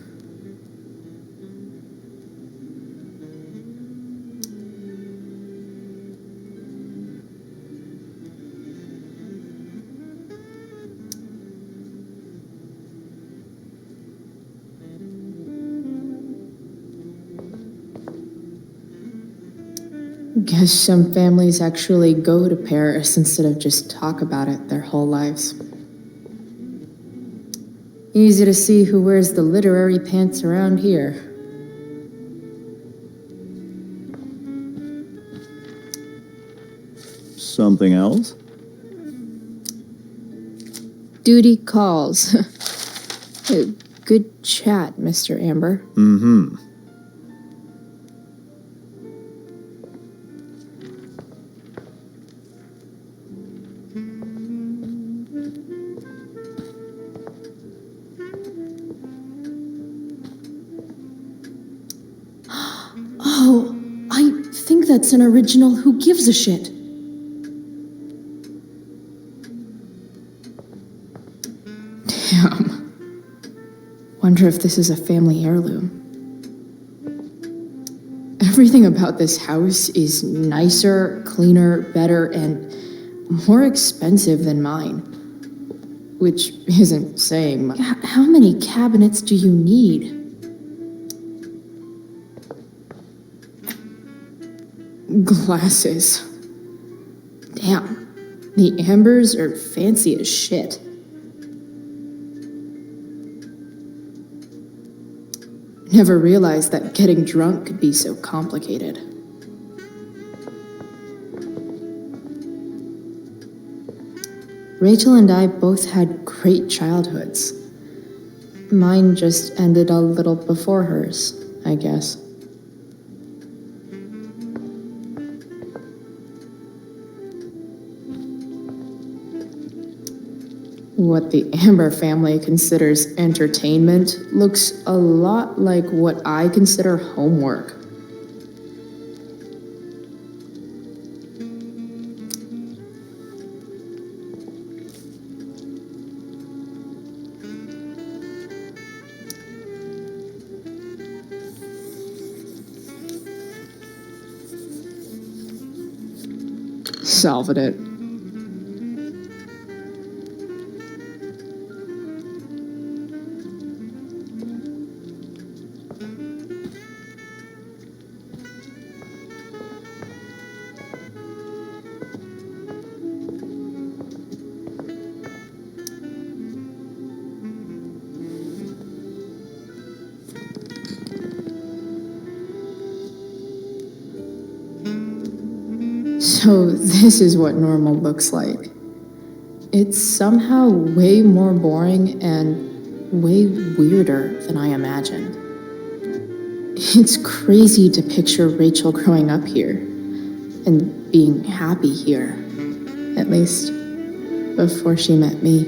Guess some families actually go to Paris instead of just talk about it their whole lives. Easy to see who wears the literary pants around here. Something else? Duty calls. Good chat, Mr. Amber. Mm-hmm. Oh, I think that's an original Who Gives a Shit. Damn. Wonder if this is a family heirloom. Everything about this house is nicer, cleaner, better, and more expensive than mine. Which isn't saying much. How many cabinets do you need? Glasses. Damn. The Ambers are fancy as shit. Never realized that getting drunk could be so complicated. Rachel and I both had great childhoods. Mine just ended a little before hers, I guess. What the Amber family considers entertainment looks a lot like what I consider homework. Salvin it. So this is what normal looks like. It's somehow way more boring and way weirder than I imagined. It's crazy to picture Rachel growing up here and being happy here, at least before she met me.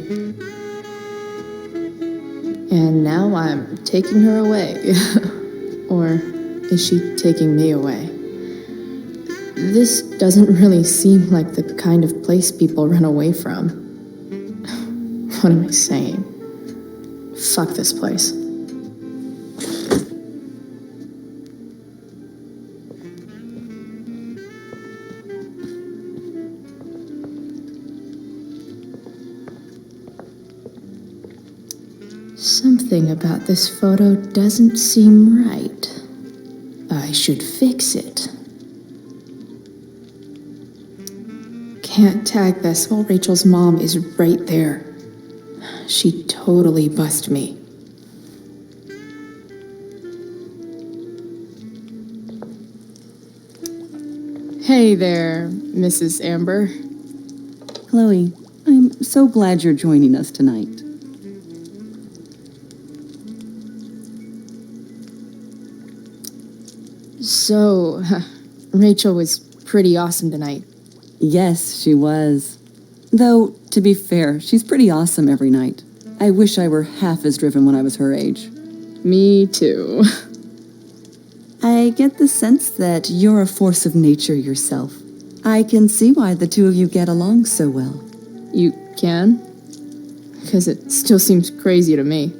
And now I'm taking her away. Or is she taking me away? This doesn't really seem like the kind of place people run away from. What am I saying? Fuck this place. Something about this photo doesn't seem right. I should fix it. Can't tag this while Rachel's mom is right there. She totally bust me. Hey there, Mrs. Amber. Chloe, I'm so glad you're joining us tonight. So, Rachel was pretty awesome tonight. Yes, she was. Though, to be fair, she's pretty awesome every night. I wish I were half as driven when I was her age. Me too. I get the sense that you're a force of nature yourself. I can see why the two of you get along so well. You can? Because it still seems crazy to me.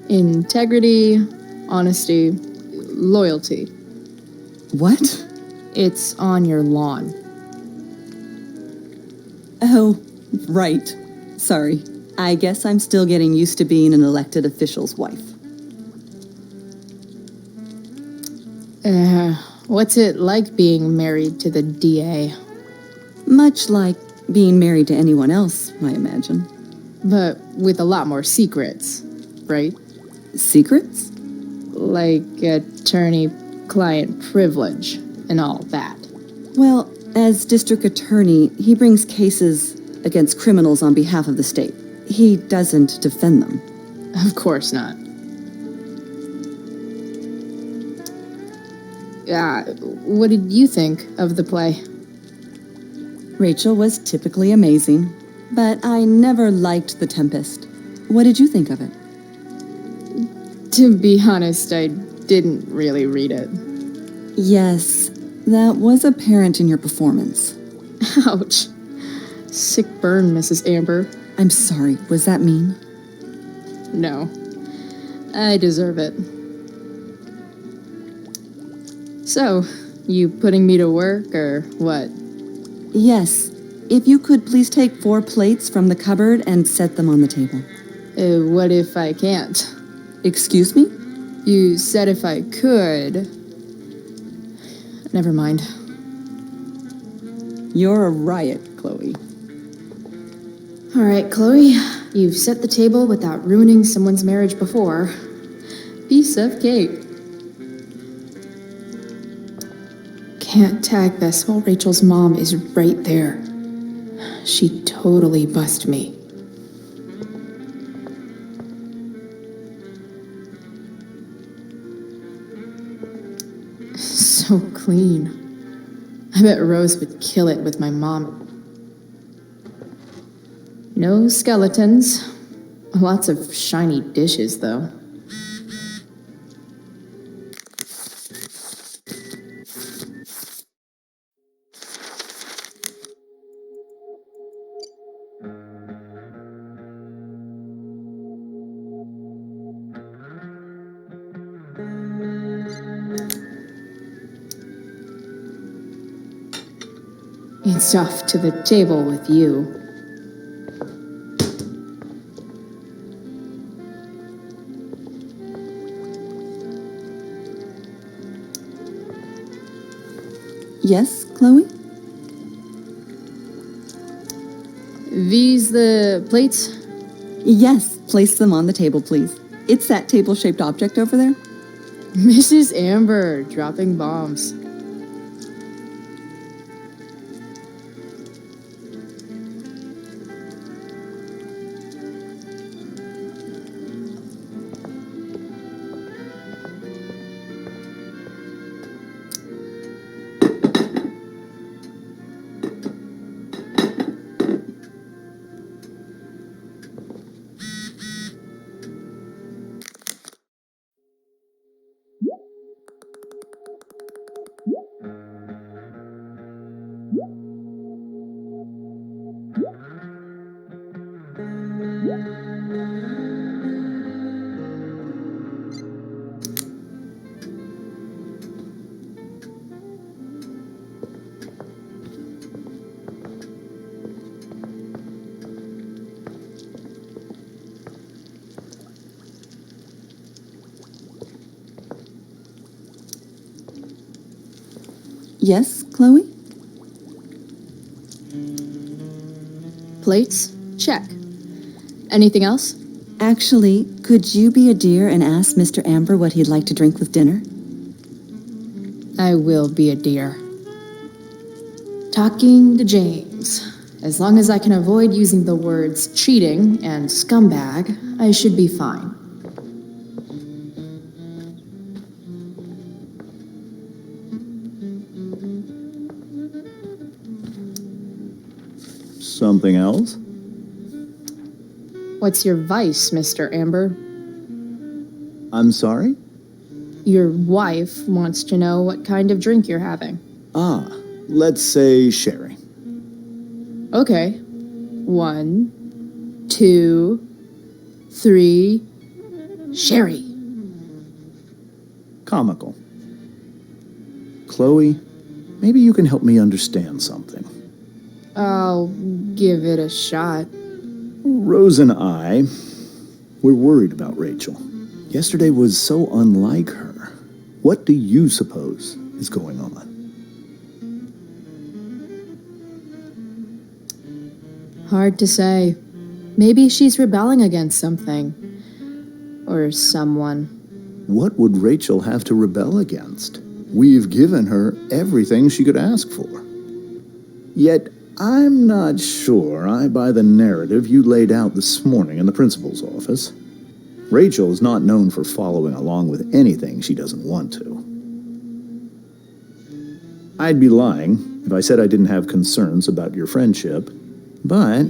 Integrity, honesty, loyalty. What? It's on your lawn. Oh, right. Sorry. I guess I'm still getting used to being an elected official's wife. What's it like being married to the DA? Much like being married to anyone else, I imagine. But with a lot more secrets, right? Secrets? Like attorney-client privilege and all that. Well, as district attorney, he brings cases against criminals on behalf of the state. He doesn't defend them. Of course not. What did you think of the play? Rachel was typically amazing, but I never liked The Tempest. What did you think of it? To be honest, I didn't really read it. Yes, that was apparent in your performance. Ouch. Sick burn, Mrs. Amber. I'm sorry, was that mean? No. I deserve it. So, you putting me to work, or what? Yes. If you could please take 4 plates from the cupboard and set them on the table. What if I can't? Excuse me? You said if I could. Never mind. You're a riot, Chloe. All right, Chloe. You've set the table without ruining someone's marriage before. Piece of cake. Can't tag this while Rachel's mom is right there. She totally bust me. So clean. I bet Rose would kill it with my mom. No skeletons. Lots of shiny dishes, though. It's off to the table with you. Yes, Chloe? These the plates? Yes, place them on the table, please. It's that table-shaped object over there. Mrs. Amber, dropping bombs. Yes, Chloe? Plates? Check. Anything else? Actually, could you be a dear and ask Mr. Amber what he'd like to drink with dinner? I will be a dear. Talking to James. As long as I can avoid using the words cheating and scumbag, I should be fine. Something else? What's your vice, Mr. Amber? I'm sorry? Your wife wants to know what kind of drink you're having. Ah, let's say sherry. Okay. 1, 2, 3. Sherry. Comical. Chloe, maybe you can help me understand something. I'll give it a shot. Rose and I, we're worried about Rachel. Yesterday was so unlike her. What do you suppose is going on? Hard to say. Maybe she's rebelling against something. Or someone. What would Rachel have to rebel against? We've given her everything she could ask for. Yet, I'm not sure I buy the narrative you laid out this morning in the principal's office. Rachel is not known for following along with anything she doesn't want to. I'd be lying if I said I didn't have concerns about your friendship, but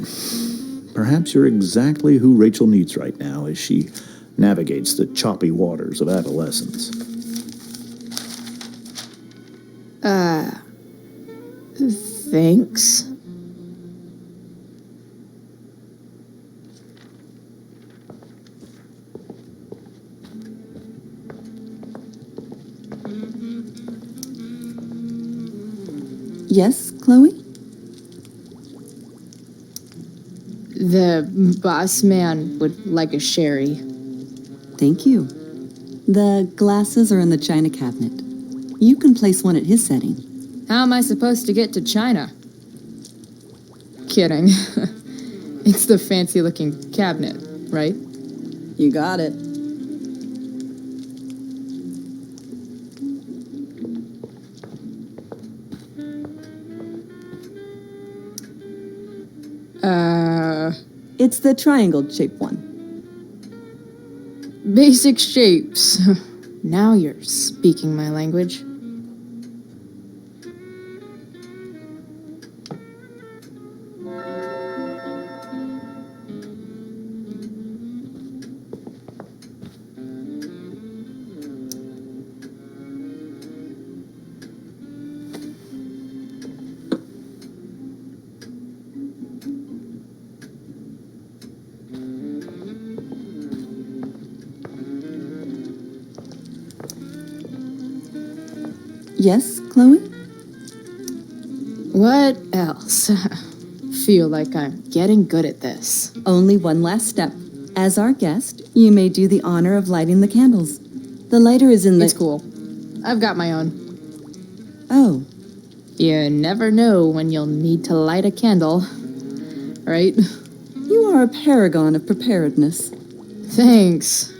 perhaps you're exactly who Rachel needs right now as she navigates the choppy waters of adolescence. Thanks. Yes, Chloe? The boss man would like a sherry. Thank you. The glasses are in the china cabinet. You can place one at his setting. How am I supposed to get to China? Kidding. It's the fancy-looking cabinet, right? You got it. It's the triangle-shaped one. Basic shapes. Now you're speaking my language. Yes, Chloe? What else? Feel like I'm getting good at this. Only one last step. As our guest, you may do the honor of lighting the candles. The lighter is in the... It's cool. I've got my own. Oh. You never know when you'll need to light a candle, right? You are a paragon of preparedness. Thanks.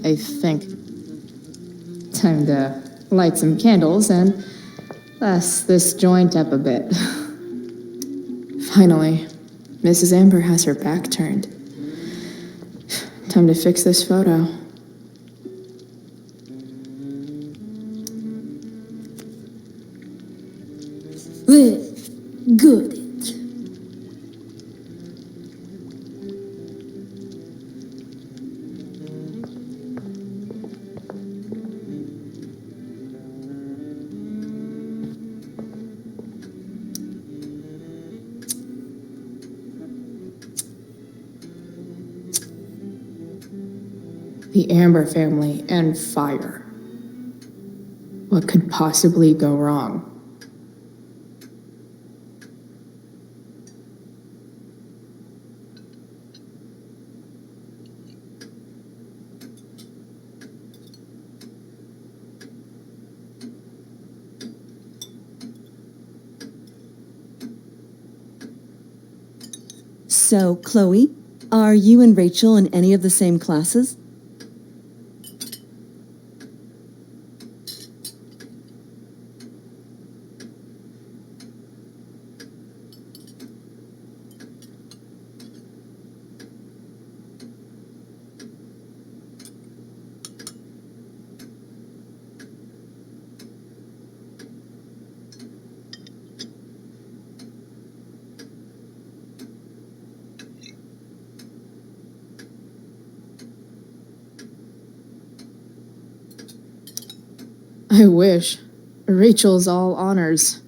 I think. Time to light some candles and bless this joint up a bit. Finally, Mrs. Amber has her back turned. Time to fix this photo. Good. The Amber family and fire. What could possibly go wrong? So, Chloe, are you and Rachel in any of the same classes? I wish. Rachel's all honors.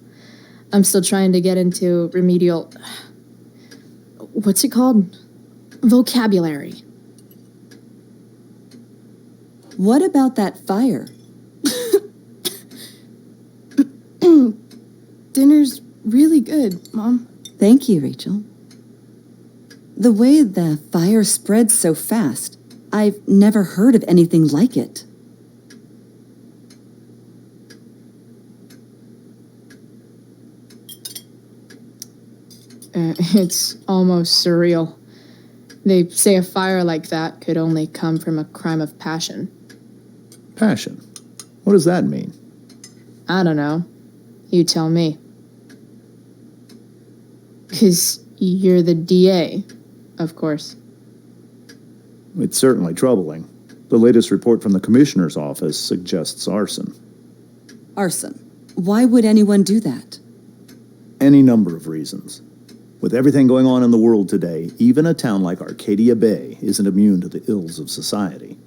I'm still trying to get into remedial... What's it called? Vocabulary. What about that fire? Dinner's really good, Mom. Thank you, Rachel. The way the fire spreads so fast, I've never heard of anything like it. It's almost surreal. They say a fire like that could only come from a crime of passion. Passion? What does that mean? I don't know. You tell me. 'Cause you're the DA, of course. It's certainly troubling. The latest report from the commissioner's office suggests arson. Arson. Why would anyone do that? Any number of reasons. With everything going on in the world today, even a town like Arcadia Bay isn't immune to the ills of society.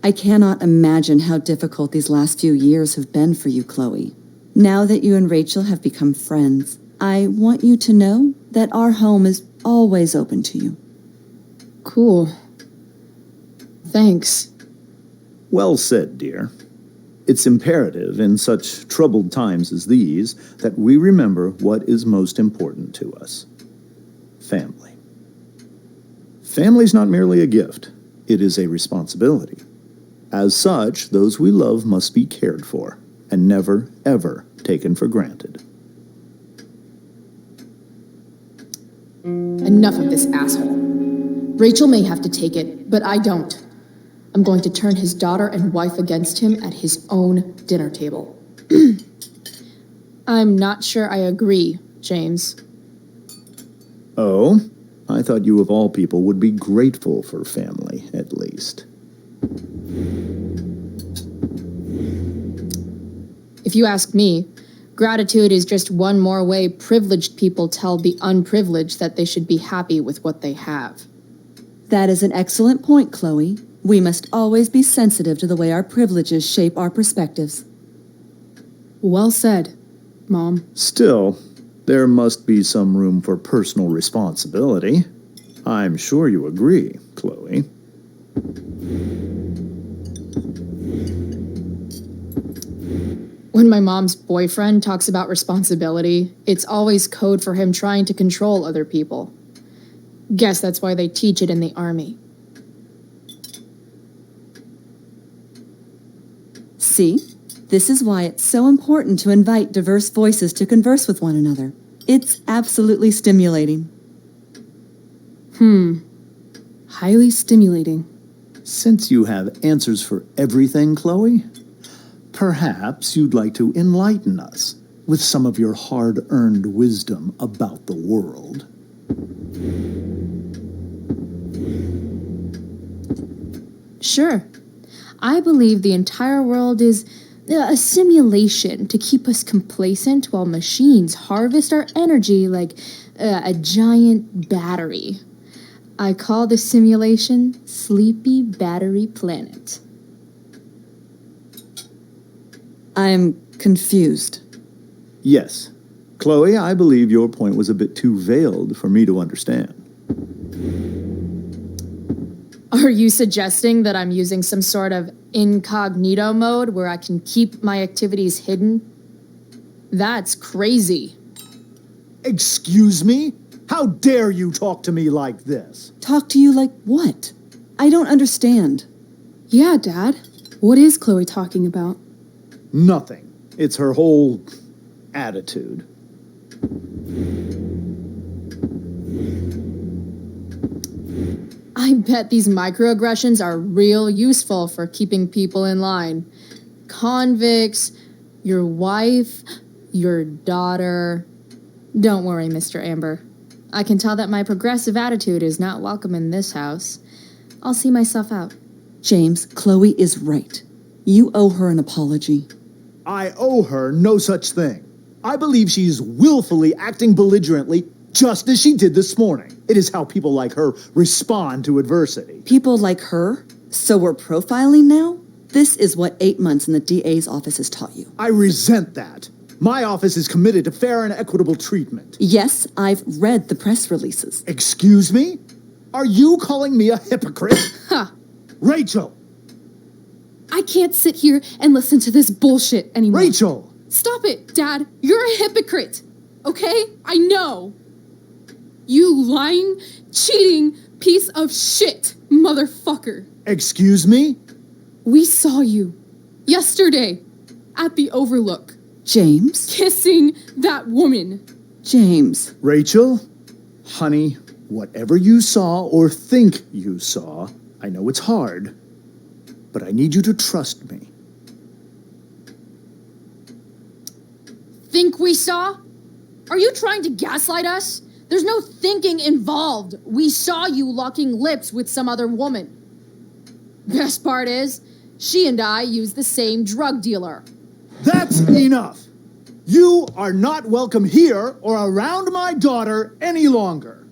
I cannot imagine how difficult these last few years have been for you, Chloe. Now that you and Rachel have become friends, I want you to know that our home is always open to you. Cool. Thanks. Well said, dear. It's imperative in such troubled times as these that we remember what is most important to us. Family. Family's not merely a gift. It is a responsibility. As such, those we love must be cared for and never, ever taken for granted. Enough of this asshole. Rachel may have to take it, but I don't. I'm going to turn his daughter and wife against him at his own dinner table. I'm not sure I agree, James. Oh? I thought you of all people would be grateful for family, at least. If you ask me, gratitude is just one more way privileged people tell the unprivileged that they should be happy with what they have. That is an excellent point, Chloe. We must always be sensitive to the way our privileges shape our perspectives. Well said, Mom. Still, there must be some room for personal responsibility. I'm sure you agree, Chloe. When my mom's boyfriend talks about responsibility, it's always code for him trying to control other people. Guess that's why they teach it in the army. See? This is why it's so important to invite diverse voices to converse with one another. It's absolutely stimulating. Highly stimulating. Since you have answers for everything, Chloe, perhaps you'd like to enlighten us with some of your hard-earned wisdom about the world. Sure. I believe the entire world is a simulation to keep us complacent while machines harvest our energy like a giant battery. I call the simulation Sleepy Battery Planet. I'm confused. Yes. Chloe, I believe your point was a bit too veiled for me to understand. Are you suggesting that I'm using some sort of incognito mode where I can keep my activities hidden? That's crazy. Excuse me? How dare you talk to me like this? Talk to you like what? I don't understand. Yeah, Dad. What is Chloe talking about? Nothing. It's her whole attitude. I bet these microaggressions are real useful for keeping people in line. Convicts, your wife, your daughter. Don't worry, Mr. Amber. I can tell that my progressive attitude is not welcome in this house. I'll see myself out. James, Chloe is right. You owe her an apology. I owe her no such thing. I believe she's willfully acting belligerently just as she did this morning. It is how people like her respond to adversity. People like her? So we're profiling now? This is what 8 months in the DA's office has taught you. I resent that. My office is committed to fair and equitable treatment. Yes, I've read the press releases. Excuse me? Are you calling me a hypocrite? Ha! Rachel! I can't sit here and listen to this bullshit anymore. Rachel! Stop it, Dad. You're a hypocrite. Okay? I know. You lying, cheating piece of shit, motherfucker. Excuse me? We saw you yesterday at the Overlook. James? Kissing that woman. James. Rachel? Honey, whatever you saw or think you saw, I know it's hard, but I need you to trust me. Think we saw? Are you trying to gaslight us? There's no thinking involved. We saw you locking lips with some other woman. Best part is, she and I used the same drug dealer. That's enough! You are not welcome here or around my daughter any longer.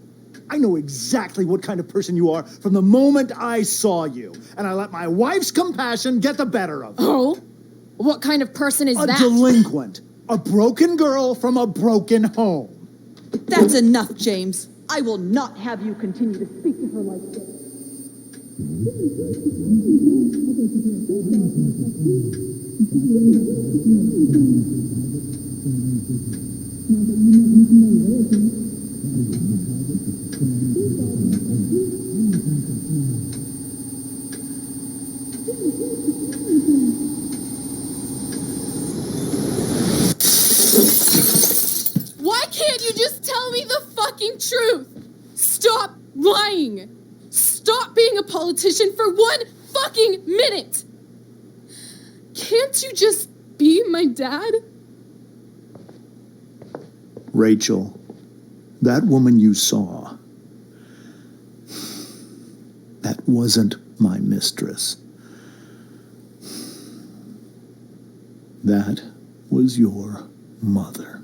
I know exactly what kind of person you are from the moment I saw you, and I let my wife's compassion get the better of me. Oh? What kind of person is a that? A delinquent. A broken girl from a broken home. That's enough, James. I will not have you continue to speak to her like this. Why can't you just tell me the fucking truth? Stop lying. Stop being a politician for 1 fucking minute. Can't you just be my dad? Rachel, that woman you saw, that wasn't my mistress. That was your mother.